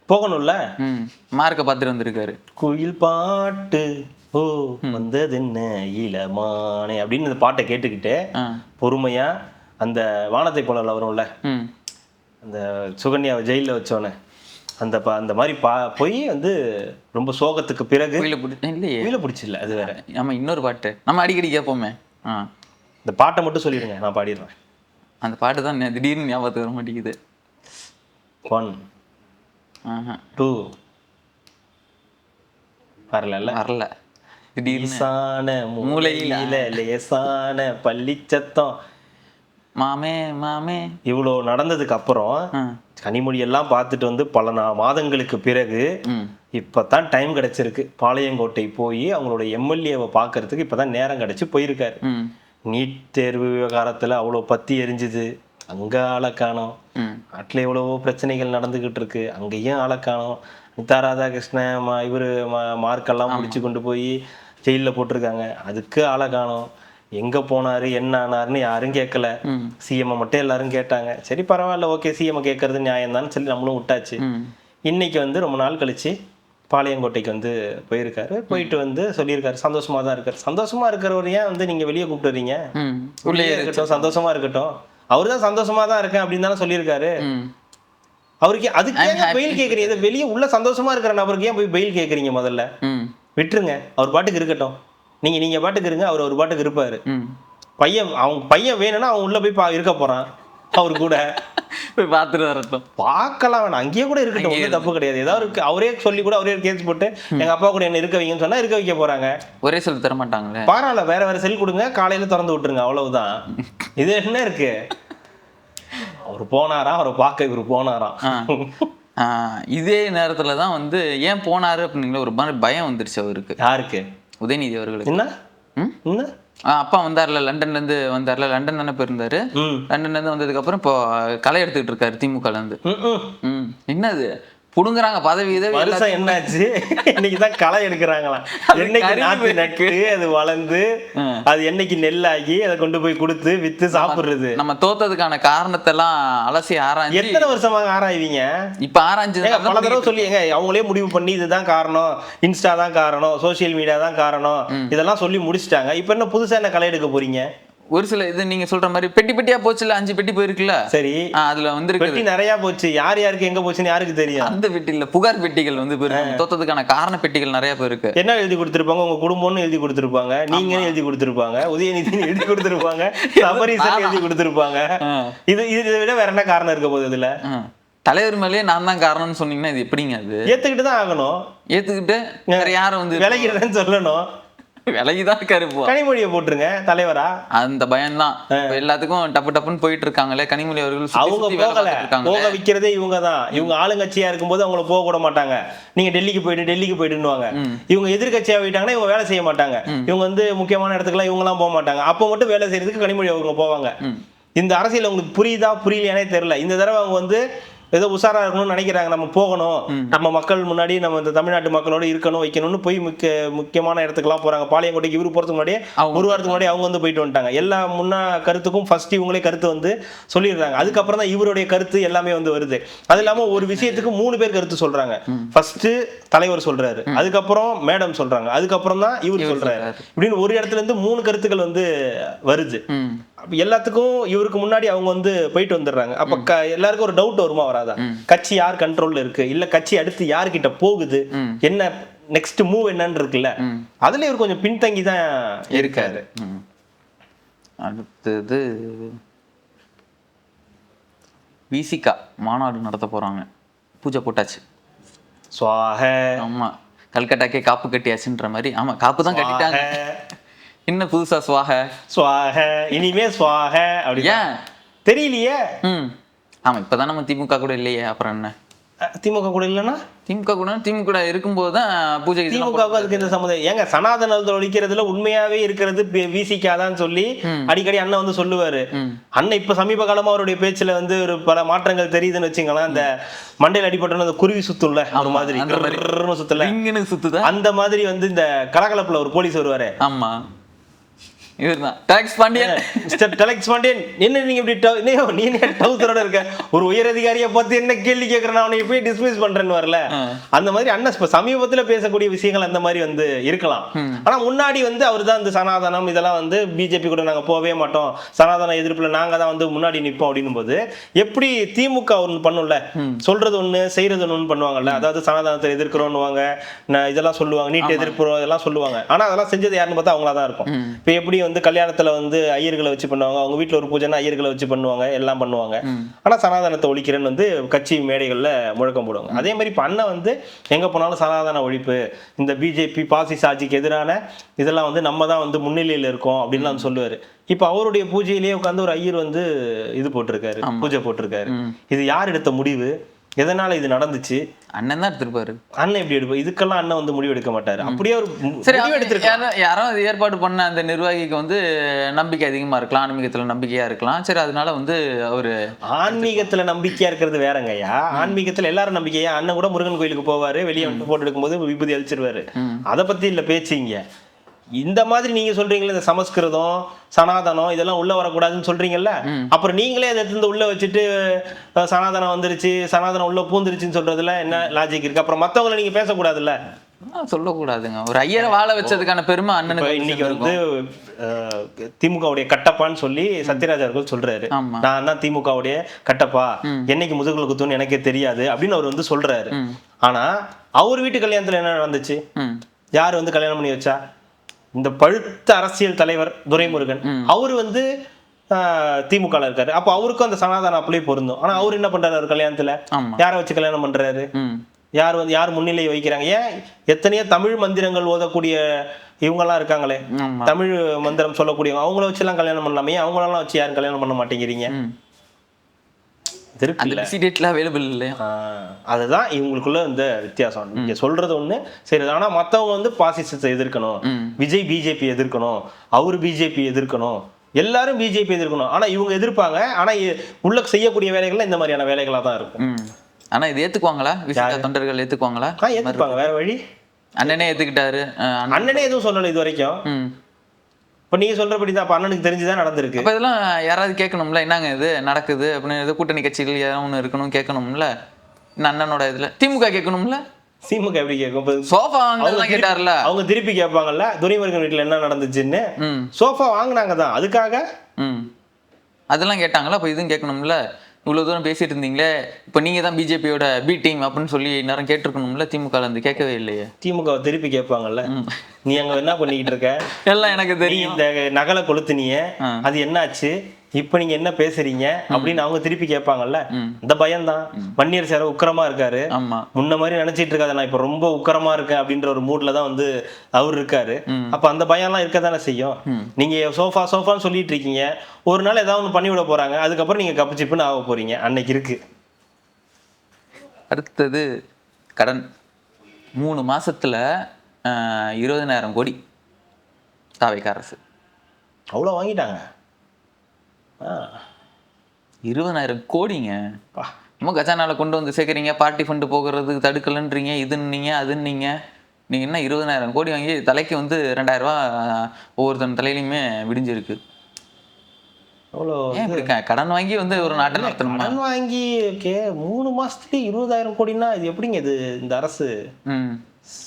போகணும்ல, மார்க்க பார்த்துட்டு வந்திருக்காரு. குயில் பாட்டு ஓ வந்தது என்ன இளமானே அப்படின்னு இந்த பாட்டை கேட்டுக்கிட்டு பொறுமையா அந்த வானத்தை போல வரும்ல, அந்த சுகன்யாவை ஜெயில வச்சோன்னே அந்த அந்த மாதிரி போய் வந்து ரொம்ப சோகத்துக்கு பிறகு வீல பிடிச்சில்ல, அது வேற. நம்ம இன்னொரு பாட்டு நம்ம அடிக்கடி கேட்போமே, இந்த பாட்டை மட்டும் சொல்லிடுங்க, நான் பாடிடுறேன். அந்த பாட்டு தான் திடீர்னு ஞாபகத்துக்கு வர மாட்டேங்குது. 1 2 வரல. திடீர்னு மூளையில லேசான பள்ளிச்சத்தம் மாமே மாமே இவ்வளவு நடந்ததுக்கு அப்புறம் கனிமொழி எல்லாம் பார்த்துட்டு வந்து பல மாதங்களுக்கு பிறகு இப்பதான் டைம் கிடைச்சிருக்கு. பாளையங்கோட்டை போய் அவங்களோட எம்எல்ஏவை பார்க்கறதுக்கு இப்பதான் நேரம் கிடைச்சு போயிருக்காரு. நீட் தேர்வு விவகாரத்துல அவ்வளவு பத்தி எரிஞ்சுது, அங்க ஆளை காணோம். நாட்டில் எவ்வளவோ பிரச்சனைகள் நடந்துகிட்டு இருக்கு, அங்கேயும் ஆளை காணோம். அனிதா ராதாகிருஷ்ணன் இவரு மார்க்கெல்லாம் முடிச்சு கொண்டு போய் ஜெயிலில் போட்டிருக்காங்க, அதுக்கு ஆளை காணோம். எங்க போனாரு என்ன ஆனாருன்னு யாரும் கேட்கல. சிஎம் மட்டும் எல்லாரும் கேட்டாங்க. சரி பரவாயில்ல, ஓகே சிஎம் கேட்கறது நியாயம் தான் சொல்லி நம்மளும் விட்டாச்சு. இன்னைக்கு வந்து ரொம்ப நாள் கழிச்சு பாளையங்கோட்டைக்கு வந்து போயிருக்காரு. போயிட்டு வந்து சொல்லியிருக்காரு சந்தோஷமா தான் இருக்காரு. சந்தோஷமா இருக்கிறவர் ஏன் வந்து நீங்க வெளியே கூப்பிட்டுறீங்க? உள்ளே இருக்கட்டும், சந்தோஷமா இருக்கட்டும். அவருதான் சந்தோஷமா தான் இருக்கேன் அப்படின்னு தானே சொல்லியிருக்காரு. அவருக்கு அதுக்கு ஏன் பெயில் கேட்குறீங்க? வெளியே உள்ள சந்தோஷமா இருக்கிற நபருக்கு ஏன் போய் பெயில் கேட்குறீங்க? முதல்ல விட்டுருங்க, அவர் பாட்டுக்கு இருக்கட்டும். நீங்க பாட்டுக்கு இருங்க, அவர் ஒரு பாட்டுக்கு இருப்பாரு. அவங்க பையன் வேணும்னா அவன் உள்ள போய் இருக்க போறான், அவரு கூட போய் பார்த்துட்டு வரட்டும். பார்க்கலாம் வேணாம், அங்கேயே கூட இருக்கட்டும், ஒன்றும் தப்பு கிடையாது. ஏதாவது அவரே சொல்லி கூட அவரே கேஸ் போட்டு எங்க அப்பா கூட என்ன இருக்க வைங்கன்னு சொன்னா இருக்க வைக்க போறாங்க. ஒரே செல் தர மாட்டாங்களே, பரவாயில்ல வேற செல் கொடுங்க, காலையில திறந்து விட்டுருங்க, அவ்வளவுதான். இது என்ன இருக்கு? அவர் போனாராம், அவரை பார்க்க இவரு போனாராம். இதே நேரத்துல தான் வந்து ஏன் போனாரு அப்படிங்கிற ஒரு பயம் வந்துருச்சு அவருக்கு. யாருக்கு? உதயநிதி அவர்களுக்கு. என்ன அப்பா வந்தார்ல, லண்டன்ல இருந்து வந்தார்ல, லண்டன் தானே போயிருந்தாரு. லண்டன்ல இருந்து வந்ததுக்கு அப்புறம் இப்போ களை எடுத்துக்கிட்டு இருக்காரு திமுகல இருந்து. என்னது புடுங்குறாங்க பதவி, இதை என்னாச்சு? இன்னைக்குதான் களை எடுக்கிறாங்களாம். என்னைக்கு நாத்து நட்டு அது வளர்ந்து அது என்னைக்கு நெல்லாகி அதை கொண்டு போய் கொடுத்து வித்து சாப்பிடுறது. நம்ம தோத்ததுக்கான காரணத்தை எல்லாம் அலசி ஆராய்ச்சி எத்தனை வருஷமாக ஆராய்வீங்க? இப்ப ஆராய்ச்சி பல தடவை சொல்லிங்க, அவங்களே முடிவு பண்ணி இதுதான் காரணம், இன்ஸ்டா தான் காரணம், சோசியல் மீடியா தான் காரணம், இதெல்லாம் சொல்லி முடிச்சுட்டாங்க. இப்ப என்ன புதுசா என்ன களை எடுக்க போறீங்க? ஒரு சில இது நீங்க சொல்ற மாதிரி பெட்டி பெட்டியா போச்சுல, 5 பெட்டி போயிருக்குல்ல. சரி, அதுல வந்து பெட்டி நிறைய போச்சு, யார் யாருக்கு எங்க போச்சுன்னு யாருக்கு தெரியும்? அந்த பெட்டியில புகார் பெட்டிகள் வந்து தோத்ததுக்கான காரண பெட்டிகள் நிறைய போயிருக்கு. என்ன எழுதி கொடுத்திருப்பாங்க? உங்க குடும்பம்னு எழுதி கொடுத்திருப்பாங்க, நீங்க எழுதி கொடுத்திருப்பாங்க, உதயநிதி எழுதி கொடுத்திருப்பாங்க, சபரீசன் எழுதி கொடுத்திருப்பாங்க. இதை விட வேற என்ன காரணம் இருக்க போகுது? இதுல தலைவர் மேலேயே நான் தான் காரணம்னு சொன்னீங்கன்னா இது எப்படிங்க? அது ஏத்துக்கிட்டு தான் ஆகணும். ஏத்துக்கிட்டு வேற யாரும் வந்து விலகிறேன்னு சொல்லணும். விலகிதான் இருக்காரு. கனிமொழியை போட்டுருங்க தலைவரா, அந்த பயம்தான் எல்லாத்துக்கும். டப்பு டப்புன்னு போயிட்டு இருக்காங்களே கனிமொழி அவர்கள். அவங்க போக வைக்கிறதே இவங்க தான். இவங்க ஆளுங்கட்சியா இருக்கும்போது அவங்கள போக கூட மாட்டாங்க. நீங்க டெல்லிக்கு போயிடுவாங்க. இவங்க எதிர்கட்சியா போயிட்டாங்கன்னா இவங்க வேலை செய்ய மாட்டாங்க. இவங்க வந்து முக்கியமான இடத்துக்குலாம் இவங்க எல்லாம் போக மாட்டாங்க. அப்போ மட்டும் வேலை செய்யறதுக்கு கனிமொழி அவங்க போவாங்க. இந்த அரசியல் உங்களுக்கு புரியுதா புரியலையானே தெரியல. இந்த தடவை அவங்க வந்து ஏதோ உஷாரா இருக்கணும்னு நினைக்கிறாங்க. நம்ம போகணும், நம்ம மக்கள் முன்னாடி நம்ம இந்த தமிழ்நாட்டு மக்களோட இருக்கணும் வைக்கணும்னு போய் முக்கியமான இடத்துக்குலாம் போறாங்க. பாளையங்கோட்டைக்கு இவரு போறதுக்கு முன்னாடியே ஒரு வாரத்துக்கு முன்னாடி அவங்க வந்து போயிட்டு வந்துட்டாங்க. எல்லா முன்னா கருத்துக்கும் ஃபர்ஸ்ட் இவங்களே கருத்து வந்து சொல்லிடுறாங்க. அதுக்கப்புறம் தான் இவருடைய கருத்து எல்லாமே வந்து வருது. அது இல்லாம ஒரு விஷயத்துக்கு 3 பேர் கருத்து சொல்றாங்க. ஃபர்ஸ்ட் தலைவர் சொல்றாரு, அதுக்கப்புறம் மேடம் சொல்றாங்க, அதுக்கப்புறம் தான் இவர் சொல்றாரு. இப்படின்னு ஒரு இடத்துல இருந்து 3 கருத்துக்கள் வந்து வருது. எல்லாத்துக்கும் இவருக்கு முன்னாடி அவங்க வந்து போயிட்டு வந்துடுறாங்க. அப்ப எல்லாருக்கும் ஒரு டவுட் வருமா வராதா? கட்சி யார் கண்ட்ரோல்ல இருக்கு, இல்ல கட்சி அடுத்து யாருக்கிட்ட போகுது, என்ன நெக்ஸ்ட் மூவ் என்னன்னு இருக்குல்ல, அதுல இவர் கொஞ்சம் பின்தங்கி தான் இருக்காரு. அடுத்தது விசிகா மாநாடு நடத்த போறாங்க. பூஜை போட்டாச்சு. சுவாக. ஆமா, கல்கட்டாக்கே காப்பு கட்டியாச்சுன்ற மாதிரி. ஆமா, காப்பு தான் கட்டிட்டாங்க. இன்னும் புதுசா சுவாக இனிமே சுவாக அப்படி ஏன் தெரியலையே. ஆமா, இப்பதான் நம்ம திமுக கூட இல்லையே, அப்புறம் என்ன? திமுக கூட இல்லைன்னா திமுக கூட இருக்கும்போது தான் பூஜை. திமுகவுக்கு அதுக்கு இந்த சம்மந்தம் ஏங்க? சனாதனத்தை ஒழிக்கிறதுல உண்மையாவே இருக்கிறது விசிகா தான் சொல்லி அடிக்கடி அண்ணன் வந்து சொல்லுவாரு. அண்ணன் இப்ப சமீப காலமா அவருடைய பேச்சுல வந்து ஒரு பல மாற்றங்கள் தெரியுதுன்னு வச்சுங்களேன். அந்த மண்டையில் அடிபட்டோன்னு அந்த குருவி சுத்தும்ல, ஒரு மாதிரி சுத்துல அந்த மாதிரி வந்து இந்த கலகலப்புல ஒரு போலீஸ் வருவாரு. ஆமா, இவர்தான் deluxe Pandian. Mister deluxe Pandian, என்ன நீங்க இப்படி நீ டவுசரோட இருக்க, ஒரு உயர் அதிகாரியை பார்த்து என்ன கேள்வி கேட்கறேன், அவனை போய் டிஸ்மிஸ் பண்றேன்னு வரல. அந்த மாதிரி அண்ணன் சமீபத்துல பேசக்கூடிய விஷயங்கள் அந்த மாதிரி வந்து இருக்கலாம். ஆனா முன்னாடி வந்து அவர் தான் இந்த சனாதனம் இதெல்லாம் வந்து பிஜேபி கூட நாங்க போகவே மாட்டோம், சனாதன எதிர்ப்புல நாங்க தான் வந்து முன்னாடி நிற்போம் அப்படின்னும் போது எப்படி திமுக ஒன்று பண்ணும்ல, சொல்றது ஒண்ணு செய்யறது ஒண்ணு பண்ணுவாங்கல்ல. அதாவது சனாதனத்தை எதிர்க்கிறோன்னுவாங்க, இதெல்லாம் சொல்லுவாங்க, நீட் எதிர்ப்பு இதெல்லாம் சொல்லுவாங்க. ஆனா அதெல்லாம் செஞ்சது யாருன்னு பார்த்தா அவங்களா தான் இருக்கும். இப்ப எப்படி வந்து கல்யாணத்துல வந்து ஐயர்களை வச்சு பண்ணுவாங்க, அவங்க வீட்டுல ஒரு பூஜைனா ஐயர்களை வச்சு பண்ணுவாங்க, எல்லாம் பண்ணுவாங்க. ஆனா சனாதனத்தை ஒழிக்கிறேன்னு வந்து கட்சி மேடைகள்ல முழக்கம் போடுவாங்க. அதே மாதிரி இப்ப அண்ணன் வந்து எங்க போனாலும் சனாதன ஒழிப்பு, இந்த பிஜேபி பாசிச ஆட்சிக்கு எதிரான இதெல்லாம் வந்து நம்ம தான் வந்து முன்னிலையில இருக்கோம் அப்படின்னு சொல்லுவாரு. இப்ப அவருடைய பூஜையிலேயே உட்காந்து ஒரு ஐயர் வந்து இது போட்டிருக்காரு, பூஜை போட்டிருக்காரு. இது யார் எடுத்த முடிவு, எதனால இது நடந்துச்சு? அண்ணன் தான் எடுத்திருப்பாரு. அண்ணன் எப்படி எடுப்பாரு? இதுக்கெல்லாம் அண்ணன் வந்து முடிவு எடுக்க மாட்டாரு. அப்படியே ஒரு முடிவு எடுத்திருக்காரு. யாரோ அது ஏற்பாடு பண்ண அந்த நிர்வாகிக்கு வந்து நம்பிக்கை அதிகமா இருக்கலாம், ஆன்மீகத்துல நம்பிக்கையா இருக்கலாம். சரி, அதனால வந்து அவரு ஆன்மீகத்துல நம்பிக்கையா இருக்கிறது வேறங்கய்யா. ஆன்மீகத்துல எல்லாரும் நம்பிக்கையா. அண்ணன் கூட முருகன் கோயிலுக்கு போவாரு, வெளியே போட்டு எடுக்கும்போது விபூதி அழிச்சிருவாரு. அதை பத்தி இல்ல பேச்சுங்க. இந்த மாதிரி நீங்க சொல்றீங்களா, இந்த சமஸ்கிருதம் சனாதனம் இதெல்லாம் உள்ள வரக்கூடாதுன்னு சொல்றீங்கல்ல, அப்புறம் நீங்களே அதை எடுத்து உள்ள வச்சுட்டு சனாதனம் வந்துருச்சு, சனாதனம் உள்ள பூந்துருச்சுன்னு சொல்றதுல என்ன லாஜிக் இருக்கு? அப்புறம் மத்தவங்களை நீங்க பேசக்கூடாதுல்ல? சொல்லக்கூடாதுங்க. ஒரு ஐயரை வாழ வச்சதுக்கான பெருமை அண்ணனுக்கு. இன்னைக்கு வந்து திமுகவுடைய கட்டப்பான்னு சொல்லி சத்யராஜ் அவர்கள் சொல்றாரு, நான் தான் திமுகவுடைய கட்டப்பா, என்னைக்கு முதுகுல குத்துன்னு எனக்கே தெரியாது அப்படின்னு அவர் வந்து சொல்றாரு. ஆனா அவர் வீட்டு கல்யாணத்துல என்ன நடந்துச்சு? யார் வந்து கல்யாணம் பண்ணி வச்சா? இந்த பழுத்த அரசியல் தலைவர் துரைமுருகன். அவரு வந்து திமுக இருக்காரு. அப்ப அவருக்கும் அந்த சனாதன அப்படியே பொருந்தும். ஆனா அவர் என்ன பண்றாரு? அவர் கல்யாணத்துல யாரை வச்சு கல்யாணம் பண்றாரு? யார் முன்னிலை வைக்கிறாங்க? ஏன் எத்தனையோ தமிழ் மந்திரங்கள் ஓதக்கூடிய இவங்கெல்லாம் இருக்காங்களே, தமிழ் மந்திரம் சொல்லக்கூடியவங்க, அவங்கள வச்சு எல்லாம் கல்யாணம் பண்ணலாமே, அவங்களெல்லாம் வச்சு யாரும் கல்யாணம் பண்ண மாட்டேங்கிறீங்க? அதுதான் இவங்களுக்குள்ள இந்த வித்தியாசம். நீங்க சொல்றது ஒண்ணு சரி, ஆனா மத்தவங்க வந்து பாசிசத்தை எதிர்க்கணும், விஜய் பிஜேபி எதிர்க்கணும், அவரு பிஜேபி எதிர்க்கணும், எல்லாரும் பிஜேபி எதிர்க்கணும். ஆனா இவங்க எதிர்ப்பாங்க, ஆனா உள்ள செய்யக்கூடிய வேலைகள்ல இந்த மாதிரியான வேலைகளா தான் இருக்கும். ஆனா இது ஏத்துக்குவாங்களா? தொண்டர்கள் ஏத்துக்குவாங்களா? ஏத்துப்பாங்க, வேற வழி. அண்ணனே ஏத்துக்கிட்டாரு. அண்ணனே எதுவும் சொல்லல இது வரைக்கும். இப்போ நீங்க சொல்றபடிதான் அப்ப அண்ணனுக்கு தெரிஞ்சுதான் நடந்திருக்கு. அப்ப இதெல்லாம் யாராவது கேட்கணும்ல, என்னங்க இது நடக்குது அப்படின்னு, ஏதோ கூட்டணி கட்சிகள் ஏதாவது ஒண்ணு இருக்கணும், கேட்கணும்ல. அண்ணனோட இதுல திமுக கேட்கணும்ல. திமுக எப்படி கேட்கும்? சோஃபா வாங்கலாம் கேட்டார்ல, அவங்க திருப்பி கேட்பாங்கல்ல, துரைமுருகன் வீட்டுல என்ன நடந்துச்சுன்னு. சோஃபா வாங்கினாங்க தான், அதுக்காக அதெல்லாம் கேட்டாங்களா? அப்ப இதுவும் கேட்கணும்ல. இவ்வளவு தூரம் பேசிட்டு இருந்தீங்களே, இப்ப நீங்க தான் பிஜேபியோட பி டீம் அப்படின்னு சொல்லி நேரம் கேட்டிருக்கணும்ல. திமுக இருந்து கேட்கவே இல்லையே. திமுக திருப்பி கேட்பாங்கல்ல, நீ அங்க என்ன பண்ணிக்கிட்டு இருக்க, எல்லாம் எனக்கு தெரியும், இந்த நகலை கொளுத்துனிய அது என்னாச்சு, இப்ப நீங்க என்ன பேசுறீங்க அப்படின்னு அவங்க திருப்பி கேட்பாங்கல்ல. இந்த பயம்தான். வன்னியர் சார் உக்கிரமா இருக்காரு, முன்ன மாதிரி நினைச்சிட்டு இருக்காது, நான் இப்ப ரொம்ப உக்கிரமா இருக்கேன் அப்படின்ற ஒரு மூட்ல தான் வந்து அவர் இருக்காரு. அப்ப அந்த பயம் எல்லாம் இருக்கதானே செய்யும். நீங்க சோஃபா சோஃபான்னு சொல்லிட்டு இருக்கீங்க, ஒரு நாள் ஏதாவது ஒண்ணு பண்ணி விட போறாங்க, அதுக்கப்புறம் நீங்க கப்பு சிப்புன்னு ஆக போறீங்க. அன்னைக்கு இருக்கு. அடுத்தது கடன் 3 மாசத்துல 20,000 கோடி தாவேக்கா அரசு அவ்வளோ வாங்கிட்டாங்க. 20,000 கோடிங்க. நம்ம கஜானால கொண்டு வந்து சேர்க்குறீங்க, பார்ட்டி ஃபண்டு போகிறதுக்கு தடுக்கலன்றீங்க, இதுன்னீங்க அதுன்னீங்க. நீங்க என்ன 20,000 கோடி வாங்கி தலைக்கு வந்து 2,000 ரூபா ஒவ்வொருத்தன் தலையிலையுமே விடிஞ்சிருக்கு. அவ்வளோ ஏன் இப்படி கடன் வாங்கி வந்து ஒரு நாட்டை நடத்தணுமா? கடன் வாங்கி ஓகே 3 மாசத்துலயே 20,000 கோடின்னா இது எப்படிங்க இது இந்த அரசு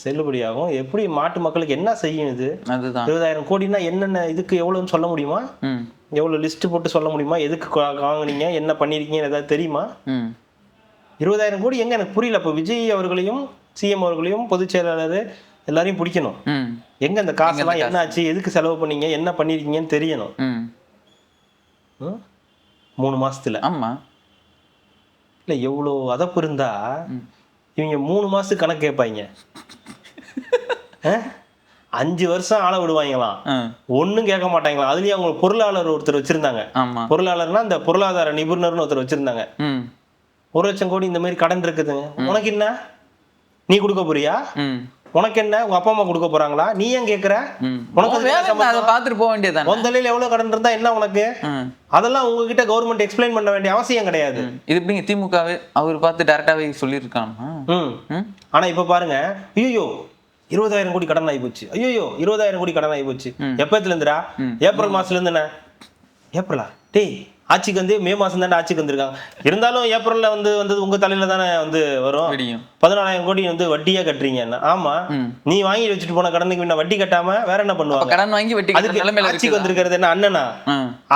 செல்லுபடியாகும்? எப்படி நாட்டு மக்களுக்கு என்ன செய்யும் இது? அதுதான் 20,000 கோடின்னா என்னென்ன இதுக்கு எவ்வளவுன்னு சொல்ல முடியுமா? எவ்வளவு லிஸ்ட் போட்டு சொல்ல முடியுமா? எதுக்கு வாங்குனீங்க, என்ன பண்ணிருக்கீங்கன்னு ஏதாவது தெரியுமா? 20,000 கோடி எங்க எனக்கு புரியல. இப்போ விஜய் அவர்களையும் சிஎம் அவர்களையும் பொதுச் செயலாளர் எல்லாரையும் பிடிக்கணும். எங்க அந்த காசெல்லாம் என்ன ஆச்சு, எதுக்கு செலவு பண்ணீங்க, என்ன பண்ணிருக்கீங்கன்னு தெரியணும். 3 மாசத்துல ஆமா இல்ல எவ்வளவு அதப்பு இருந்தா இவங்க 3 மாசத்துக்கு கணக்கு கேட்பாங்க. 5 வருஷம் ஆள விடுவாங்களாம், ஒன்னும் கேட்க மாட்டாங்களாம். அதுலயும் அவங்க பொருளாளர் ஒருத்தர் வச்சிருந்தாங்க. பொருளாளர்னா இந்த பொருளாதார நிபுணர்னு ஒருத்தர் வச்சிருந்தாங்க. 1 லட்சம் கோடி இந்த மாதிரி கடன் இருக்குதுங்க, உனக்கு என்ன, நீ கொடுக்க போறியா, உனக்கு என்ன, உங்க அப்பா அம்மா கொடுக்க போறாங்களா, நீ ஏன் கேக்குற, உனக்கு பாத்துட்டு போக வேண்டியது. உன் தலையில எவ்வளவு கடன் இருந்தா என்ன உனக்கு, அதெல்லாம் உங்ககிட்ட கவர்மெண்ட் எக்ஸ்பிளைன் பண்ண வேண்டிய அவசியம் கிடையாது. இது எப்படிங்க திமுகவே அவர் பார்த்து டைரக்டாவே சொல்லியிருக்காங்க. ஆனா இப்ப பாருங்க, ஐயோ 20,000 கோடி கடன் ஆகி போச்சு, ஐயோ 20,000 கோடி கடன் ஆகி போச்சு. எப்பத்துல இருந்துடா? ஏப்ரல் மாசத்துல இருந்து. என்ன ஏப்ரலா? டேய் ஆட்சிக்கு வந்து மே மாசம் தானே ஆட்சிக்கு வந்திருக்காங்க. இருந்தாலும் ஏப்ரல்ல வந்தது உங்க தலையில தானே வந்து வரும். 14,000 கோடி வந்து வட்டியா கட்டுறீங்க. ஆமா, நீ வாங்கி வச்சுட்டு போன கடனுக்கு வட்டி கட்டாம வேற என்ன பண்ணுவாங்க? கடன் வாங்கி வட்டி ஆட்சிக்கு வந்திருக்கிறது என்ன அண்ணனா?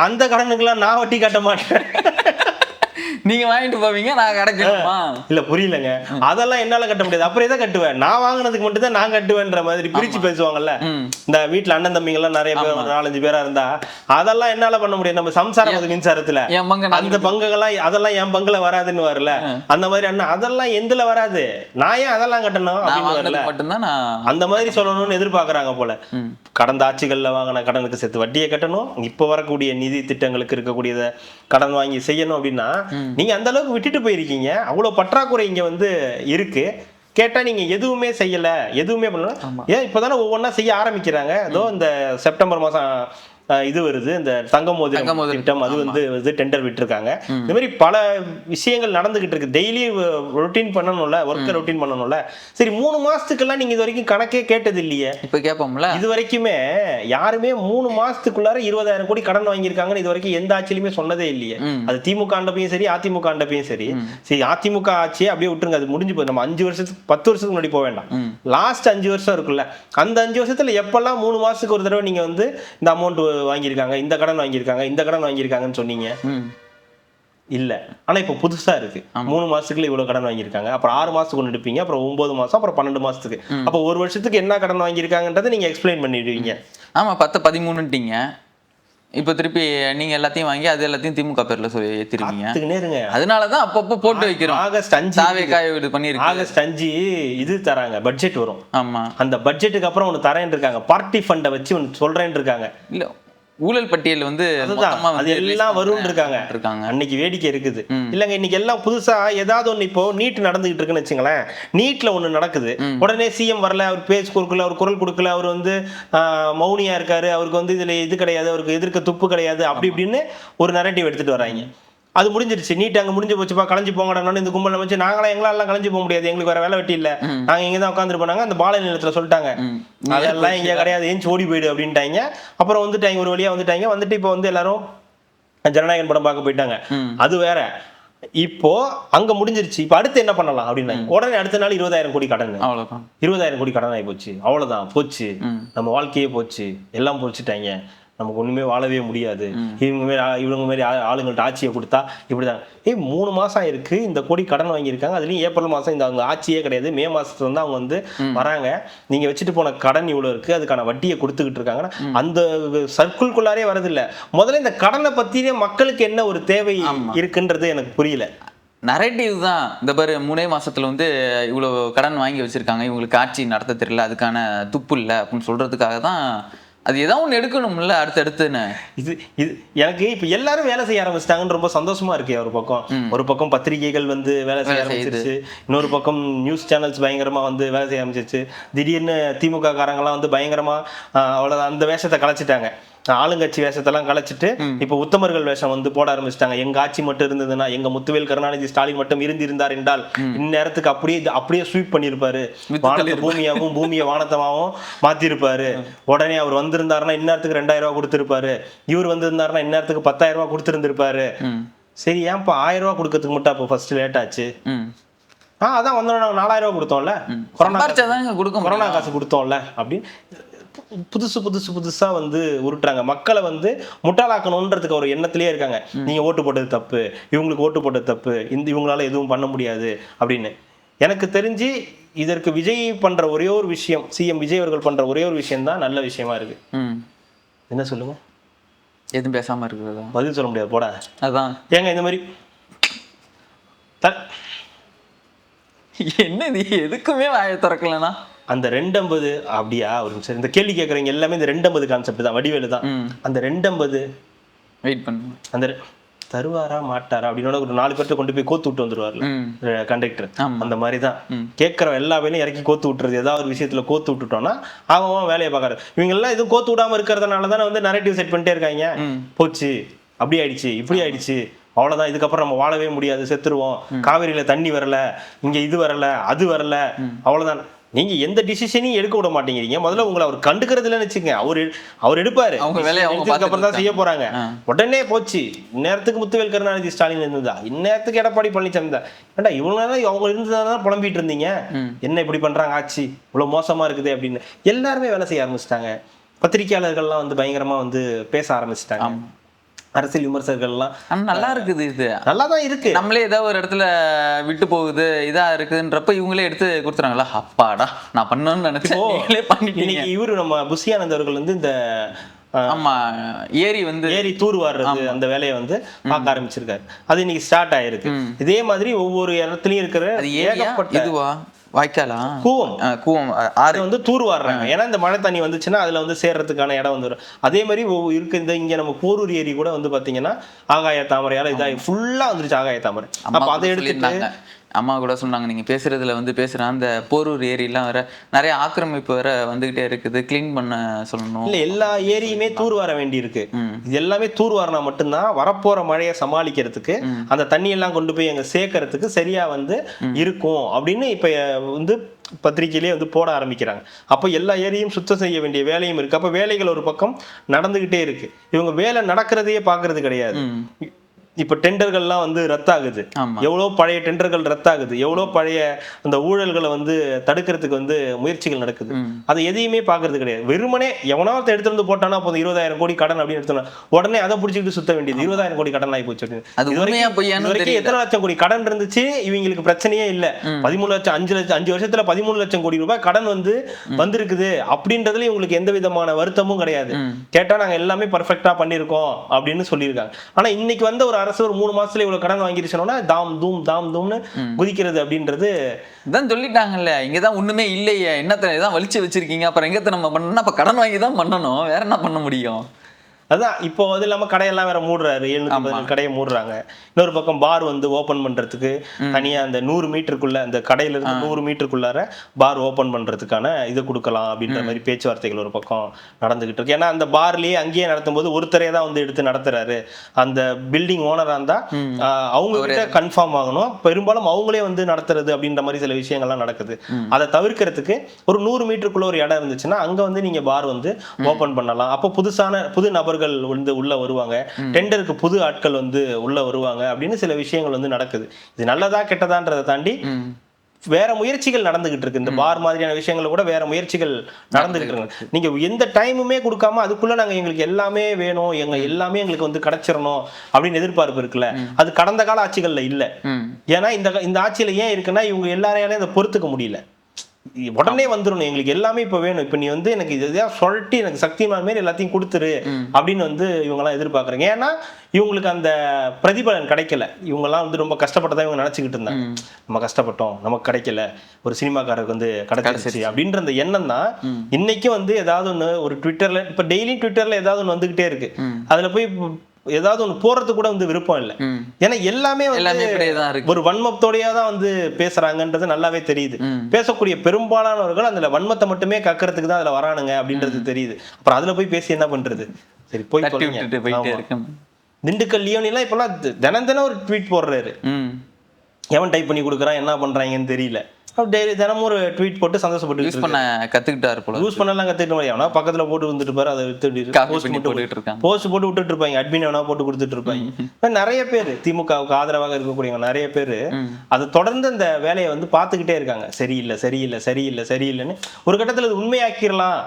அந்த கடனுக்கு எல்லாம் நான் வட்டி கட்ட மாட்டேன். நீங்க வாங்கிட்டு போவீங்க, நான் கிடைக்கணுமா? இல்ல புரியலங்க, அதெல்லாம் என்னால கட்ட முடியாது. அப்புறம் எதை கட்டுவேன்? நான் வாங்கினதுக்கு மட்டும் தான் நான் கட்டுவேன்ற மாதிரி பிரிச்சு பேசுவாங்கல்ல. இந்த வீட்டுல அண்ணன் தம்பிங்க எல்லாம் நிறைய பேர் 4-5 பேரா இருந்தா அதெல்லாம் என்னால பண்ண முடியாது. நம்ம சம்சாரம் மின்சாரத்துல அந்த பங்குகள்லாம் அதெல்லாம் என் பங்குல வராதுன்னு வரல. அந்த மாதிரி அண்ணன் அதெல்லாம் எந்துல வராது, நான் ஏன் அதெல்லாம் கட்டணும் அப்படின்னு வரல. அந்த மாதிரி சொல்லணும்னு எதிர்பார்க்கறாங்க போல. கடந்த ஆட்சிகள்ல வாங்கின கடனுக்கு சேர்த்து வட்டியை கட்டணும், இப்ப வரக்கூடிய நிதி திட்டங்களுக்கு இருக்கக்கூடியத கடன் வாங்கி செய்யணும் அப்படின்னா நீங்க அந்த அளவுக்கு விட்டுட்டு போயிருக்கீங்க. அவ்வளவு பற்றாக்குறை இங்க வந்து இருக்கு. கேட்டா நீங்க எதுவுமே செய்யல, எதுவுமே பண்ணல. ஏன் இப்பதானே ஒவ்வொன்னா செய்ய ஆரம்பிக்கிறாங்க. அதோ இந்த செப்டம்பர் மாசம் இது வருது, இந்த தங்க மோதிரம் திட்டம், அது வந்து டெண்டர் விட்டுருக்காங்க. இந்த மாதிரி பல விஷயங்கள் நடந்துகிட்டு இருக்கு. டெய்லி ரொட்டீன் பண்ணணும்ல, ஒர்க்கை ரொட்டீன் பண்ணணும்ல. சரி 3 மாசத்துக்கெல்லாம் நீங்க இது வரைக்கும் கணக்கே கேட்டது இல்லையே. இப்ப கேட்போம்ல, இது வரைக்குமே யாருமே 3 மாசத்துக்குள்ளார 20,000 கோடி கடன் வாங்கியிருக்காங்கன்னு இது வரைக்கும் எந்த ஆட்சியிலுமே சொன்னதே இல்லையே. அது திமுக ஆண்டப்பையும் சரி, அதிமுக ஆண்டப்பையும் சரி. சரி அதிமுக ஆட்சியே அப்படியே விட்டுருங்க, அது முடிஞ்சு போய் நம்ம 5 வருஷத்துக்கு 10 வருஷத்துக்கு முன்னாடி போக வேண்டாம். லாஸ்ட் 5 வருஷம் இருக்குல்ல, அந்த 5 வருஷத்துல எப்பெல்லாம் 3 மாசத்துக்கு ஒரு தடவை நீங்க வந்து இந்த அமௌண்ட் வாங்கியிருக்காங்க, இந்த கடன் வாங்கியிருக்காங்க, இந்த கடன் வாங்கியிருக்காங்கன்னு சொன்னீங்க இல்ல. ஆனா இப்ப புதுசா இருக்கு. 3 மாசத்துக்குள்ள இவ்வளவு கடன் வாங்கியிருக்காங்க, அப்புறம் 6 மாசத்துக்கு ஒன்று எடுப்பீங்க, அப்புறம் 9 மாசம், அப்புறம் 12 மாசத்துக்கு. அப்ப ஒரு வருஷத்துக்கு என்ன கடன் வாங்கியிருக்காங்கன்றதை நீங்க எக்ஸ்பிளைன் பண்ணிடுவீங்க. ஆமா 10-13ட்டீங்க. இப்ப திருப்பி நீங்க எல்லாத்தையும் வாங்கி அது எல்லாத்தையும் திமுக பேர்ல சொல்லி ஏத்திருக்கீங்க. அதனாலதான் அப்பப்போ போட்டு வைக்கிறோம். ஆகஸ்ட் 5 ஆகஸ்ட் 5 இது தராங்க, பட்ஜெட் வரும். ஆமா, அந்த பட்ஜெட்டுக்கு அப்புறம் ஒன்னு தரேன் இருக்காங்க, பார்ட்டி ஃபண்டை வச்சு ஒன்னு சொல்றேன்னு இருக்காங்க. இல்ல ஊழல் பட்டியல் வந்து அது எல்லாம் வரும் இருக்காங்க. அன்னைக்கு வேடிக்கை இருக்குது இல்லங்க. இன்னைக்கு எல்லாம் புதுசா ஏதாவது ஒண்ணு, இப்போ நீட் நடந்துகிட்டு இருக்குன்னு வச்சுங்களேன். நீட்ல ஒண்ணு நடக்குது, உடனே சிஎம் வரல, அவர் பேச்சு கொடுக்கல, அவர் குரல் கொடுக்கல, அவர் வந்து மௌனியா இருக்காரு, அவருக்கு வந்து இதுல இது கிடையாது, அவருக்கு எதிர்க்க துப்பு கிடையாது, அப்படி இப்படின்னு ஒரு நரேட்டிவ் எடுத்துட்டு வராங்க. அது முடிஞ்சிருச்சு, நீட் அங்க முடிஞ்சு போச்சுப்பா, கலைஞ்சு போங்கடா. இந்த கும்பல வச்சு நாங்களாம் எங்களாம் கலைஞ்சு போக முடியாது, எங்களுக்கு வேற வேலை வெட்டி இல்ல, நாங்க இங்கதான் உட்காந்துட்டு போனாங்க. அந்த பால நிலத்துல சொல்லிட்டாங்க அதெல்லாம் இங்க கிடையாது, ஏஞ்சி ஓடி போயிடு அப்படின்ட்டாங்க. அப்புறம் வந்துட்டாங்க, ஒரு வழியா வந்துட்டு இப்போ வந்து எல்லாரும் ஜனநாயகன் படம் பார்க்க போயிட்டாங்க. அது வேற. இப்போ அங்க முடிஞ்சிருச்சு, இப்ப அடுத்து என்ன பண்ணலாம் அப்படின்னா உடனே அடுத்த நாள் 20,000 கோடி கடன். 20,000 கோடி கடன் ஆகி போச்சு, அவ்வளவுதான் போச்சு, நம்ம வாழ்க்கையே போச்சு, எல்லாம் போச்சுட்டாங்க, நமக்கு ஒண்ணுமே வாழவே முடியாது, இவங்க மாதிரி ஆளுங்கள்ட்ட ஆட்சியை கொடுத்தா இப்படிதான். 3 மாசம் இருக்கு, இந்த கோடி கடன் வாங்கியிருக்காங்க. அதுலயும் ஏப்ரல் மாசம் இந்த அவங்க ஆட்சியே கிடையாது, மே மாசத்துல வந்து அவங்க வந்து வராங்க. நீங்க வச்சுட்டு போன கடன் இவ்வளவு இருக்கு, அதுக்கான வட்டியை கொடுத்துக்கிட்டு இருக்காங்கன்னா அந்த சர்க்கிள்குள்ளாரே வரது இல்ல. முதல்ல இந்த கடனை பத்தியே மக்களுக்கு என்ன ஒரு தேவை இருக்குன்றது எனக்கு புரியல. நரேட்டிவ் தான். இந்த பாரு 3 மாசத்துல வந்து இவ்வளவு கடன் வாங்கி வச்சிருக்காங்க, இவங்களுக்கு ஆட்சி நடத்த தெரியல, அதுக்கான துப்பு இல்லை அப்படின்னு சொல்றதுக்காக தான் அது ஏதாவது ஒன்று எடுக்கணும்ல அடுத்தடுத்துன்னு. இது எனக்கு இப்ப எல்லாரும் வேலை செய்ய ஆரம்பிச்சிட்டாங்கன்னு ரொம்ப சந்தோஷமா இருக்கு. ஒரு பக்கம் பத்திரிகைகள் வந்து வேலை செய்ய ஆரம்பிச்சிருச்சு, இன்னொரு பக்கம் நியூஸ் சேனல்ஸ் பயங்கரமா வந்து வேலை செய்ய ஆரம்பிச்சிருச்சு. திடீர்னு திமுக காரங்கெல்லாம் வந்து பயங்கரமா அவ்வளவு அந்த வேஷத்தை கலைச்சிட்டாங்க. ஆளுங்கட்சி வேஷத்தெல்லாம் கலைச்சிட்டு இப்ப உத்தமர்கள் வேஷம் வந்து போட ஆரம்பிச்சிட்டாங்க. எங்க ஆட்சி மட்டும் இருந்ததுன்னா, எங்க முத்துவேல் கருணாநிதி ஸ்டாலின் மட்டும் இருந்திருந்தார் என்றால் இந்நேரத்துக்கு அப்படியே ஸ்வீப் பண்ணிருப்பாரு, வானத்தை பூமியாவும் பூமியை வானத்தமாவும் மாத்திருப்பாரு. உடனே அவர் வந்திருந்தாருன்னா இந்நேரத்துக்கு 2000 ரூபாய் கொடுத்திருப்பாரு, இவர் வந்திருந்தாருன்னா இந்நேரத்துக்கு 10,000 ரூபாய் கொடுத்திருந்திருப்பாரு. சரி, ஏன் இப்ப 1000 ரூபாய் கொடுக்கறதுக்கு மட்டும் அப்ப ஃபர்ஸ்ட் லேட் ஆச்சு? அதான் வந்தோம், நாங்க 4000 ரூபாய் கொடுத்தோம்ல, கொரோனா காசு கொடுத்தோம்ல அப்படின்னு புதுசா வந்து உருட்டுறாங்க. மக்களை வந்து முட்டாளாக்கணும்ன்றதுக்கு ஒரு எண்ணத்திலேயே இருக்காங்க. நீங்க ஓட்டு போட்டது தப்பு, இவங்களுக்கு ஓட்டு போட்டது தப்பு, இவங்களால எதுவும் பண்ண முடியாது அப்படின்னு. எனக்கு தெரிஞ்சு இதற்கு விஜய் பண்ற ஒரே ஒரு விஷயம், சிஎம் விஜய் அவர்கள் பண்ற ஒரே ஒரு விஷயம் தான் நல்ல விஷயமா இருக்கு. என்ன சொல்லுங்க? எதுவும் பேசாம இருக்கிறதா? பதில் சொல்ல முடியாது போட. அதான் ஏங்க இந்த மாதிரி என்னது எதுக்குமே வாயை திறக்கலனா அந்த 250 அப்படியா? ஒரு நிமிஷம், இந்த கேள்வி கேட்குறீங்க எல்லாமே இந்த 250 கான்செப்ட் தான், வடிவேலு தான். அந்த 250 வெயிட் பண்ணு, அந்த தருவாரா மாட்டாரா அப்படின்னு ஒரு 4 பேர்ட்ட கொண்டு போய் கோத்து விட்டு வந்துருவார்ல கண்டக்டர், அந்த மாதிரி தான் கேட்குற எல்லா வேலையும் இறக்கி கோத்து விட்டுறது. ஏதாவது ஒரு விஷயத்துல கோத்து விட்டுட்டோம்னா அவன் வேலையை பார்க்கறது. இவங்க எல்லாம் எதுவும் கோத்து விடாம இருக்கிறதுனால தானே வந்து நரேட்டிவ் செட் பண்ணிட்டே இருக்காங்க. போச்சு, அப்படி ஆயிடுச்சு, இப்படி ஆயிடுச்சு, அவ்வளவுதான், இதுக்கப்புறம் நம்ம வாழவே முடியாது, செத்துருவோம், காவிரியில தண்ணி வரல, இங்க இது வரல, அது வரல, அவ்வளவுதான். நீங்க எந்த டிசிஷனையும் எடுக்க விட மாட்டேங்கிறீங்க. முதல்ல உங்களை அவர் கண்டுக்கிறது இல்லைன்னு வச்சுக்கோங்க. அவர் எடுப்பாரு, அப்புறம் தான் செய்ய போறாங்க. உடனே போச்சு, இந்நேரத்துக்கு முத்துவேல் கருணாநிதி ஸ்டாலின் இருந்ததா, இந்நேரத்துக்கு எடப்பாடி பழனிசாமி தான். ஏண்டா இவ்வளவு அவங்க இருந்ததான் புலம்பிட்டு இருந்தீங்க, என்ன இப்படி பண்றாங்க, ஆட்சி இவ்வளவு மோசமா இருக்குது அப்படின்னு. எல்லாருமே வேலை செய்ய ஆரம்பிச்சிட்டாங்க. பத்திரிகையாளர்கள்லாம் வந்து பயங்கரமா வந்து பேச ஆரம்பிச்சிட்டாங்க. அரசியல் விமர்சகர்கள்லாம் நல்லா இருக்குது, இது நல்லா தான் இருக்கு. நம்மளே ஏதாவது ஒரு இடத்துல விட்டு போகுது, இதா இருக்குதுன்றப்ப இவங்களே எடுத்து கொடுத்துறாங்களா, அப்பாடா நான் பண்ணணும்னு நினைச்சேன், இன்னைக்கு இவரு நம்ம புஷியானந்த் அவர்கள் வந்து இந்த ஆமா ஏரி தூர் வாடுறது அந்த வேலையை வந்து பார்க்க ஆரம்பிச்சிருக்காரு. அது இன்னைக்கு ஸ்டார்ட் ஆயிருக்கு. இதே மாதிரி ஒவ்வொரு இடத்துலயும் இருக்கிற ஏகப்பட்ட வாய்க்காலா கூவம் அது வந்து தூர் வாடுறாங்க. ஏன்னா இந்த மழை தண்ணி வந்துச்சுன்னா அதுல வந்து சேர்றதுக்கான இடம் வந்துடும். அதே மாதிரி இருக்கு இந்த இங்க நம்ம போரூர் ஏரி கூட வந்து பாத்தீங்கன்னா ஆகாய தாமரையால இதாகி ஃபுல்லா வந்துருச்சு ஆகாய தாமரை. அப்ப அதை எடுத்துட்டு அம்மா கூட சொன்னாங்க, நீங்க பேசுறதுல வந்து பேசுற அந்த போரூர் ஏரிலாம் வேற நிறைய ஆக்கிரமிப்பு வேற வந்துகிட்டே இருக்குது, கிளீன் பண்ண சொல்லணும். இல்ல எல்லா ஏரியுமே தூர் வர வேண்டி இருக்கு. இது எல்லாமே தூர் வாரினா மட்டும்தான் வரப்போற மழையை சமாளிக்கிறதுக்கு, அந்த தண்ணி எல்லாம் கொண்டு போய் அங்க சேர்க்கறதுக்கு சரியா வந்து இருக்கும் அப்படின்னு இப்ப வந்து பத்திரிகையிலேயே வந்து போட ஆரம்பிக்கிறாங்க. அப்போ எல்லா ஏரியும் சுத்தம் செய்ய வேண்டிய வேலையும் இருக்கு. அப்ப வேலைகள் ஒரு பக்கம் நடந்துகிட்டே இருக்கு. இவங்க வேலை நடக்கிறதையே பாக்குறது கிடையாது. இப்ப டெண்டர்கள்லாம் வந்து ரத்தாகுது, எவ்வளோ பழைய டெண்டர்கள் ரத்தாகுது, எவ்வளோ பழைய அந்த ஊழல்களை வந்து தடுக்கிறதுக்கு வந்து முயற்சிகள் நடக்குது. அதை எதையுமே பாக்குறது கிடையாது. வெறுமனே எவனாவது எடுத்து வந்து போட்டானா போதும் 20,000 கோடி கடன் அப்படின்னு எடுத்தோம்னா உடனே அதை பிடிச்சிட்டு சுத்த வேண்டியது. 20,000 கோடி கடன் ஆகி போச்சு. எத்தனை லட்சம் கோடி கடன் இருந்துச்சு, இவங்களுக்கு பிரச்சனையே இல்லை. 13 லட்சம் 5 வருஷத்துல 13 லட்சம் கோடி ரூபாய் கடன் வந்து வந்திருக்குது அப்படின்றதுல இவங்களுக்கு எந்த விதமான வருத்தமும் கிடையாது. கேட்டா நாங்க எல்லாமே பர்ஃபெக்டா பண்ணிருக்கோம் அப்படின்னு சொல்லியிருக்காங்க. ஆனா இன்னைக்கு வந்து ஒரு அரசு ஒரு 3 மாசத்துல இவ்வளவு கடன் வாங்கிருச்சோம்னா தாம் தூம்னு குதிக்கிறது அப்படின்றது தான் சொல்லிட்டாங்கல்ல. இங்கதான் ஒண்ணுமே இல்லையே, என்னத்தை தான் வலிச்சு வச்சிருக்கீங்க, அப்புறம் எங்கத்தை நம்ம பண்ணணும், அப்ப கடன் வாங்கி தான் பண்ணணும், வேற என்ன பண்ண முடியும்? அதான் இப்போ அது இல்லாம கடையெல்லாம் வேற மூடுறாரு, 750 கடையை மூடுறாங்க. இன்னொரு பக்கம் பார் வந்து ஓபன் பண்றதுக்கு தனியா அந்த 100 மீட்டருக்குள்ள அந்த கடையில இருந்து 100 மீட்டருக்குள்ளார பார் ஓபன் பண்றதுக்கான இது கொடுக்கலாம் அப்படின்ற மாதிரி பேச்சுவார்த்தைகள் ஒரு பக்கம் நடந்துகிட்டு இருக்கு. ஏன்னா அந்த பார்லயே அங்கேயே நடத்தும் போது ஒருத்தரே தான் வந்து எடுத்து நடத்துறாரு. அந்த பில்டிங் ஓனரா இருந்தா அவங்க கிட்ட கன்ஃபார்ம் ஆகணும், பெரும்பாலும் அவங்களே வந்து நடத்துறது அப்படின்ற மாதிரி சில விஷயங்கள்லாம் நடக்குது. அதை தவிர்க்கிறதுக்கு ஒரு 100 மீட்டருக்குள்ள ஒரு இடம் இருந்துச்சுன்னா அங்க வந்து நீங்க பார் வந்து ஓபன் பண்ணலாம். அப்போ புது நபர்கள் வந்து உள்ள வருவாங்க, டெண்டருக்கு புது ஆட்கள் வந்து உள்ள வருவாங்க அப்படின்னு சில விஷயங்கள் வந்து நடக்குது. இது நல்லதா கெட்டதான்றதை தாண்டி வேற முயற்சிகள் நடந்துகிட்டு இருக்கு. இந்த பார் மாதிரியான விஷயங்கள் கூட வேற முயற்சிகள் நடந்துகிட்டு இருக்கு. நீங்க எந்த டைமுமே கொடுக்காம அதுக்குள்ள நாங்க எங்களுக்கு எல்லாமே வேணும், எல்லாமே எங்களுக்கு வந்து கிடைச்சிடணும் அப்படின்னு எதிர்பார்ப்பு இருக்குல்ல, அது கடந்த கால ஆட்சிகள்ல இல்ல. ஏன்னா இந்த ஆட்சியில ஏன் இருக்குன்னா இவங்க எல்லாரையாலையும் அதை பொறுத்துக்க முடியல. உடனே வந்துடணும், எங்களுக்கு எல்லாமே இப்ப வேணும், இப்ப நீ வந்து எனக்கு இதையா சொல்லிட்டு எனக்கு சக்திமான் மாதிரி எல்லாத்தையும் கொடுத்துரு அப்படின்னு வந்து இவங்க எல்லாம் எதிர்பார்க்கறாங்க. ஏன்னா இவங்களுக்கு அந்த பிரதிபலன் கிடைக்கல. இவங்க எல்லாம் வந்து ரொம்ப கஷ்டப்பட்டதா இவங்க நினைச்சுக்கிட்டு இருந்தாங்க. நம்ம கஷ்டப்பட்டோம், நமக்கு கிடைக்கல, ஒரு சினிமாக்காரருக்கு வந்து கிடைச்சிருச்சு அப்படின்ற அந்த எண்ணம் தான் இன்னைக்கும் வந்து ஏதாவது ஒண்ணு ஒரு ட்விட்டர்ல, இப்ப டெய்லி ட்விட்டர்ல ஏதாவது ஒண்ணு வந்துகிட்டே இருக்கு. அதுல போய் ஏதாவது ஒண்ணு போறது கூட வந்து விருப்பம் இல்லை. ஏன்னா எல்லாமே ஒரு வன்மத்தோடையா தான் வந்து பேசுறாங்கன்றது நல்லாவே தெரியுது. பேசக்கூடிய பெரும்பாலானவர்கள் அதுல வன்மத்தை மட்டுமே கக்கிறதுக்கு தான் அதுல வரானுங்க அப்படின்றது தெரியுது. அப்புறம் அதுல போய் பேசி என்ன பண்றது? சரி போய் தட்டி சொல்லுங்க. விட்டுட்டு போயிட்டே ஆமா. இருக்கணும். திண்டுக்கல் லியோனிலாம் இப்பெல்லாம் தினம் தினம் ஒரு ட்வீட் போடுறாரு. எவன் டைப் பண்ணி கொடுக்குறான் என்ன பண்றாங்கன்னு தெரியல. டெய்லி தினமும் ஒரு ட்வீட் போட்டு சந்தோஷப்பட்டு யூஸ் பண்ண கத்துக்கிட்டாரு போல. யூஸ் பண்ணலாம் கத்துக்கிட்ட மாதிரி அவனா பக்கத்துல போட்டு வந்துட்டு பாரு அதை Copy பண்ணி போட்டுட்டு இருக்காங்க. போஸ்ட் போட்டு விட்டுட்டு இருப்பாங்க. அட்மின் எவனா போட்டு கொடுத்துட்டு இருப்பாங்க. நிறைய பேர் திமுகவுக்கு ஆதரவாக இருக்கக்கூடியவங்க நிறைய பேர் அதை தொடர்ந்து அந்த வேலையை வந்து பார்த்துக்கிட்டே இருக்காங்க. சரியில்லை சரியில்லை சரியில்லை சரியில்லைன்னு ஒரு கட்டத்துல இது உண்மையாக்கிடலாம்.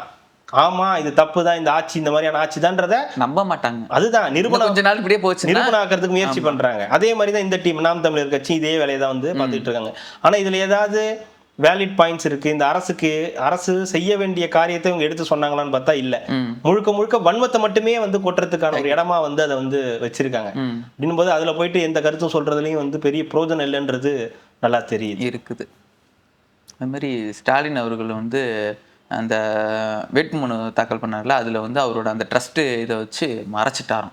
ஆமா இது தப்பு தான், இந்த ஆட்சி இந்த மாதிரியான ஆட்சி தான்றத நம்ப மாட்டாங்க. அதுதான் நிரூபணம். கொஞ்ச நாள் இப்படியே போச்சு, நிரூபணம் ஆக்கிறதுக்கு முயற்சி பண்றாங்க. அதே மாதிரி தான் இந்த டீம் நாம் தமிழர் கட்சி இதே வேலையை தான் வந்து பார்த்துட்டு இருக்காங்க. ஆனா இதுல ஏதாவது வேலிட் பாயிண்ட்ஸ் இருக்கு, இந்த அரசு செய்ய வேண்டிய காரியத்தை இவங்க எடுத்து சொன்னாங்களான்னு பார்த்தா இல்ல. முழுக்க முழுக்க வன்மத்தை மட்டுமே வந்து கொட்டுறதுக்கான ஒரு இடமா வந்து அதை வந்து வச்சிருக்காங்க. அப்படின்னும் போது அதுல போயிட்டு எந்த கருத்தும் சொல்றதுலயும் வந்து பெரிய பிரோஜனம் இல்லைன்றது நல்லா தெரியுது இருக்குது. அது மாதிரி ஸ்டாலின் அவர்கள் வந்து அந்த வேட்புமனு தாக்கல் பண்ணார்ல, அதுல வந்து அவரோட அந்த ட்ரஸ்ட் இதை வச்சு மறைச்சிட்டாராம்.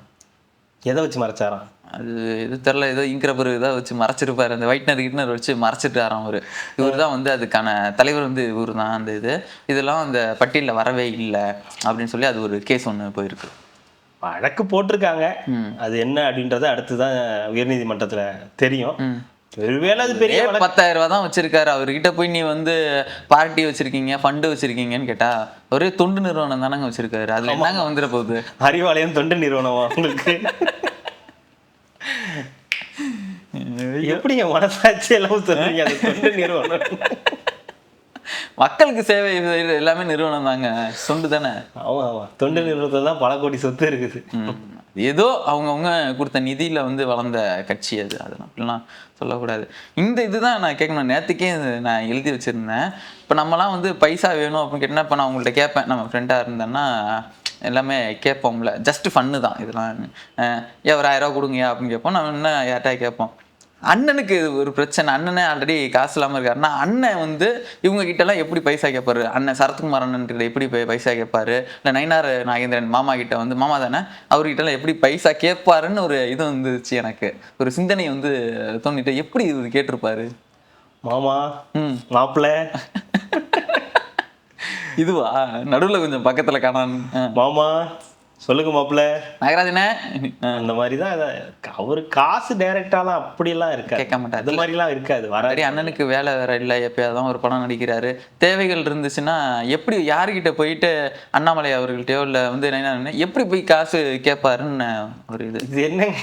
எதை வச்சு மறைச்சாராம்? அது இது தெரில, ஏதோ இங்கிரபர் இதை வச்சு மறைச்சிருப்பாரு. அந்த ஒயிட்னர் வச்சு மறைச்சிட்டாராம். இவர் தான் வந்து அதுக்கான தலைவர் வந்து இவர் தான். அந்த இதெல்லாம் அந்த பட்டியலில் வரவே இல்லை அப்படின்னு சொல்லி அது ஒரு கேஸ் ஒன்று போயிருக்கு. வழக்கு போட்டிருக்காங்க. அது என்ன அப்படின்றத அடுத்துதான் உயர்நீதிமன்றத்துல தெரியும். ஒருவேளை அது பெரிய 10,000 ரூபா தான் வச்சிருக்காரு. அவர்கிட்ட போய் நீ வந்து பார்ட்டி வச்சிருக்கீங்க, ஃபண்டு வச்சிருக்கீங்கன்னு கேட்டா ஒரே தொண்டு நிறுவனம் தானங்க வச்சிருக்காரு. அதுல என்னங்க வந்துட போகுது? அறிவாலயம் தொண்டு நிறுவனமா உங்களுக்கு? எப்படிங்க மனசாட்சி எல்லாம் சொல்றீங்க? அது தொண்டு நிறுவனம். மக்களுக்கு சேவை எல்லாமே நிறுவனம் தாங்க, தொண்டு தானே. ஆமா ஆமா, தொண்டு நிறுவனத்துல தான் பல கோடி சொத்து இருக்குது. ஏதோ அவங்கவுங்க கொடுத்த நிதியில வந்து வளர்ந்த கட்சி அது. அதெல்லாம் அப்படிலாம் சொல்லக்கூடாது. இந்த இதுதான் நான் கேட்கணும். நேற்றுக்கே நான் எழுதி வச்சிருந்தேன். இப்போ நம்மலாம் வந்து பைசா வேணும் அப்படின்னு கேட்டேன்னா, இப்போ நான் உங்கள்கிட்ட கேட்பேன், நம்ம ஃப்ரெண்டாக இருந்தேன்னா எல்லாமே கேட்போம்ல, ஜஸ்ட் ஃபன்னு தான் இதெல்லாம். ஒரு 1000 ரூபா கொடுங்கயா அப்படின்னு கேட்போம். நம்ம என்ன யார்கிட்ட கேட்போம். அண்ணனுக்கு ஒரு பிரச்சனை. அண்ணனே ஆல்ரெடி காசு இல்லாமல் இருக்காருன்னா அண்ணன் வந்து இவங்க கிட்டலாம் எப்படி பைசா கேட்பாரு? அண்ணன் சரத்குமார் அண்ணன் கிட்ட எப்படி பைசா கேட்பாரு? இல்லை நயினார் நாகேந்திரன் மாமா கிட்ட வந்து, மாமா தானே, அவர்கிட்டலாம் எப்படி பைசா கேட்பாருன்னு ஒரு இது வந்துச்சு. எனக்கு ஒரு சிந்தனை வந்து தோணிட்டு, எப்படி இது கேட்டிருப்பாரு? மாமா மாப்பிள்ள இதுவா நடுவில் கொஞ்சம் பக்கத்தில் காணான்னு. மாமா சொல்லுங்க மாப்பிள்ள நாகராஜனே அந்த மாதிரிதான். அவரு காசு டைரக்டாலாம் அப்படியெல்லாம் இருக்காது, கேட்க மாட்டாரு. அது மாதிரிலாம் இருக்காது. வராடி அண்ணனுக்கு வேலை வேற இல்லை, எப்பயாதான் ஒரு படம் நடிக்கிறாரு. தேவைகள் இருந்துச்சுன்னா எப்படி யாருக்கிட்ட போயிட்டு அண்ணாமலை அவர்கள்ட்டயோ இல்லை வந்து எப்படி போய் காசு கேட்பாருன்னு ஒரு இது என்னங்க,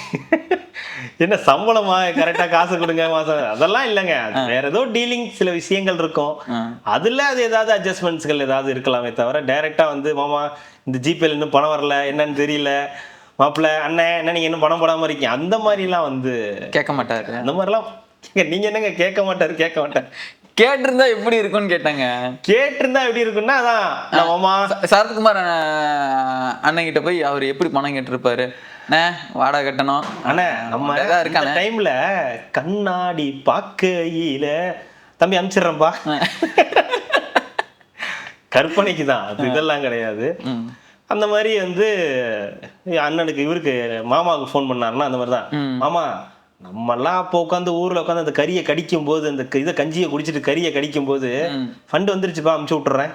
என்ன சம்பளமா கரெக்டா காசு கொடுங்க மாசம், அதெல்லாம் இல்லைங்க. வேற ஏதோ டீலிங் சில விஷயங்கள் இருக்கும். அதுல அது ஏதாவது அட்ஜஸ்ட்மெண்ட்ஸ்கள் ஏதாவது இருக்கலாமே தவிர டைரக்டா வந்து மாமா இந்த ஜிபேல இன்னும் பணம் வரல என்னன்னு தெரியல, மாப்பிள்ள அண்ணன் என்ன நீங்க இன்னும் பணம் போடாம இருக்கீங்க, அந்த மாதிரிலாம் வந்து கேட்க மாட்டாரு. அந்த மாதிரிலாம் நீங்க என்னங்க கேட்க மாட்டாரு? கேட்க மாட்டாரு. கேட்டிருந்தா எப்படி இருக்கும்னு கேட்டாங்க. கேட்டிருந்தா எப்படி இருக்குன்னா, அதான் மாமா சரத்குமார் அண்ணன் கிட்ட போய் அவர் எப்படி பணம் கேட்டிருப்பாரு? வாடகை கட்டணும் அண்ணே, நம்ம இருக்க டைம்ல கண்ணாடி பாக்கையில தம்பி அனுப்பிச்சிடுறேன்பா. கற்பனைக்கு தான் அது, இதெல்லாம் கிடையாது. அந்த மாதிரி வந்து அண்ணனுக்கு இவருக்கு மாமாவுக்கு ஃபோன் பண்ணாருன்னா அந்த மாதிரி தான். மாமா நம்மெல்லாம் அப்போ உட்காந்து ஊர்ல உட்காந்து அந்த கறியை கடிக்கும் போது, அந்த இதை கஞ்சியை குடிச்சிட்டு கறியை கடிக்கும் போது ஃபண்ட் வந்துருச்சுப்பா அமுச்சு விட்டுறேன்,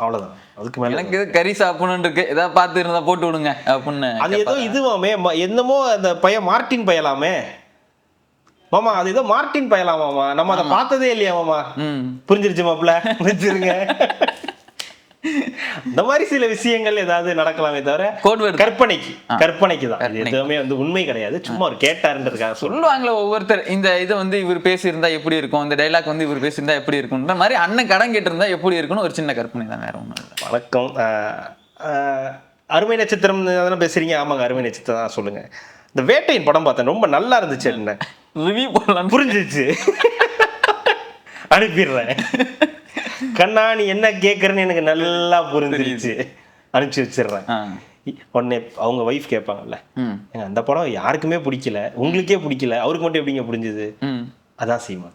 அவ்வளவுதான். அதுக்கு மேல எனக்கு கறி சாப்பிடணும் இருக்கு, ஏதாவது பார்த்து இருந்தா போட்டு விடுங்க அப்படின்னு. அது ஏதோ இதுவாமே என்னமோ அந்த பையன் மார்டின் பயலாமே மாமா, அது ஏதோ மார்டின் பயலாமாமா, நம்ம அதை பார்த்ததே இல்லையா மாமா? புரிஞ்சிருச்சு மாப்பிள்ள, புரிஞ்சிருங்க. இந்த மாதிரி சில விஷயங்கள் ஏதாவது நடக்கலாமே தவிர கற்பனைக்கு தான். இது எதுவுமே வந்து உண்மை கிடையாது, சும்மா ஒரு கேட்டாருன்றதுக்காக சொல்லுவாங்களே ஒவ்வொருத்தர். இந்த இதை வந்து இவர் பேசியிருந்தா எப்படி இருக்கும், இந்த டைலாக் வந்து இவர் பேசியிருந்தா எப்படி இருக்கும்ன்ற மாதிரி அண்ணன் கடன் கேட்டிருந்தா எப்படி இருக்குன்னு ஒரு சின்ன கற்பனை தான், வேற ஒன்றும் இல்லை. வணக்கம், அருமை நட்சத்திரம் அதெல்லாம் பேசுறீங்க. ஆமாங்க, அருமை நட்சத்திரம் தான். சொல்லுங்க. இந்த வேட்டையின் படம் பார்த்தேன், ரொம்ப நல்லா இருந்துச்சு. என்ன ரிவ்யூ போடலாம் புரிஞ்சிச்சு, அனுப்பிடுறேன். கண்ணா நீ என்ன கேட்கறன்னு எனக்கு நல்லா புரிஞ்சிருச்சு, அனுப்பிச்சு வச்சிடுறேன். உடனே அவங்க வைஃப் கேட்பாங்கல்ல, அந்த படம் யாருக்குமே பிடிக்கல, உங்களுக்கே பிடிக்கல, அவருக்கு மட்டும் எப்படிங்க புரிஞ்சுது? அதான் சீமான்.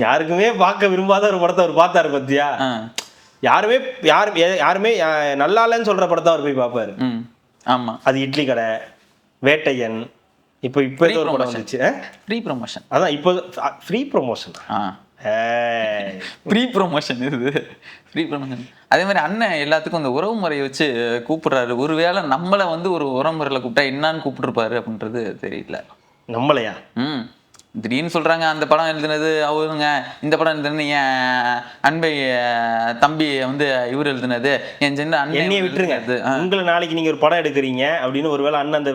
யாருக்குமே பார்க்க விரும்பாத ஒரு படத்தை அவர் பார்த்தாரு பத்தியா? யாருமே நல்லா இல்லைன்னு சொல்ற படத்தை அவர் போய் பார்ப்பாரு. ஆமா, அது இட்லி கடை, வேட்டையன், இப்போ ஏதோ ஒரு படம் வந்துச்சு, ஃப்ரீ ப்ரொமோஷன். அதான் இப்போ ஃப்ரீ ப்ரொமோஷன். ப்ரீ ப்ரொமோஷன் இது, ப்ரீ ப்ரொமோஷன். அதே மாதிரி அண்ணன் எல்லாத்துக்கும் அந்த உறவு முறையை வச்சு கூப்பிடுறாரு. ஒருவேளை நம்மளை வந்து ஒரு உறவு முறையில் கூப்பிட்டா என்னான்னு கூப்பிட்டுருப்பாரு அப்படின்றது தெரியல. நம்மளையா? திடீர்னு சொல்றாங்க அந்த படம் எழுதுனது அவருங்க, இந்த படம் எழுதுனது என் அன்பை தம்பி வந்து இவர் எழுதுனது, என் சின்ன என்னைய விட்டுருங்க. உங்களை நாளைக்கு நீங்க ஒரு படம் எடுக்கிறீங்க அப்படின்னு ஒருவேளை அண்ணன் அந்த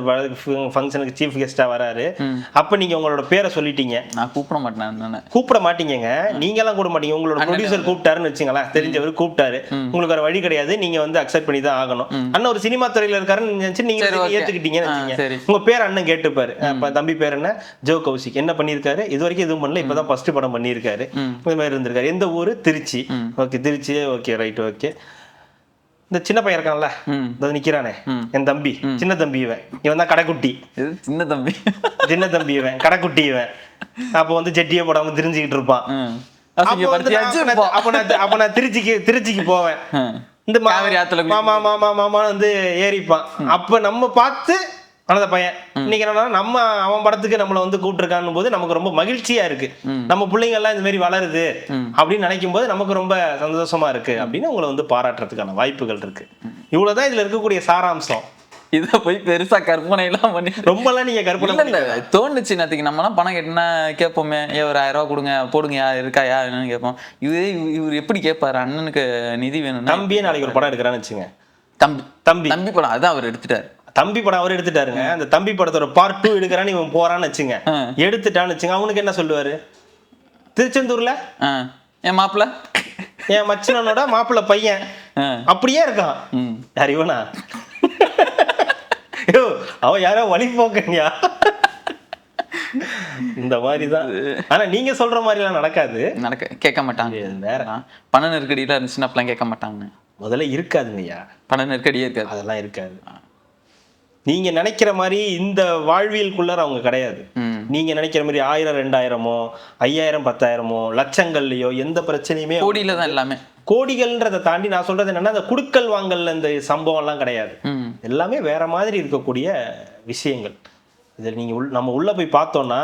ஃபங்க்ஷனுக்கு சீஃப் கெஸ்டா வராரு, அப்ப நீங்க உங்களோட பேரை சொல்லிட்டீங்க. நான் கூப்பிட மாட்டேன். கூப்பிட மாட்டீங்க, நீங்க எல்லாம் கூட மாட்டீங்க. உங்களோட ப்ரொடியூசர் கூப்பிட்டாருன்னு வச்சுங்களேன், தெரிஞ்சவர் கூப்பிட்டாரு, உங்களுக்கு வேற வழி கிடையாது, நீங்க வந்து அக்செப்ட் பண்ணி தான் ஆகணும். அண்ணன் ஒரு சினிமா துறையில இருக்காருன்னு நினைச்சு நீங்க ஏத்துக்கிட்டீங்கன்னு உங்க பேர் அண்ணன் கேட்டுப்பாரு. தம்பி பேர் என்ன? ஜோ கௌசிக். என்ன பண்ணிருக்காரு? இது வரைக்கும் எதுவும் பண்ணல, இப்பதான் ஃபர்ஸ்ட் படம் பண்ணிருக்காரு. இந்த மாதிரி இருந்திருக்காரு. எந்த ஊரு? Trichy. Okay, Trichy. Okay, right. Okay, இந்த சின்ன பையன் இருக்கான்ல, நிக்கிறானே, என் தம்பி, சின்ன தம்பி. இவன் தான் கடைக்குட்டி. சின்ன தம்பி, சின்ன தம்பி இவன், கடைக்குட்டி இவன். அப்ப வந்து ஜெட்டியே போடாம தெரிஞ்சுக்கிட்டு இருப்பான். அப்ப நான் திருச்சிக்கு போவேன். இந்த மாமா மாமா மாமா வந்து ஏறிப்பான். அப்ப நம்ம பார்த்து அந்த பையன் இன்னைக்கு என்னன்னா நம்ம அவன் படத்துக்கு நம்மளை வந்து கூப்பிட்டுருக்கான்னு போது நமக்கு ரொம்ப மகிழ்ச்சியா இருக்கு. நம்ம பிள்ளைங்க எல்லாம் இந்த மாதிரி வளருது அப்படின்னு நினைக்கும் போது நமக்கு ரொம்ப சந்தோஷமா இருக்கு அப்படின்னு உங்களை வந்து பாராட்டுறதுக்கான வாய்ப்புகள் இருக்கு. இவ்வளவுதான் இதுல இருக்கக்கூடிய சாராம்சம். இதை போய் பெருசா கற்பனை எல்லாம் பண்ணி ரொம்பலாம் நீங்க கற்பனை இல்ல தோணுச்சு. நேற்றுக்கு நம்மலாம் பணம் கேட்டோம்னா கேட்போமே, ஒரு 1000 ரூபா கொடுங்க, போடுங்க, இருக்காயா என்னன்னு கேட்போம். இவர் எப்படி கேட்பாரு? அண்ணனுக்கு நிதி வேணும். தம்பியே நாளைக்கு ஒரு படம் எடுக்கிறான்னு வச்சுங்க. தம்பி படம் அதான் அவர் எடுத்துட்டாரு. தம்பி படம் அவர் எடுத்துட்டாருங்க. அந்த தம்பி படத்தோட பார்ட் 2 எடுக்கிறான்னு இவன் போறான்னு வச்சுங்க, எடுத்துட்டான்னு வச்சுங்க, அவனுக்கு என்ன சொல்லுவாரு? திருச்செந்தூர்ல என் மாப்பிள்ள, என் மச்சனோட மாப்பிள்ள பையன் அப்படியே இருக்கான். யார் இவனா? அவன் யாரோ வழி போக்கணியா? இந்த மாதிரிதான். ஆனா நீங்க சொல்ற மாதிரி எல்லாம் நடக்காது. கேட்க மாட்டாங்க. வேற பண நெருக்கடியில இருந்துச்சுன்னா அப்பெல்லாம் கேட்க மாட்டாங்க. முதல்ல இருக்காதுங்கய்யா, பண நெருக்கடியே இருக்காது. அதெல்லாம் இருக்காது. நீங்க நினைக்கிற மாதிரி இந்த வாழ்வியலுக்குள்ளார அவங்க கிடையாது. நீங்க நினைக்கிற மாதிரி 1000 2000 5000 10000 லட்சங்கள்லயோ எந்த பிரச்சனையுமே கோடியில தான் எல்லாமே. கோடிகள்ன்றதை தாண்டி நான் சொல்றது என்னன்னா, அந்த குடுக்கல் வாங்கல் இந்த சம்பவம் எல்லாம் கிடையாது. எல்லாமே வேற மாதிரி இருக்கக்கூடிய விஷயங்கள். இதை நீங்க நம்ம உள்ள போய் பார்த்தோம்னா,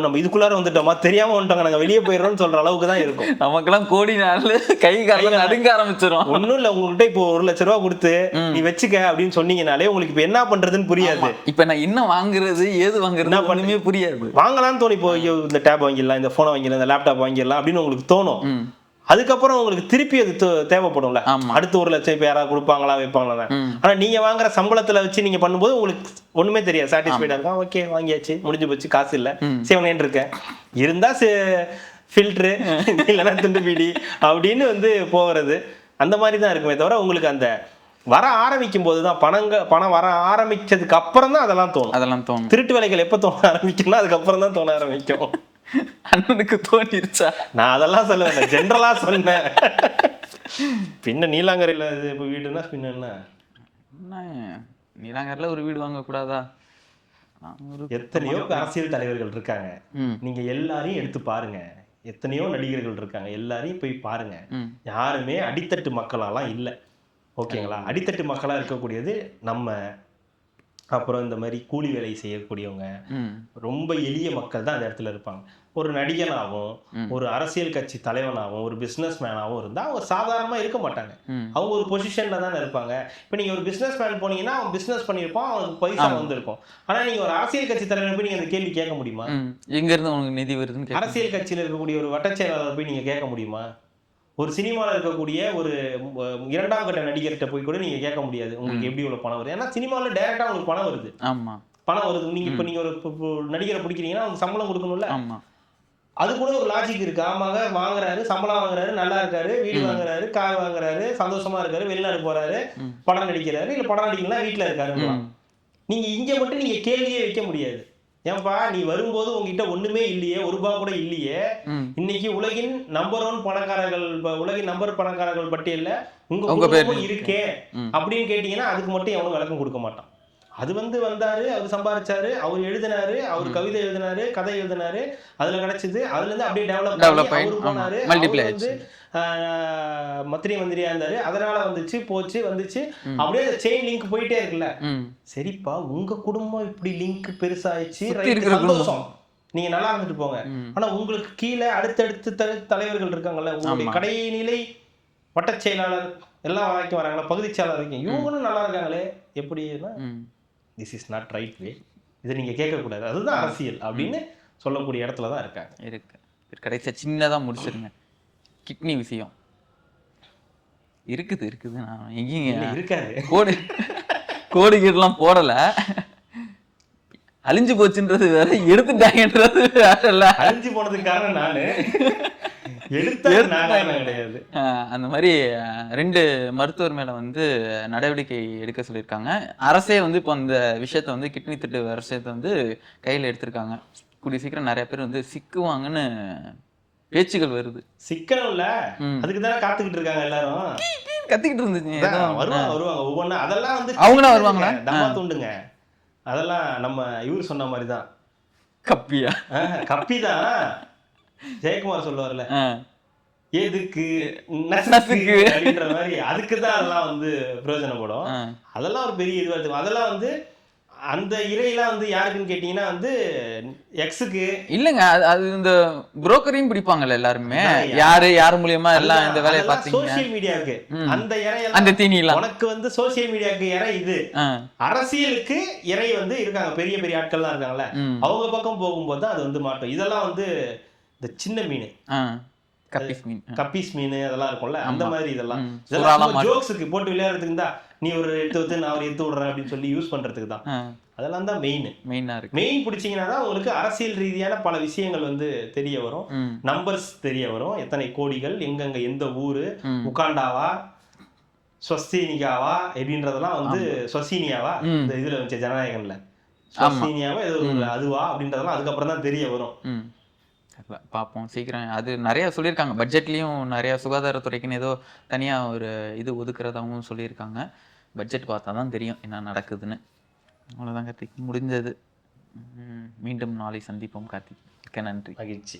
நம்ம இதுக்குள்ளார வந்துட்டோமா, தெரியாம வந்துட்டோங்க, நாங்க வெளியே போயிடுறோம்னு சொல்ற அளவுக்கு தான் இருக்கும். நமக்கெல்லாம் கோடி நாள் கை கால நடுங்க ஆரம்பிச்சிடும். ஒன்னும் இல்ல, உங்ககிட்ட இப்போ 1 லட்ச ரூபா கொடுத்து நீ வச்சுக்க அப்படின்னு சொன்னீங்கனாலே உங்களுக்கு இப்ப என்ன பண்றதுன்னு புரியாது. இப்ப நான் என்ன வாங்குறது ஏது வாங்குறது ஒண்ணுமே புரியாது. வாங்கலாம்னு தோணும். இப்போ இந்த டேப் வாங்கிடலாம், இந்த போனை வாங்கிடலாம், இந்த லேப்டாப் வாங்கிடலாம் அப்படின்னு உங்களுக்கு தோணும். அதுக்கப்புறம் உங்களுக்கு திருப்பி அது தேவைப்படும்ல. அடுத்து 1 லட்சம் இப்ப யாராவது கொடுப்பாங்களா வைப்பாங்களா? ஆனா நீங்க வாங்குற சம்பளத்துல வச்சு நீங்க பண்ணும்போது உங்களுக்கு ஒண்ணுமே தெரியாது. சாட்டிஸ்ஃபைடா இருக்கா, ஓகே வாங்கியாச்சு, முடிஞ்சு போச்சு, காசு இல்ல, சேவனேன்னு இருக்கேன், இருந்தா ஃபில்டரு இல்லைன்னா துண்டு பீடி அப்படின்னு வந்து போகிறது. அந்த மாதிரி தான் இருக்குமே தவிர உங்களுக்கு அந்த வர ஆரம்பிக்கும் போதுதான் பணம் வர ஆரம்பிச்சதுக்கு அப்புறம் தான் அதெல்லாம் தோணும். திருட்டு வேலைகள் எப்ப தோண ஆரம்பிக்கும்னா அதுக்கப்புறம் தான் தோண ஆரம்பிக்கும். அண்ணனுக்கு தோணிருச்சா? நான் அதெல்லாம் சொல்லுவேன், ஜென்ரலா சொன்னேன். பின்ன நீலாங்கரையில இப்ப வீடுனா பின்ன என்ன, நீலாங்கரையில ஒரு வீடு வாங்க கூடாதா? எத்தனையோ அரசியல் தலைவர்கள் இருக்காங்க, நீங்க எல்லாரையும் எடுத்து பாருங்க. எத்தனையோ நடிகர்கள் இருக்காங்க, எல்லாரையும் போய் பாருங்க. யாருமே அடித்தட்டு மக்களாலாம் இல்லை. ஓகேங்களா? அடித்தட்டு மக்களா இருக்கக்கூடியது நம்ம, அப்புறம் இந்த மாதிரி கூலி வேலை செய்யக்கூடியவங்க, ரொம்ப எளிய மக்கள் தான் அந்த இடத்துல இருப்பாங்க. ஒரு நடிகனாகவும் ஒரு அரசியல் கட்சி தலைவனாகவும் ஒரு பிசினஸ் மேனாகவும் இருந்தா அவங்க சாதாரணமா இருக்க மாட்டாங்க. அவங்க ஒரு பொசிஷன்ல தானே இருப்பாங்க. இப்ப நீங்க ஒரு பிசினஸ் மேன் போனீங்கன்னா அவன் பிசினஸ் பண்ணிருப்பான், அவனுக்கு பைசா வந்திருக்கும். ஆனா நீங்க ஒரு அரசியல் கட்சி தலைவர் போய் நீங்க அந்த கேள்வி கேட்க முடியுமா? எங்க இருந்து உங்களுக்கு நிதி வருதுன்னு அரசியல் கட்சியில இருக்கக்கூடிய ஒரு வட்ட செயலாளர் போய் நீங்க கேட்க முடியுமா? ஒரு சினிமாவில் இருக்கக்கூடிய ஒரு 2ஆம் கட்ட நடிகர்கிட்ட போய் கூட நீங்க கேட்க முடியாது உங்களுக்கு எப்படி இவ்வளவு பணம் வருது. ஏன்னா சினிமாவில் டைரக்டா உங்களுக்கு பணம் வருது. பணம் வருது. நீங்க இப்ப நீங்க ஒரு நடிகரை பிடிக்கிறீங்கன்னா அவங்க சம்பளம் கொடுக்கணும்ல. அது கூட ஒரு லாஜிக் இருக்கு. ஆமாங்க, வாங்குறாரு, சம்பளம் வாங்குறாரு, நல்லா இருக்காரு, வீடு வாங்குறாரு, கார் வாங்குறாரு, சந்தோஷமா இருக்காரு, வெளிநாடு போறாரு, படம் நடிக்கிறாரு, இல்ல படம் நடிக்கலாம் வீட்டுல இருக்காரு. நீங்க இங்க மட்டும் நீங்க கேள்வியே வைக்க முடியாது. ஏன்பா நீ வரும்போது உங்ககிட்ட ஒண்ணுமே இல்லையே, ₹1 கூட இல்லையே, இன்னைக்கு உலகின் நம்பர் 1 பணக்காரர்கள், உலகின் நம்பர் பணக்காரர்கள் பட்டியல்ல உங்க பேர் இருக்கே அப்படின்னு கேட்டீங்கன்னா அதுக்கு மட்டும் எவனும் விளக்கம் கொடுக்க மாட்டான். அது வந்தாரு, அவர் சம்பாதிச்சாரு, அவர் எழுதினாரு, அவர் கவிதை எழுதினாரு, கதை எழுதினாரு, அதுல கிடைச்சது, அதுல இருந்து அப்படியே டெவலப் ஆகி அவர் போனாரு, மத்திய மந்திரியா இருந்தாரு, அதனால வந்துச்சு அப்படியே செயின் லிங்க் போயிட்டே இருக்குல்ல. சரிப்பா, உங்க குடும்பம் இப்படி லிங்க் பெருசாயிடுச்சு, சந்தோஷம். நீங்க நல்லா இருந்துட்டு போங்க. ஆனா உங்களுக்கு கீழே அடுத்தடுத்து தலைவர்கள் இருக்காங்கல்ல, உங்களுடைய ஆமா. கடைநிலை வட்டச் செயலாளர் எல்லாம் வரைக்கும் வராங்களா, பகுதி செயலாளர் வரைக்கும் இவங்களும் நல்லா இருக்காங்களே, எப்படின்னா this is not right way, இதை நீங்க கேட்கக்கூடாது, அதுதான் அரசியல் அப்படின்னு சொல்லக்கூடிய இடத்துல தான் இருக்காங்க. இருக்கு. கடைசியா சின்னதா முடிச்சிருங்க. கிட்னி விஷயம் இருக்குது. நான் எங்கேயும் இருக்காது. கோடு கீடெல்லாம் போடல. அழிஞ்சு போச்சுன்றது வேற, எடுத்துட்டாங்கன்றது வேற. அழிஞ்சு போனதுக்கு காரணம் நானு, கிடையாது. அந்த மாதிரி 2 மருத்துவர் மேல வந்து நடவடிக்கை எடுக்க சொல்லியிருக்காங்க. அரசே வந்து இப்போ அந்த விஷயத்த வந்து கிட்னி திருட்டு விஷயத்த வந்து கையில எடுத்திருக்காங்க. கூடிய சீக்கிரம் நிறைய பேர் வந்து சிக்குவாங்கன்னு பேச்சுகள் வருது. சிக்கனம் இல்ல, அதுக்கு தானே காத்துக்கிட்டு இருக்காங்க எல்லாரும். கத்திக்கிட்டு இருந்துச்சு. வருவாங்க ஒவ்வொன்னா. அதெல்லாம் வந்து அவங்களாம் வருவாங்களா? தம்மா துண்டுங்க. அதெல்லாம் நம்ம இவரு சொன்ன மாதிரி தான். கப்பியா? கப்பி தான். ஜெயக்குமார் சொல்லுவார்ல, எதுக்கு நசுக்கு அப்படின்ற மாதிரி, அதுக்கு தான் அதெல்லாம் வந்து பிரயோஜனப்படும். அதெல்லாம் ஒரு பெரிய இதுவாக இருக்கும். அதெல்லாம் வந்து அந்த இறையெல்லாம் வந்து யாருக்குன்னு கேட்டீங்கன்னா வந்து எக்ஸுக்கு இல்லங்க. அது இந்த புரோக்கரையும் பிடிப்பாங்கல்ல எல்லாருமே. யாரு மூலியமா எல்லாம் இந்த வேலையை பார்த்தீங்க. சோசியல் மீடியாவுக்கு அந்த இறையெல்லாம், அந்த தீனி எல்லாம் உனக்கு வந்து சோசியல் மீடியாவுக்கு இறை இது. அரசியலுக்கு இறை வந்து இருக்காங்க, பெரிய பெரிய ஆட்கள் தான் இருக்காங்கல்ல, அவங்க பக்கம் போகும்போது தான் அது வந்து மாட்டோம். இதெல்லாம் வந்து இந்த சின்ன மீன், கப்பீஸ் மீன் அதெல்லாம் இருக்கும்ல, அந்த மாதிரி இதெல்லாம் ஜோக்ஸுக்கு போட்டு விளையாடுறதுக்கு தான், நீ ஒரு எடுத்து வந்து நான் ஒரு எடுத்து விடுறேன் அப்படின்னு சொல்லி யூஸ் பண்றதுக்கு தான். அதெல்லாம் தான் மெயினா இருக்கு. மெயின் பிடிச்சிங்கன்னா தான் உங்களுக்கு அரசியல் ரீதியான பல விஷயங்கள் வந்து தெரிய வரும், நம்பர்ஸ் தெரிய வரும், எத்தனை கோடிகள், எங்கெங்க, எந்த ஊரு, உகாண்டாவா, ஸ்வஸ்தீனிகாவா அப்படின்றதெல்லாம் வந்து, ஸ்வசீனியாவா இந்த இதுல வச்ச ஜனநாயகன்ல ஸ்வஸ்தீனியாவா எது அதுவா அப்படின்றதெல்லாம் அதுக்கப்புறம் தான் தெரிய வரும். பார்ப்போம் சீக்கிரம். அது நிறைய சொல்லியிருக்காங்க, பட்ஜெட்லேயும் நிறைய சுகாதாரத்துறைக்குன்னு ஏதோ தனியாக ஒரு இது ஒதுக்குறதாகவும் சொல்லியிருக்காங்க. பட்ஜெட் பார்த்தா தான் தெரியும் என்ன நடக்குதுன்னு. அவ்வளோதான் கார்த்திக், முடிஞ்சது. மீண்டும் நாளை சந்திப்போம் கார்த்திக். மிக்க நன்றி. மகிழ்ச்சி.